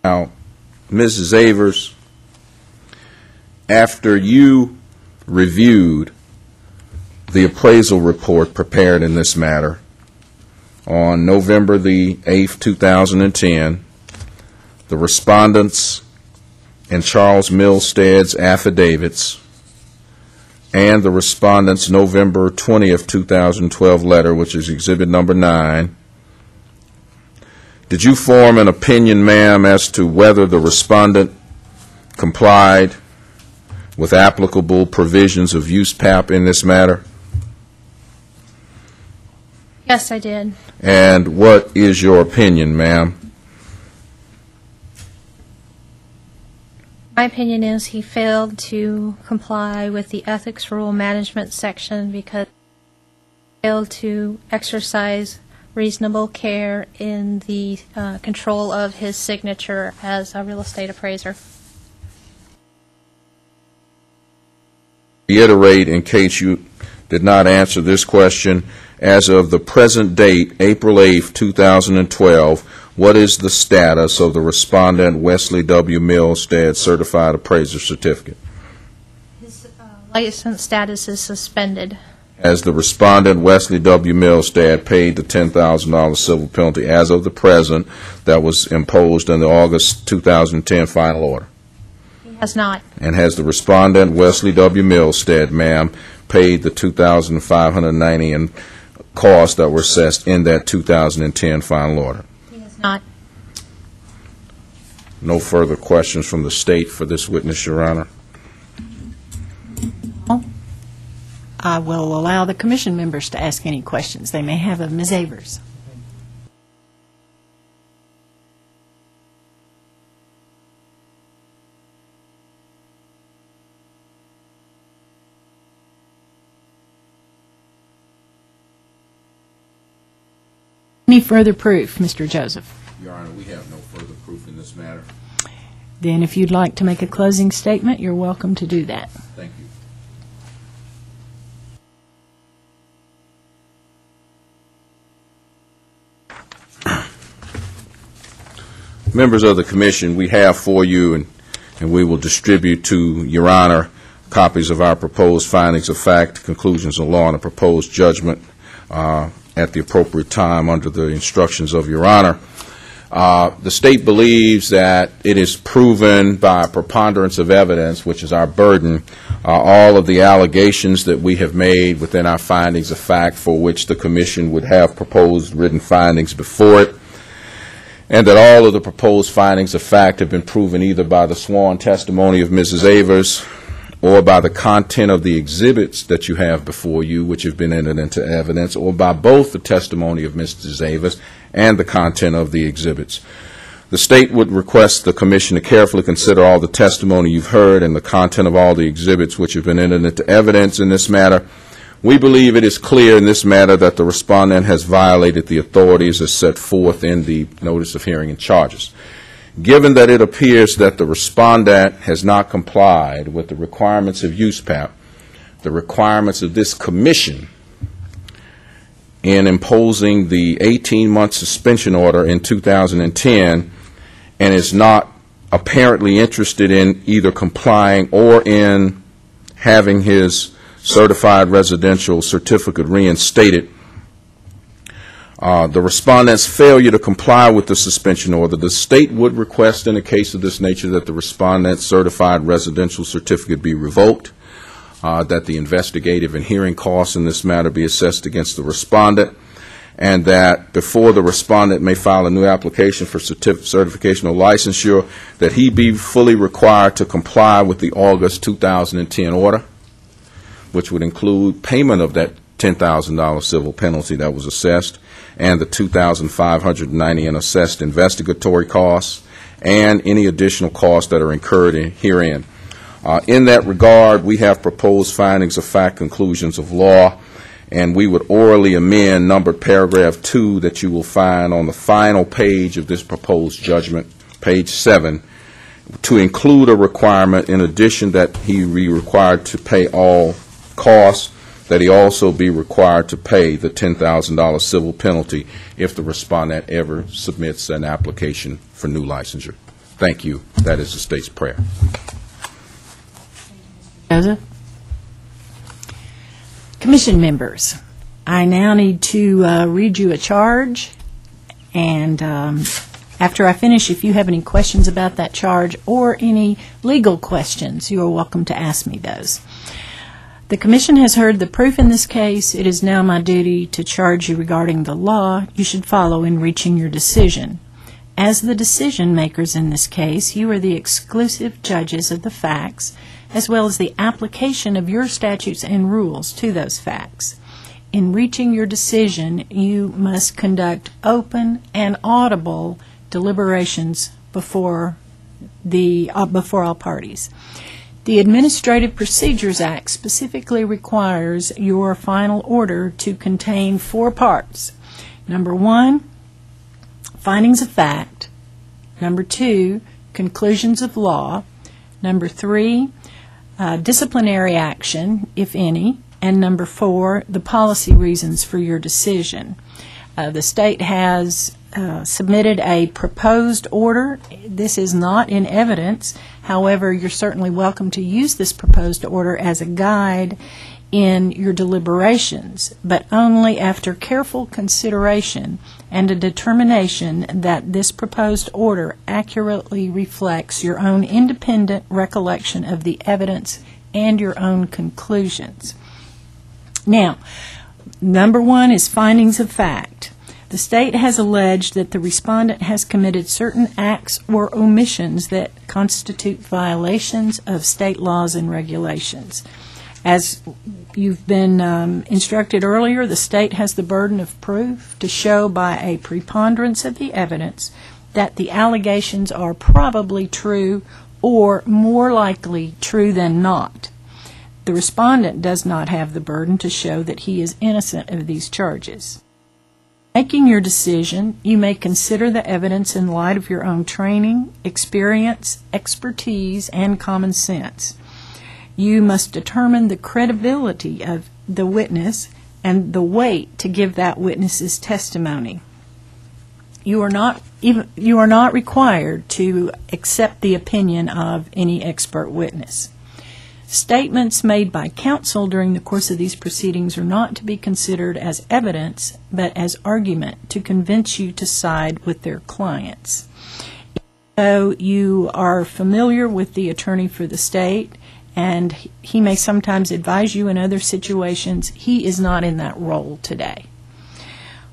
Now, Mrs. Avers, after you reviewed the appraisal report prepared in this matter on November the 8th, 2010, the respondents and Charles Milstead's affidavits, and the respondent's November 20th, 2012 letter, which is exhibit number 9, did you form an opinion, ma'am, as to whether the respondent complied with applicable provisions of USPAP in this matter? Yes, I did. And what is your opinion, ma'am? My opinion is he failed to comply with the ethics rule management section because he failed to exercise reasonable care in the control of his signature as a real estate appraiser. Reiterate, in case you did not answer this question, as of the present date, April 8th, 2012, what is the status of the respondent Wesley W. Milstead certified appraiser certificate? License status is suspended. Has the respondent, Wesley W. Milstead, paid the $10,000 civil penalty as of the present that was imposed in the August 2010 final order? He has not. And has the respondent, Wesley W. Milstead, ma'am, paid the $2,590 in costs that were assessed in that 2010 final order? He has not. No further questions from the state for this witness, Your Honor. I will allow the commission members to ask any questions they may have of Ms. Avers. Any further proof, Mr. Joseph? Your Honor, we have no further proof in this matter. Then if you'd like to make a closing statement, you're welcome to do that. Thank you. Members of the Commission, we have for you, and we will distribute to Your Honor, copies of our proposed findings of fact, conclusions of law, and a proposed judgment at the appropriate time under the instructions of Your Honor. The state believes that it is proven by a preponderance of evidence, which is our burden, all of the allegations that we have made within our findings of fact for which the Commission would have proposed written findings before it, and that all of the proposed findings of fact have been proven either by the sworn testimony of Mrs. Avers or by the content of the exhibits that you have before you, which have been entered into evidence, or by both the testimony of Mrs. Avers and the content of the exhibits. The state would request the Commission to carefully consider all the testimony you've heard and the content of all the exhibits which have been entered into evidence in this matter. We believe it is clear in this matter that the respondent has violated the authorities as set forth in the notice of hearing and charges. Given that it appears that the respondent has not complied with the requirements of USPAP, the requirements of this Commission in imposing the 18-month suspension order in 2010, and is not apparently interested in either complying or in having his certified residential certificate reinstated, the respondent's failure to comply with the suspension order, the state would request in a case of this nature that the respondent's certified residential certificate be revoked, that the investigative and hearing costs in this matter be assessed against the respondent, and that before the respondent may file a new application for certification or licensure, that he be fully required to comply with the August 2010 order, which would include payment of that $10,000 civil penalty that was assessed, and the $2,590 in assessed investigatory costs, and any additional costs that are incurred herein. In that regard, we have proposed findings of fact, conclusions of law, and we would orally amend numbered paragraph 2 that you will find on the final page of this proposed judgment, page 7, to include a requirement in addition that he be required to pay all costs, that he also be required to pay the $10,000 civil penalty if the respondent ever submits an application for new licensure. Thank you. That is the state's prayer. Joseph? Commission members, I now need to read you a charge, and after I finish, if you have any questions about that charge or any legal questions, you are welcome to ask me those. The Commission has heard the proof in this case. It is now my duty to charge you regarding the law you should follow in reaching your decision. As the decision makers in this case, you are the exclusive judges of the facts, as well as the application of your statutes and rules to those facts. In reaching your decision, you must conduct open and audible deliberations before all parties. The Administrative Procedures Act specifically requires your final order to contain 4 parts. Number 1, findings of fact. Number 2, conclusions of law. Number 3, disciplinary action, if any. And number 4, the policy reasons for your decision. The state has submitted a proposed order. This is not in evidence. However, you're certainly welcome to use this proposed order as a guide in your deliberations, but only after careful consideration and a determination that this proposed order accurately reflects your own independent recollection of the evidence and your own conclusions. Now, number one is findings of fact. The state has alleged that the respondent has committed certain acts or omissions that constitute violations of state laws and regulations. As you've been instructed earlier, the state has the burden of proof to show by a preponderance of the evidence that the allegations are probably true or more likely true than not. The respondent does not have the burden to show that he is innocent of these charges. Making your decision, you may consider the evidence in light of your own training, experience, expertise, and common sense. You must determine the credibility of the witness and the weight to give that witness's testimony. You are not required to accept the opinion of any expert witness. Statements made by counsel during the course of these proceedings are not to be considered as evidence, but as argument to convince you to side with their clients. So you are familiar with the attorney for the state, and he may sometimes advise you in other situations. He is not in that role today.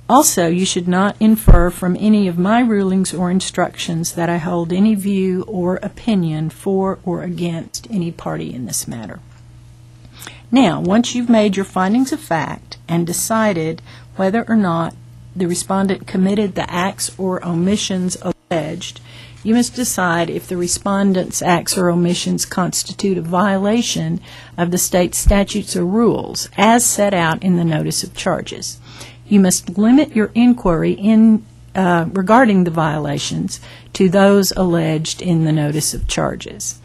Also, you should not infer from any of my rulings or instructions that I hold any view or opinion for or against any party in this matter. Now, once you've made your findings of fact and decided whether or not the respondent committed the acts or omissions alleged, you must decide if the respondent's acts or omissions constitute a violation of the state statutes or rules as set out in the notice of charges. You must limit your inquiry regarding the violations to those alleged in the notice of charges.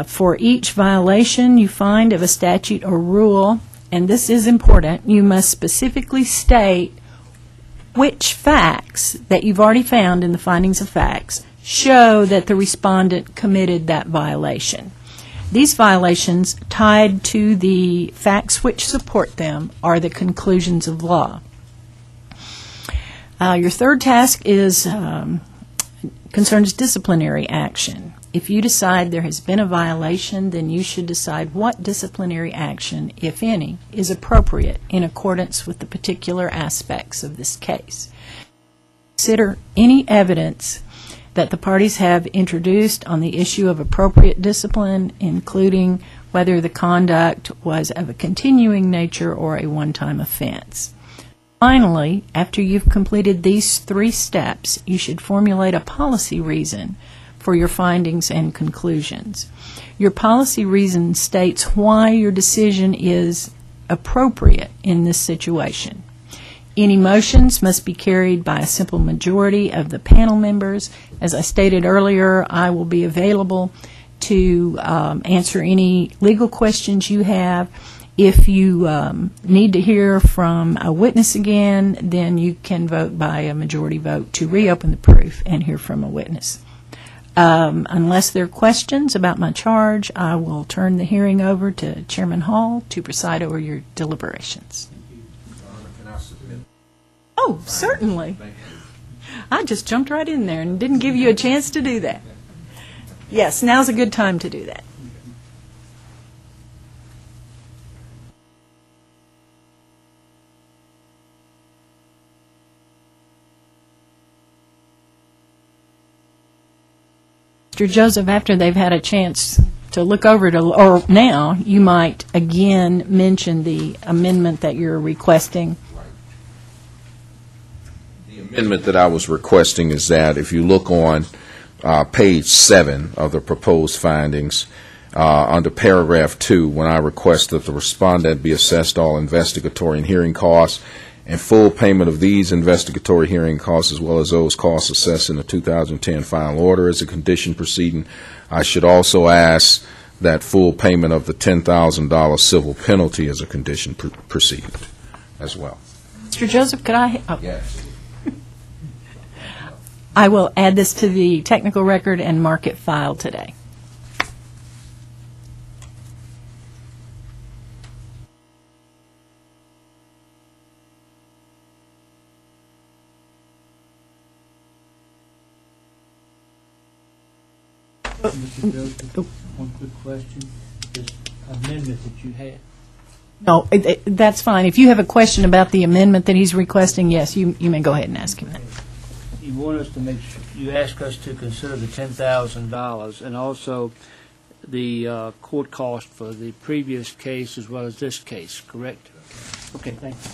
For each violation you find of a statute or rule, and this is important, you must specifically state which facts that you've already found in the findings of facts show that the respondent committed that violation. These violations, tied to the facts which support them, are the conclusions of law. Your third task concerns disciplinary action. If you decide there has been a violation, then you should decide what disciplinary action, if any, is appropriate in accordance with the particular aspects of this case. Consider any evidence that the parties have introduced on the issue of appropriate discipline, including whether the conduct was of a continuing nature or a one-time offense. Finally, after you've completed these 3 steps, you should formulate a policy reason for your findings and conclusions. Your policy reason states why your decision is appropriate in this situation. Any motions must be carried by a simple majority of the panel members. As I stated earlier, I will be available to answer any legal questions you have. If you need to hear from a witness again, then you can vote by a majority vote to reopen the proof and hear from a witness. Unless there are questions about my charge, I will turn the hearing over to Chairman Hall to preside over your deliberations. Oh, certainly. I just jumped right in there and didn't give you a chance to do that. Yes, now's a good time to do that. Mr. Joseph, after they've had a chance to look over it, or now, you might again mention the amendment that you're requesting. The amendment that I was requesting is that if you look on page 7 of the proposed findings, under paragraph 2, when I request that the respondent be assessed all investigatory and hearing costs and full payment of these investigatory hearing costs as well as those costs assessed in the 2010 final order as a condition proceeding, I should also ask that full payment of the $10,000 civil penalty as a condition proceeding as well. Mr. Joseph, could I? Oh. Yes. I will add this to the technical record and mark it filed today. Mr. Joseph, one quick question. This amendment that you had. No, that's fine. If you have a question about the amendment that he's requesting, yes, you may go ahead and ask him that. You want us to make sure, you ask us to consider the $10,000 and also the court cost for the previous case as well as this case, correct? Okay, thank you.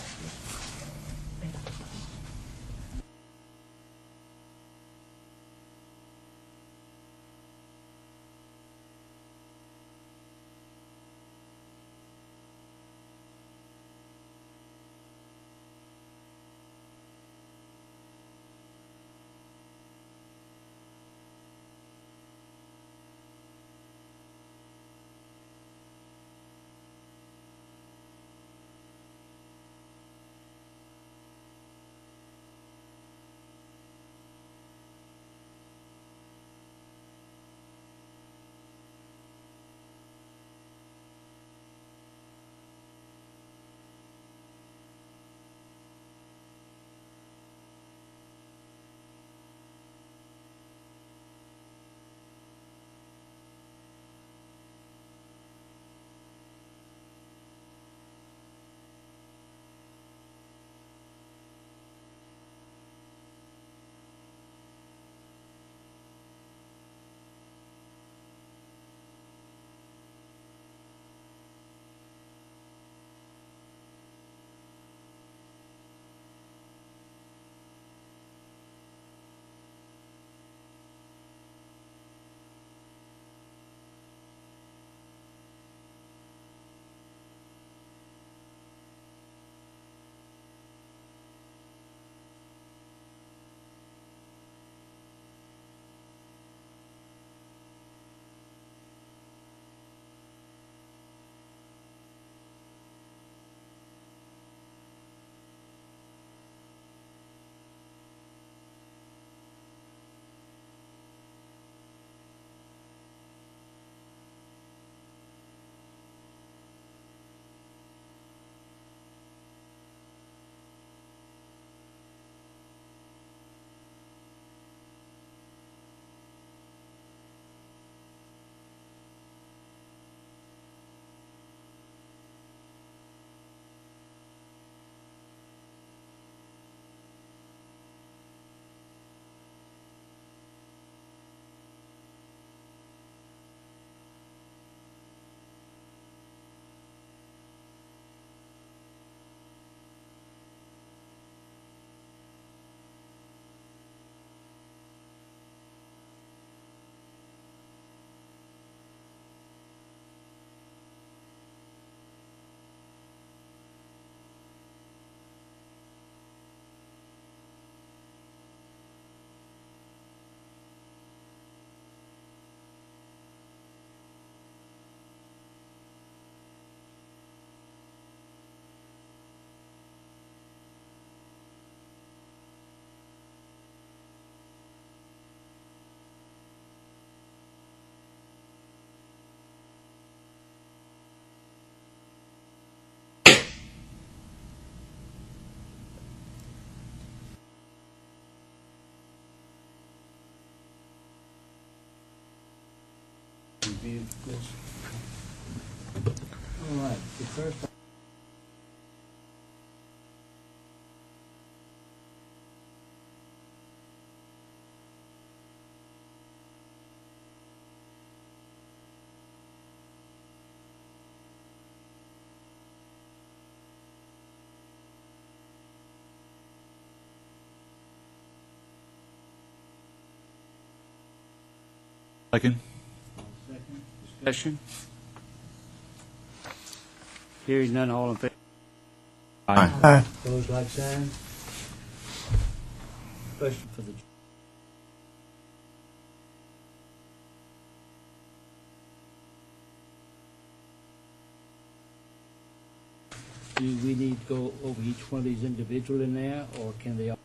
Review this. All right, the first. Second. Discussion? Hearing none, all in favor? Aye. Opposed, like sign? Question for the... do we need to go over each one of these individually now, or can they all?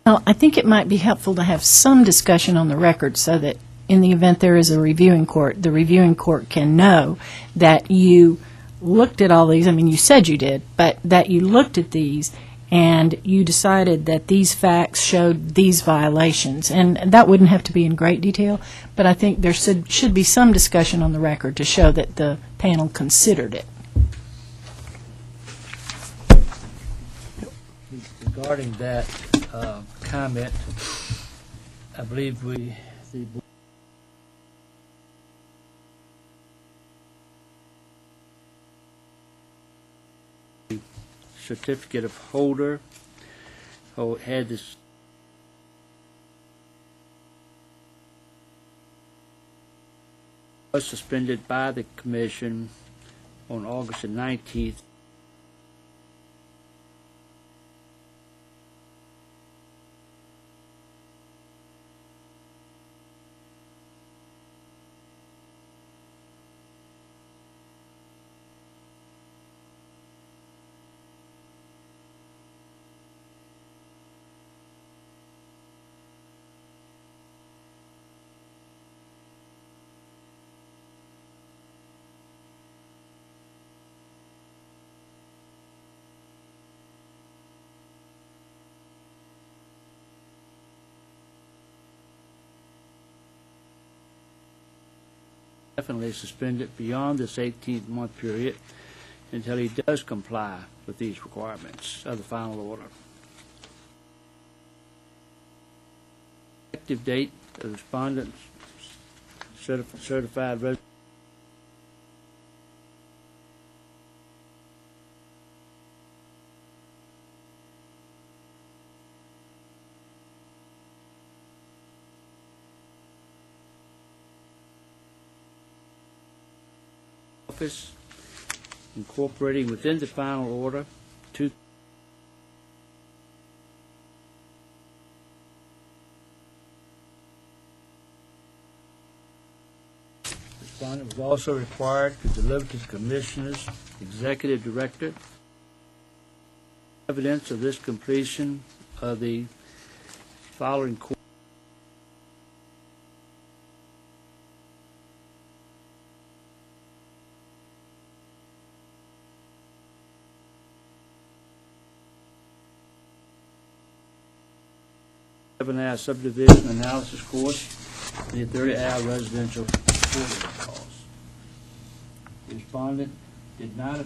Well, I think it might be helpful to have some discussion on the record so that in the event there is a reviewing court, the reviewing court can know that you looked at all these. I mean, you said you did, but that you looked at these and you decided that these facts showed these violations. And that wouldn't have to be in great detail, but I think there should be some discussion on the record to show that the panel considered it. Regarding that comment, I believe the certificate of holder had this was suspended by the commission on August the 19th. Definitely suspend it beyond this 18-month period until he does comply with these requirements of the final order. Effective date of the respondent's certified resident. Office incorporating within the final order two respondent was also required to deliver to the Commissioner's Executive Director evidence of this completion of the following course. Seven-hour subdivision analysis course and a 30-hour residential reporting course. The respondent did not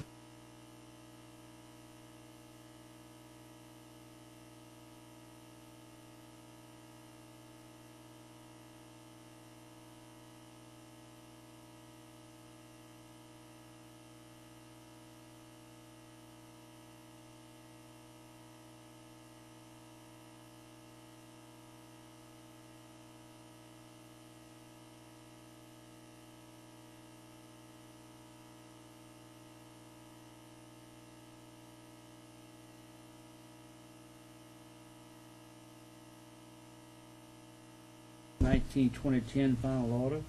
(19, 2010) final order.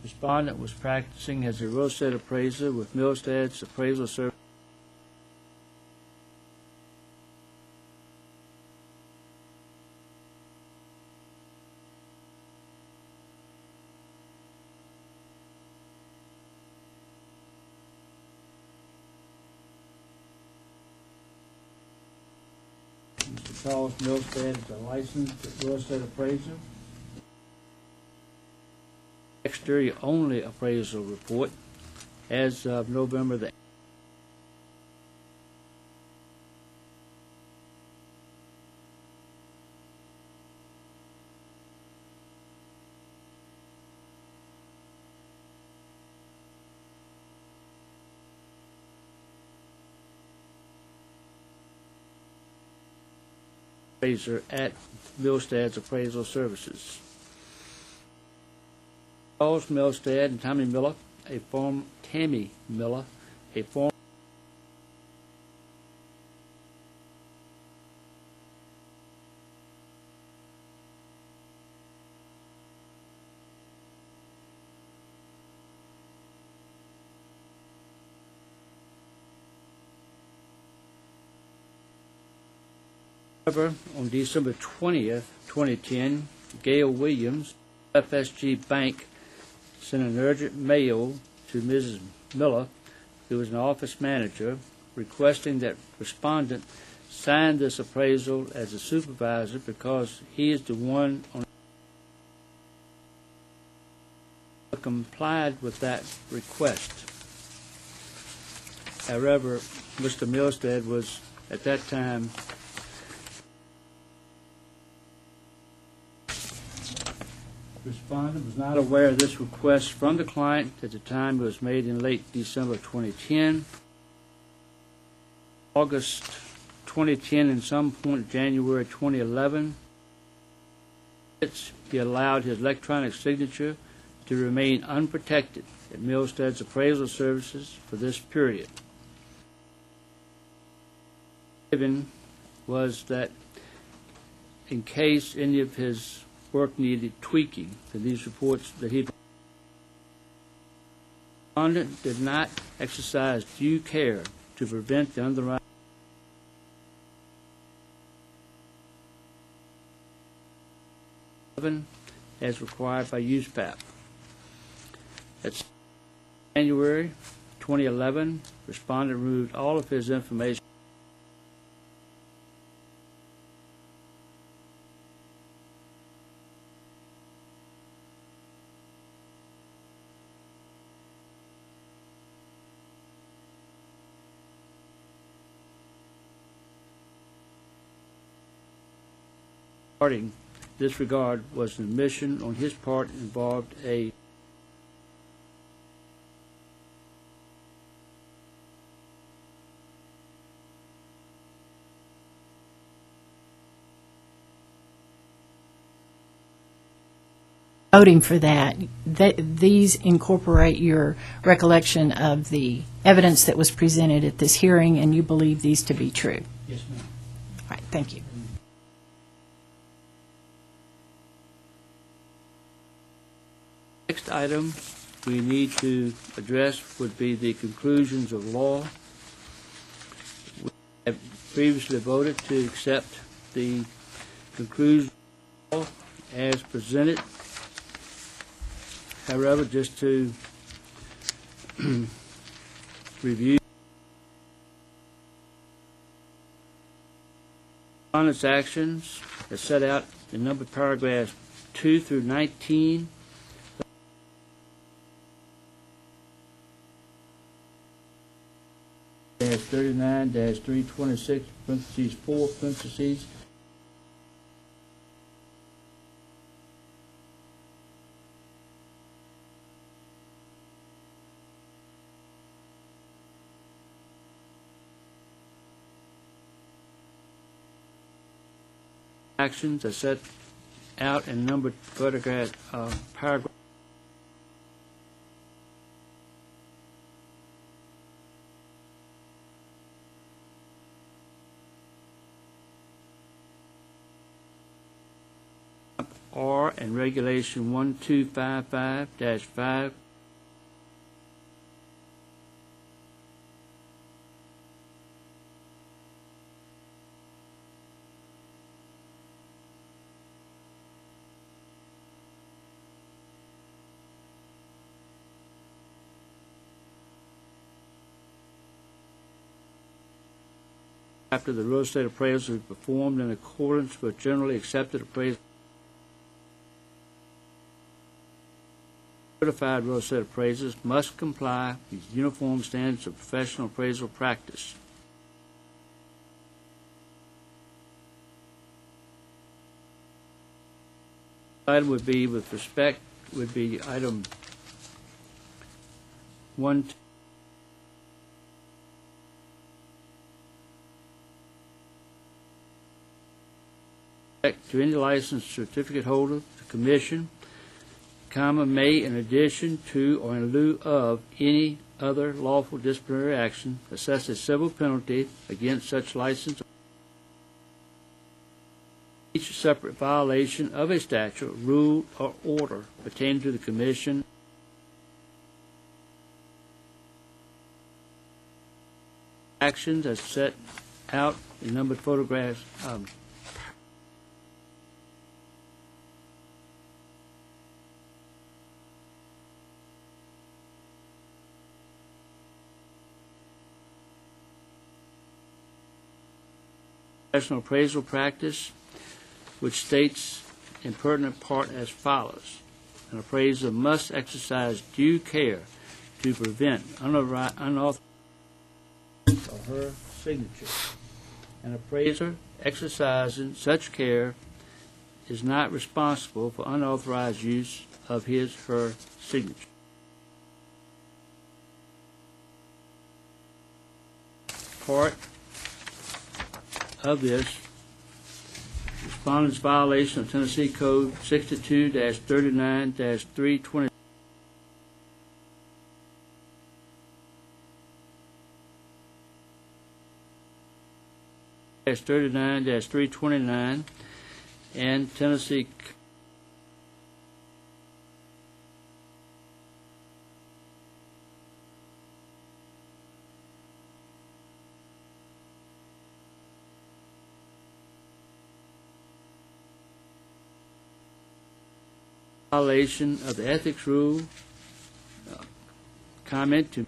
Respondent was practicing as a real estate appraiser with Milsted's Appraisal Service. Mr. Charles Milstead is a licensed real estate appraiser. Exterior only appraisal report as of November the appraiser at Milsted's Appraisal Services. Charles Milstead and Tammy Miller, a former However, on December 20th, 2010, Gail Williams, FSG Bank, sent an urgent mail to Mrs. Miller, who was an office manager, requesting that respondent sign this appraisal as a supervisor because he is the one on complied with that request. However, Mr. Milstead was at that time respondent was not aware of this request from the client at the time it was made in late December 2010. August 2010 and some point January 2011, he allowed his electronic signature to remain unprotected at Milstead's appraisal services for this period. Given was that in case any of his work needed tweaking, that these reports that he respondent did not exercise due care to prevent the underlying as required by USPAP. That's January 2011. Respondent removed all of his information regarding this regard was an admission on his part involved a voting for that. These incorporate your recollection of the evidence that was presented at this hearing, and you believe these to be true. Yes, ma'am. All right, thank you. Next item we need to address would be the conclusions of law. We have previously voted to accept the conclusions of law as presented. However, just to review respondent's actions as set out in numbered paragraphs 2 through 19. -39-326 parentheses 4 parentheses actions are set out in numbered paragraph R and Regulation 1255-5 after the real estate appraisal is performed in accordance with generally accepted appraisal. Certified real estate appraisers must comply with uniform standards of professional appraisal practice. Item would be with respect would be item 1. To any licensed certificate holder, the Commission, may, in addition to or in lieu of any other lawful disciplinary action, assess a civil penalty against such license. Each separate violation of a statute, rule, or order pertaining to the Commission actions as set out in numbered paragraphs professional appraisal practice, which states in pertinent part as follows. An appraiser must exercise due care to prevent unauthorized of her signature. An appraiser exercising such care is not responsible for unauthorized use of his/her signature. Part of this, respondent's violation of Tennessee Code 62-39-320 39-329 and Tennessee violation of the ethics rule. Comment to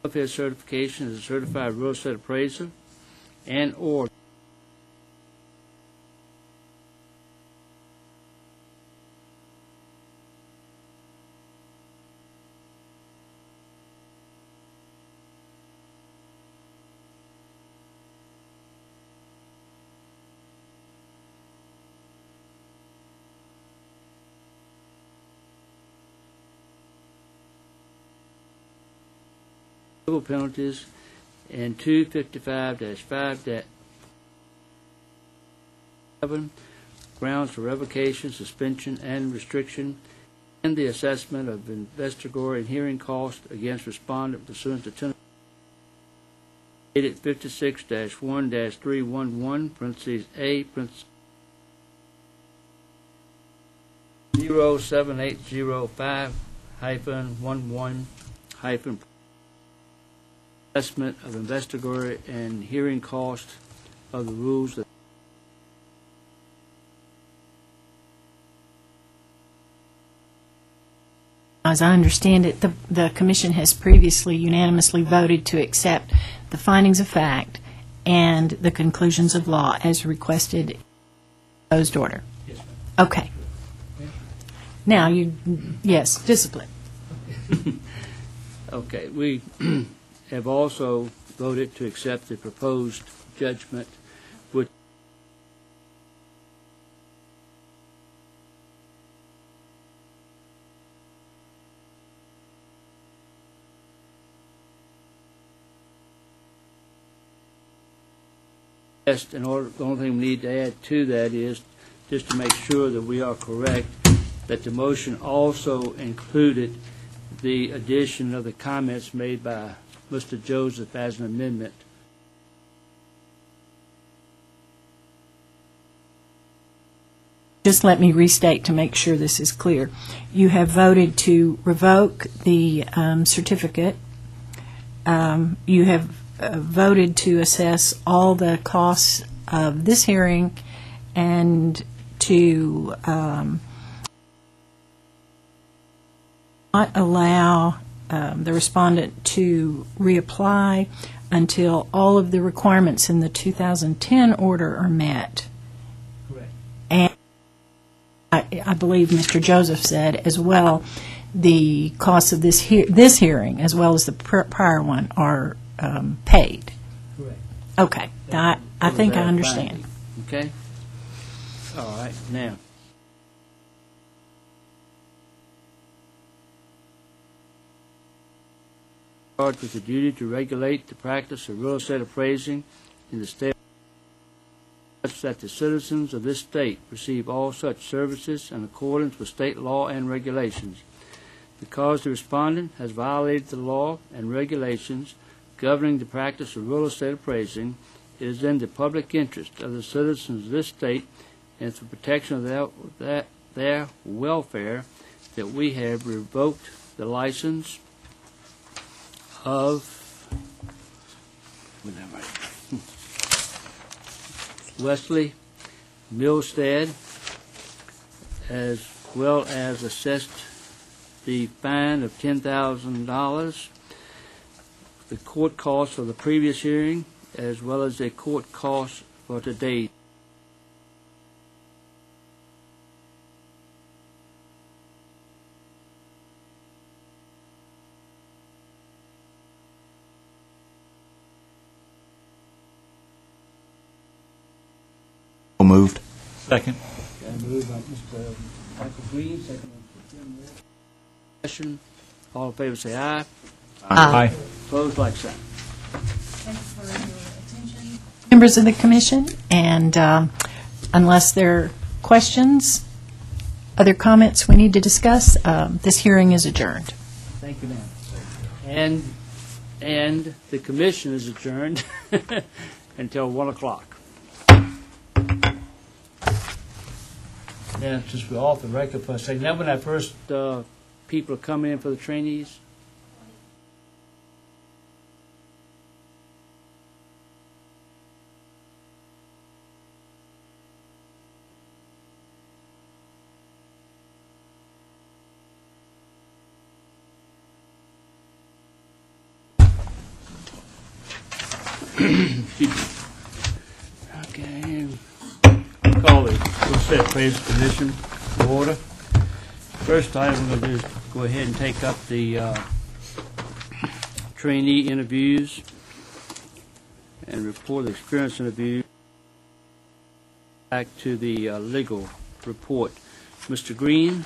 of his certification as a certified real estate appraiser and or civil penalties and 255-5-7 grounds for revocation, suspension, and restriction, and the assessment of investigatory and hearing costs against respondent pursuant to Tennessee 56-1-311, parentheses A, parentheses 07805-11 assessment of investigatory and hearing cost of the rules that as I understand it, the commission has previously unanimously voted to accept the findings of fact and the conclusions of law as requested in the proposed order. Yes, ma'am. Okay. Now yes, discipline. Okay, we have also voted to accept the proposed judgment, which in order, the only thing we need to add to that is just to make sure that we are correct, that the motion also included the addition of the comments made by Mr. Joseph as an amendment. Just let me restate to make sure this is clear. You have voted to revoke the certificate. You have voted to assess all the costs of this hearing and to not allow the respondent to reapply until all of the requirements in the 2010 order are met. Correct. And I believe Mr. Joseph said as well, the costs of this hearing as well as the prior one are paid. Correct. Okay. I think I understand. Okay? All right, now. Charged with the duty to regulate the practice of real estate appraising in the state such that the citizens of this state receive all such services in accordance with state law and regulations. Because the respondent has violated the law and regulations governing the practice of real estate appraising, it is in the public interest of the citizens of this state and for protection of their welfare that we have revoked the license of Wesley Milstead, as well as assessed the fine of $10,000, the court costs for the previous hearing, as well as the court costs for today. Moved. Second. Moved by Mr. Michael Green, second by Mr. Tim Moore. Discussion. All in favor say aye. Aye. Opposed, like sign. Members of the commission, and unless there are questions, other comments we need to discuss, this hearing is adjourned. Thank you, ma'am. And the commission is adjourned until 1 o'clock. Yeah, just we're off the record for a second. Now when our first people are coming in for the trainees? Okay. Call the Set Appraisal Commission to order. First item we're going to do is go ahead and take up the trainee interviews and report the experience interview. Back to the legal report. Mr. Green?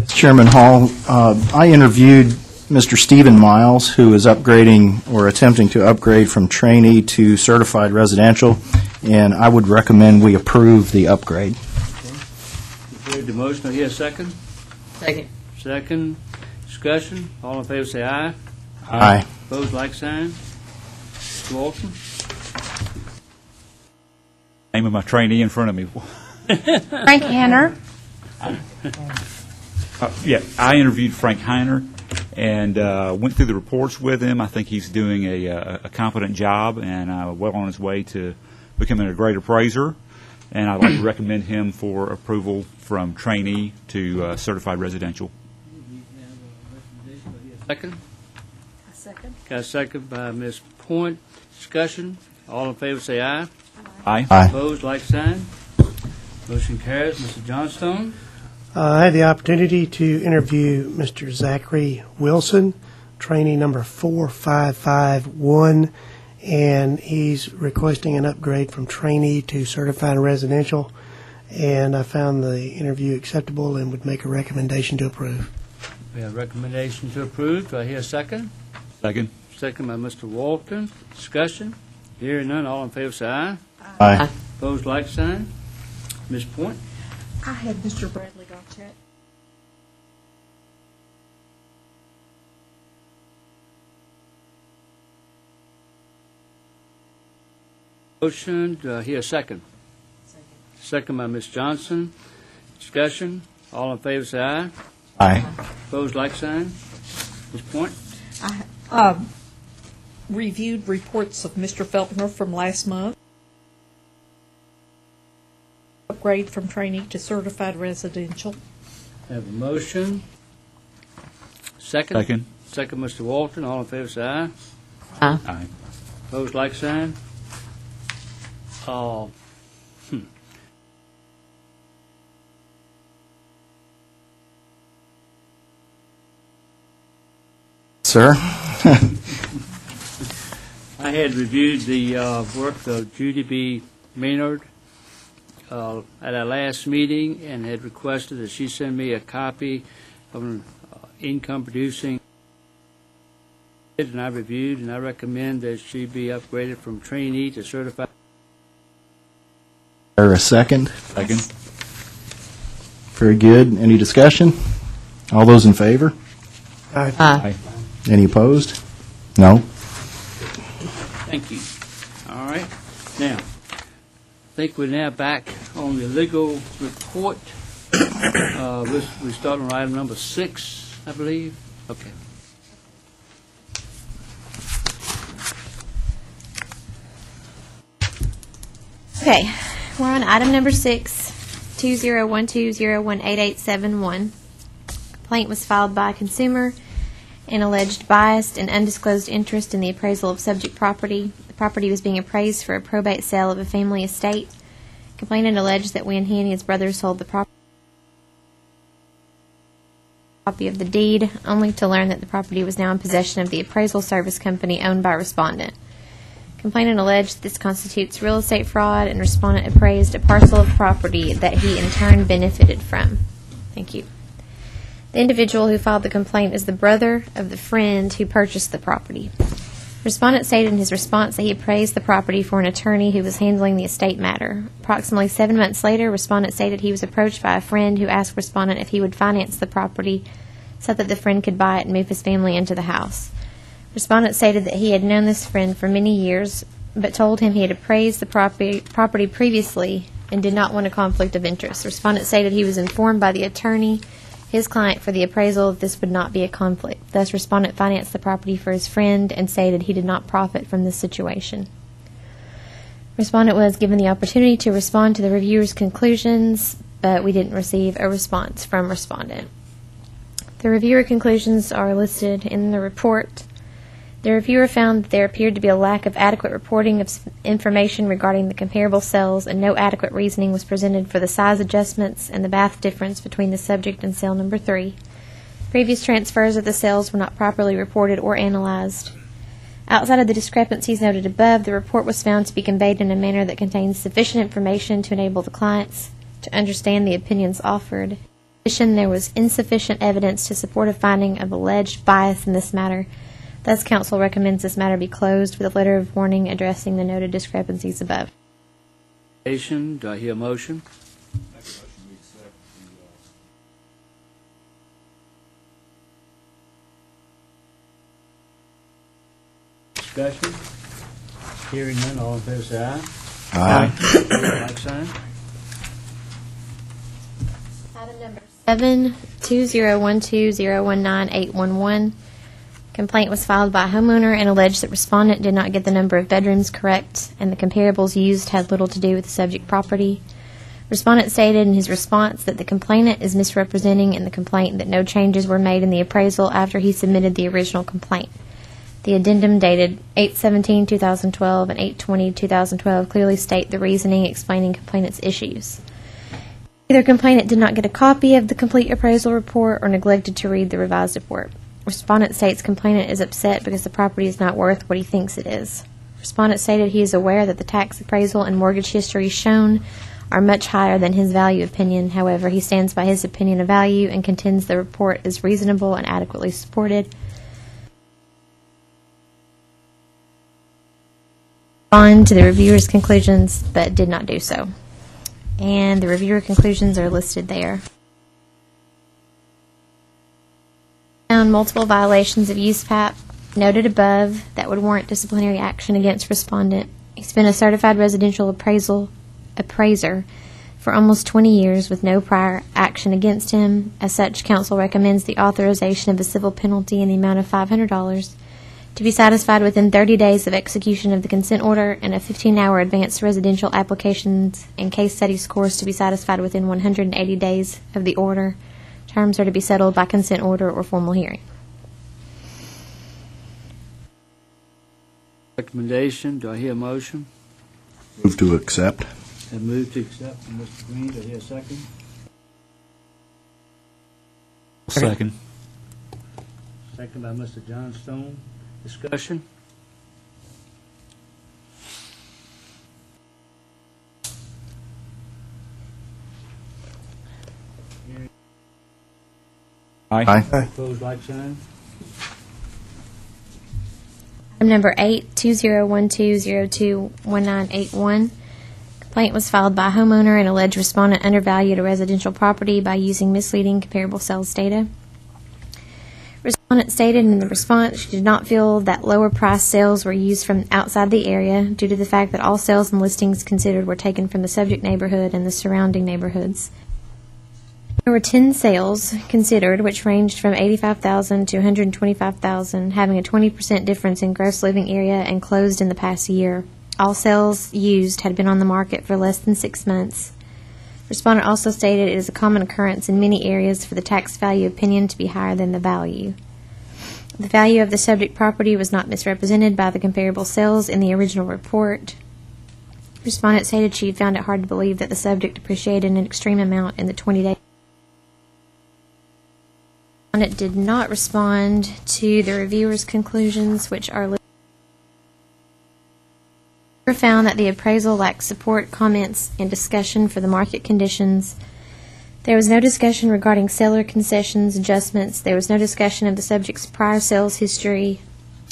Chairman Hall, I interviewed Mr. Stephen Miles, who is upgrading or attempting to upgrade from trainee to certified residential, and I would recommend we approve the upgrade. You've heard the motion. I hear a second. Second. Second. Discussion. All in favor say aye. Aye. Opposed, like sign. Mr. Walton? Name of my trainee in front of me. Frank Hanner. Yeah, I interviewed Frank Heiner and went through the reports with him. I think he's doing a competent job and well on his way to becoming a great appraiser. And I'd like to recommend him for approval from trainee to certified residential. Second. Second. Got a second by Ms. Point. Discussion. All in favor say aye. Aye. Aye. Opposed, like sign. Motion carries. Mr. Johnstone? I had the opportunity to interview Mr. Zachary Wilson, trainee number 4551, and he's requesting an upgrade from trainee to certified residential, and I found the interview acceptable and would make a recommendation to approve. We have a recommendation to approve. Do I hear a second? Second. Second by Mr. Walton. Discussion. Hearing none. All in favor say aye. Aye. Opposed, like sign. Ms. Point? I had Mr. Bradley Gottschalk. Motion. Do I hear a second? Second by Ms. Johnson. Discussion. All in favor say aye. Aye. Opposed, like sign. Ms. Point? I reviewed reports of Mr. Feltner from last month. Upgrade from trainee to certified residential. Have a motion. Second. Second. Second, Mr. Walton. All in favor say aye. Aye. Opposed, like sign. Sir? I had reviewed the work of Judy B. Maynard at our last meeting and had requested that she send me a copy of an income producing. And I reviewed and I recommend that she be upgraded from trainee to certified. Or a second? Second. Very good. Any discussion? All those in favor? Aye. Any opposed? No? Thank you. All right. Now, I think we're now back on the legal report. We're starting on item number 6, I believe. Okay. Okay, we're on item number 6, 2012018871. complaint was filed by a consumer and alleged biased and undisclosed interest in the appraisal of subject property. The property was being appraised for a probate sale of a family estate. Complainant alleged that when he and his brother sold the property, copy of the deed, only to learn that the property was now in possession of the appraisal service company owned by respondent. Complainant alleged this constitutes real estate fraud, and respondent appraised a parcel of property that he in turn benefited from. Thank you. The individual who filed the complaint is the brother of the friend who purchased the property. Respondent stated in his response that he appraised the property for an attorney who was handling the estate matter. Approximately 7 months later, respondent stated he was approached by a friend who asked respondent if he would finance the property so that the friend could buy it and move his family into the house. Respondent stated that he had known this friend for many years, but told him he had appraised the property previously and did not want a conflict of interest. Respondent stated he was informed by the attorney, his client, for the appraisal that this would not be a conflict. Thus, respondent financed the property for his friend and stated he did not profit from this situation. Respondent was given the opportunity to respond to the reviewer's conclusions, but we didn't receive a response from respondent. The reviewer conclusions are listed in the report. The reviewer found that there appeared to be a lack of adequate reporting of information regarding the comparable sales, and no adequate reasoning was presented for the size adjustments and the bath difference between the subject and sale number 3. Previous transfers of the sales were not properly reported or analyzed. Outside of the discrepancies noted above, the report was found to be conveyed in a manner that contains sufficient information to enable the clients to understand the opinions offered. In addition, there was insufficient evidence to support a finding of alleged bias in this matter. Thus, counsel recommends this matter be closed with a letter of warning addressing the noted discrepancies above. Do I hear a motion? Discussion? Hearing none, all in favor say aye. Aye. Like sign. Item number 7, 2012019811. Complaint was filed by a homeowner and alleged that respondent did not get the number of bedrooms correct, and the comparables used had little to do with the subject property. Respondent stated in his response that the complainant is misrepresenting in the complaint that no changes were made in the appraisal after he submitted the original complaint. The addendum dated 8/17/2012 and 8/20/2012 clearly state the reasoning explaining complainant's issues. Either complainant did not get a copy of the complete appraisal report or neglected to read the revised report. Respondent states complainant is upset because the property is not worth what he thinks it is. Respondent stated he is aware that the tax appraisal and mortgage history shown are much higher than his value opinion. However, he stands by his opinion of value and contends the report is reasonable and adequately supported. On to the reviewer's conclusions, but did not do so. And the reviewer conclusions are listed there. Found multiple violations of USPAP noted above that would warrant disciplinary action against respondent. He's been a certified residential appraiser for almost 20 years with no prior action against him. As such, counsel recommends the authorization of a civil penalty in the amount of $500 to be satisfied within 30 days of execution of the consent order, and a 15-hour advanced residential applications and case studies course to be satisfied within 180 days of the order. Terms are to be settled by consent order or formal hearing. Recommendation, do I hear a motion? Move to accept. And move to accept from Mr. Green, do I hear a second? Second. Second by Mr. Johnstone. Discussion? Aye. Opposed, like sign. Item number 8, 2012021981. Complaint was filed by a homeowner and alleged respondent undervalued a residential property by using misleading comparable sales data. Respondent stated in the response she did not feel that lower price sales were used from outside the area due to the fact that all sales and listings considered were taken from the subject neighborhood and the surrounding neighborhoods. There were 10 sales considered, which ranged from $85,000 to $125,000, having a 20% difference in gross living area and closed in the past year. All sales used had been on the market for less than 6 months. Respondent also stated it is a common occurrence in many areas for the tax value opinion to be higher than the value. The value of the subject property was not misrepresented by the comparable sales in the original report. Respondent stated she found it hard to believe that the subject appreciated an extreme amount in the 20 days. Respondent did not respond to the reviewer's conclusions, which are listed. Found that the appraisal lacked support, comments, and discussion for the market conditions. There was no discussion regarding seller concessions, adjustments. There was no discussion of the subject's prior sales history.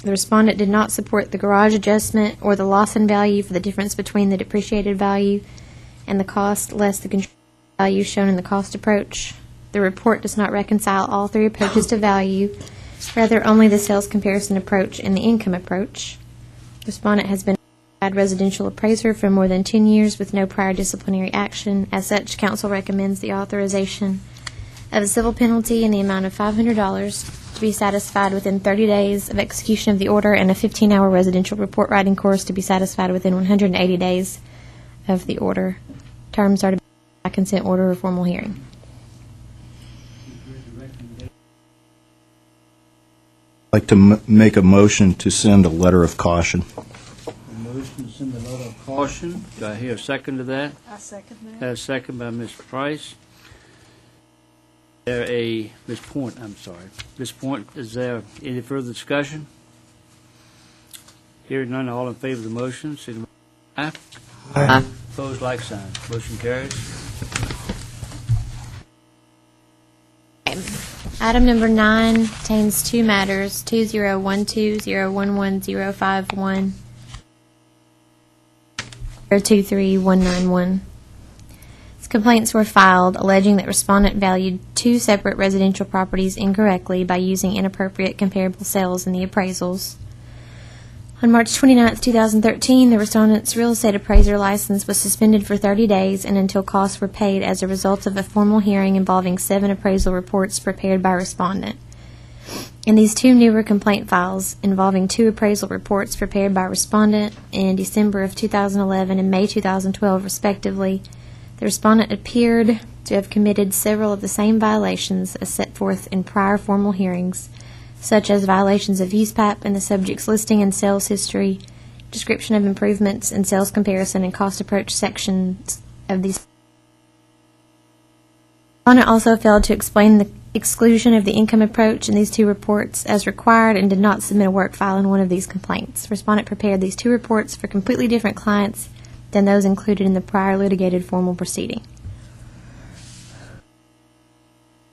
The respondent did not support the garage adjustment or the loss in value for the difference between the depreciated value and the cost less the controlled value shown in the cost approach. The report does not reconcile all three approaches to value, rather only the sales comparison approach and the income approach. Respondent has been residential appraiser for more than 10 years with no prior disciplinary action. As such, counsel recommends the authorization of a civil penalty in the amount of $500 to be satisfied within 30 days of execution of the order and a 15-hour residential report writing course to be satisfied within 180 days of the order. Terms are to be by consent order or formal hearing. I'd like to make a motion to send a letter of caution. Motion to send a letter of caution. Do I hear a second to that? I second that. Have a second by Ms. Price. Ms. Point, I'm sorry. Ms. Point, is there any further discussion? Hearing none, all in favor of the motion, signify by aye. Aye. Opposed, like sign. Motion carries. Item number 9 contains two matters, 2012-011-051, 023191. These complaints were filed alleging that respondent valued two separate residential properties incorrectly by using inappropriate comparable sales in the appraisals. On March 29, 2013, the respondent's real estate appraiser license was suspended for 30 days and until costs were paid as a result of a formal hearing involving 7 appraisal reports prepared by respondent. In these two newer complaint files involving 2 appraisal reports prepared by respondent in December of 2011 and May 2012 respectively, the respondent appeared to have committed several of the same violations as set forth in prior formal hearings, such as violations of USPAP and the subject's listing and sales history, description of improvements, and sales comparison and cost approach sections of these. Respondent also failed to explain the exclusion of the income approach in these 2 reports as required and did not submit a work file in one of these complaints. Respondent prepared these 2 reports for completely different clients than those included in the prior litigated formal proceeding.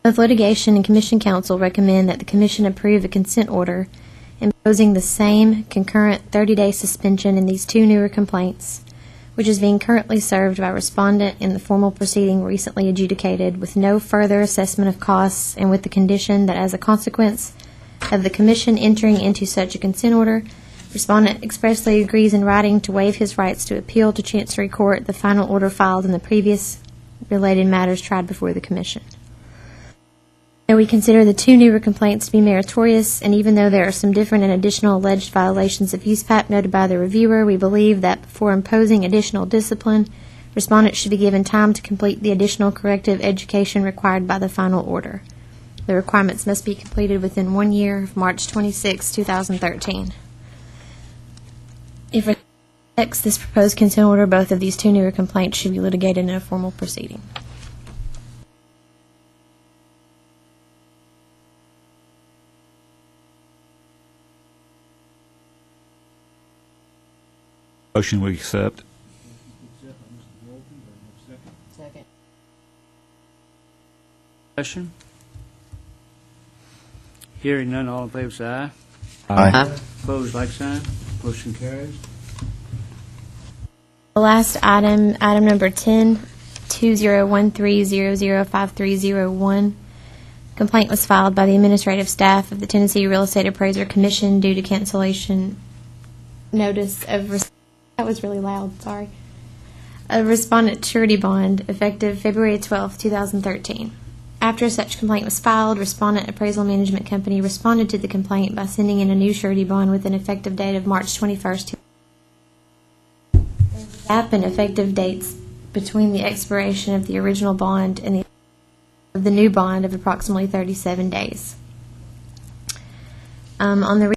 Both litigation and commission counsel recommend that the commission approve a consent order imposing the same concurrent 30-day suspension in these 2 newer complaints, which is being currently served by respondent in the formal proceeding recently adjudicated, with no further assessment of costs and with the condition that as a consequence of the commission entering into such a consent order, respondent expressly agrees in writing to waive his rights to appeal to Chancery Court the final order filed in the previous related matters tried before the commission. We consider the 2 newer complaints to be meritorious, and even though there are some different and additional alleged violations of USPAP noted by the reviewer, we believe that before imposing additional discipline, respondent should be given time to complete the additional corrective education required by the final order. The requirements must be completed within 1 year of March 26, 2013. If rejects this proposed consent order, both of these 2 newer complaints should be litigated in a formal proceeding. Motion we accept. Second. Discussion? Hearing none, all in favor say aye. Aye. Opposed, like sign. Motion carries. The last item, item number 10, 2013005301. Complaint was filed by the administrative staff of the Tennessee Real Estate Appraiser Commission due to cancellation notice of that was really loud, sorry. A respondent surety bond effective February 12, 2013. After such complaint was filed, Respondent Appraisal Management Company responded to the complaint by sending in a new surety bond with an effective date of March 21st. Gap in effective dates between the expiration of the original bond and the new bond of approximately 37 days. On the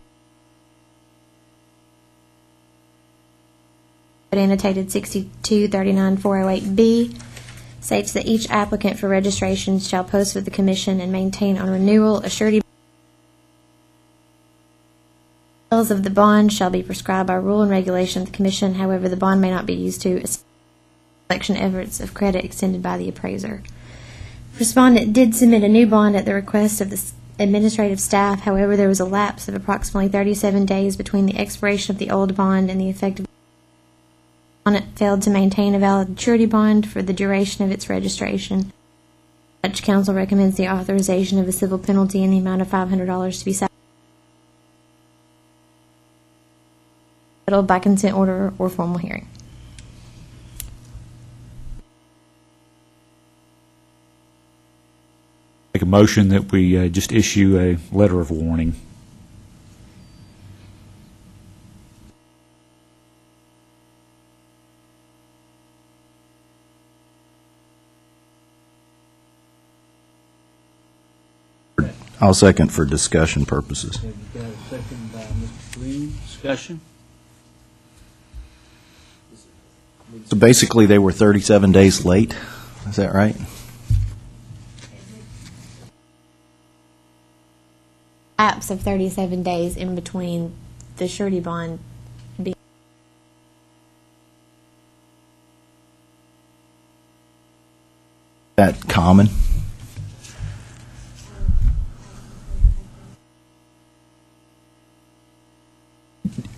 annotated 6239408B states that each applicant for registration shall post with the Commission and maintain on renewal a surety. Details of the bond shall be prescribed by rule and regulation of the Commission. However, the bond may not be used to assist collection efforts of credit extended by the appraiser. Respondent did submit a new bond at the request of the administrative staff. However, there was a lapse of approximately 37 days between the expiration of the old bond and the effective. Respondent failed to maintain a valid surety bond for the duration of its registration. Such counsel recommends the authorization of a civil penalty in the amount of $500 to be settled by consent order or formal hearing. Make a motion that we just issue a letter of warning. I'll second for discussion purposes. Okay, we've got a second by Mr. Green. Discussion? So basically, they were 37 days late. Is that right? Lapse of 37 days in between the surety bond being. That common?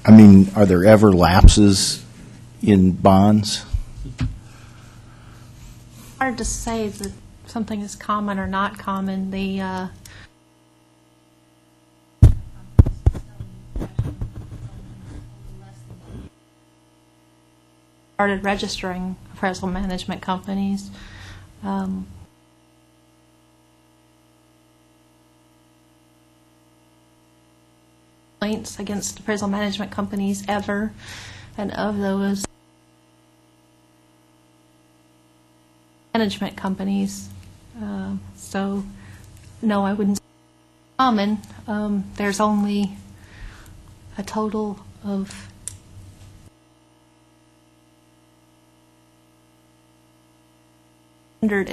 I mean, are there ever lapses in bonds? Hard to say that something is common or not common. The started registering appraisal management companies. Complaints against appraisal management companies ever, and of those management companies. So, no, I wouldn't say common. There's only a total of go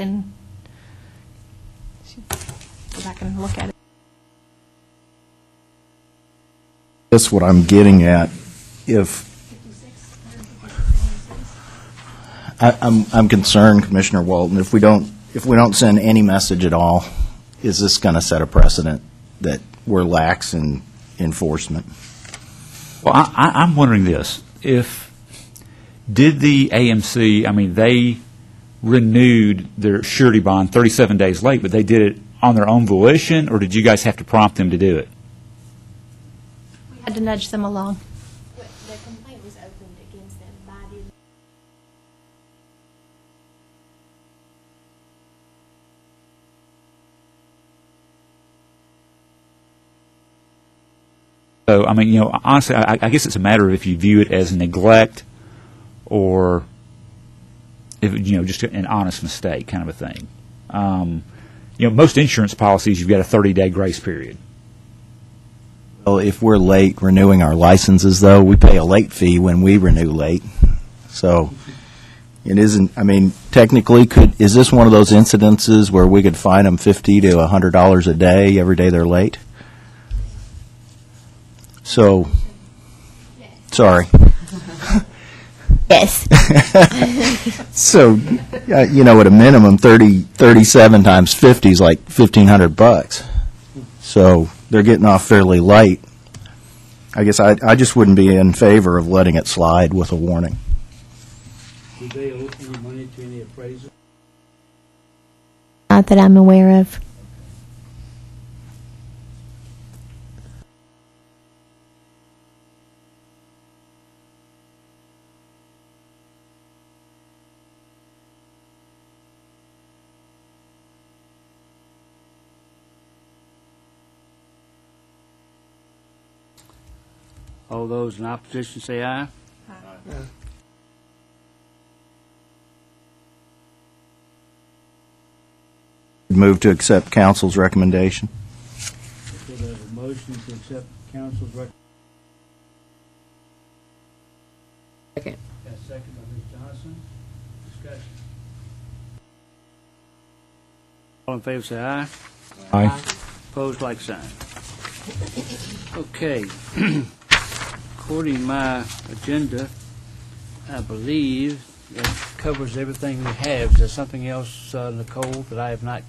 back and look at it. That's what I'm getting at. If I'm concerned, Commissioner Walton, if we don't send any message at all, is this going to set a precedent that we're lax in enforcement? Well, I'm wondering this. Did the AMC, I mean, they renewed their surety bond 37 days late, but they did it on their own volition, or did you guys have to prompt them to do it? We had to nudge them along. The complaint was opened against them by the. So, I mean, honestly, I guess it's a matter of if you view it as neglect or, if, just an honest mistake kind of a thing. Most insurance policies, you've got a 30-day grace period. Well, if we're late renewing our licenses, though, we pay a late fee when we renew late. So it isn't, I mean, technically, is this one of those incidences where we could fine them $50 to $100 a day every day they're late? So, sorry. Yes. So, at a minimum, 37 times 50 is like $1,500. So they're getting off fairly light. I guess I just wouldn't be in favor of letting it slide with a warning. Do they owe any money to any appraiser? Not that I'm aware of. All those in opposition say aye. Aye. move to accept council's recommendation. So there's a motion to accept council's recommendation. Second. Got a second by Ms. Johnson. Discussion. All in favor, say aye. Aye. Opposed, like sign. Okay. According to my agenda, I believe that covers everything we have. Is there something else, Nicole, that I have not?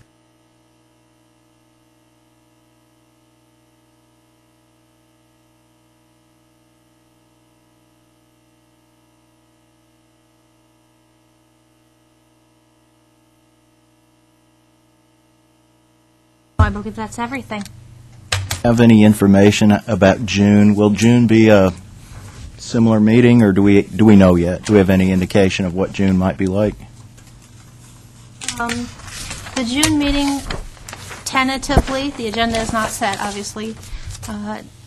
I believe that's everything. Have any information about June? Will June be a similar meeting, or do we know yet? Do we have any indication of what June might be like? The June meeting, tentatively, the agenda is not set, obviously.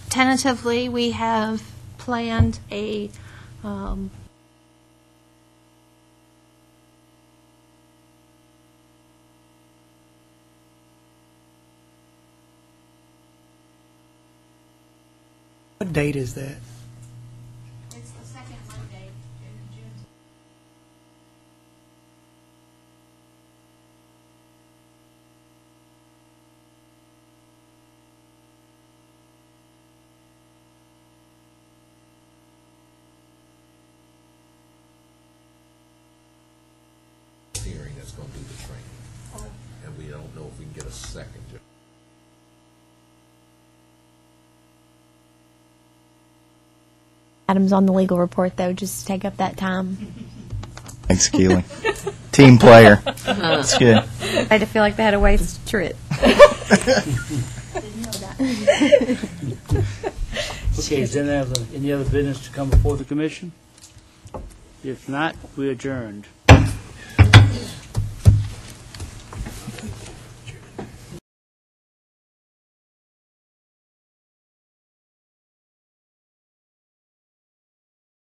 Tentatively, we have planned a What date is that? It's the second Monday in June. Hearing that's going to do the training. And we don't know if we can get a second. Items on the legal report, though, just to take up that time. Thanks, Keely. Team player. That's good. I had to feel like they had a waste trip. Okay, is there any other business to come before the commission? If not, we adjourned.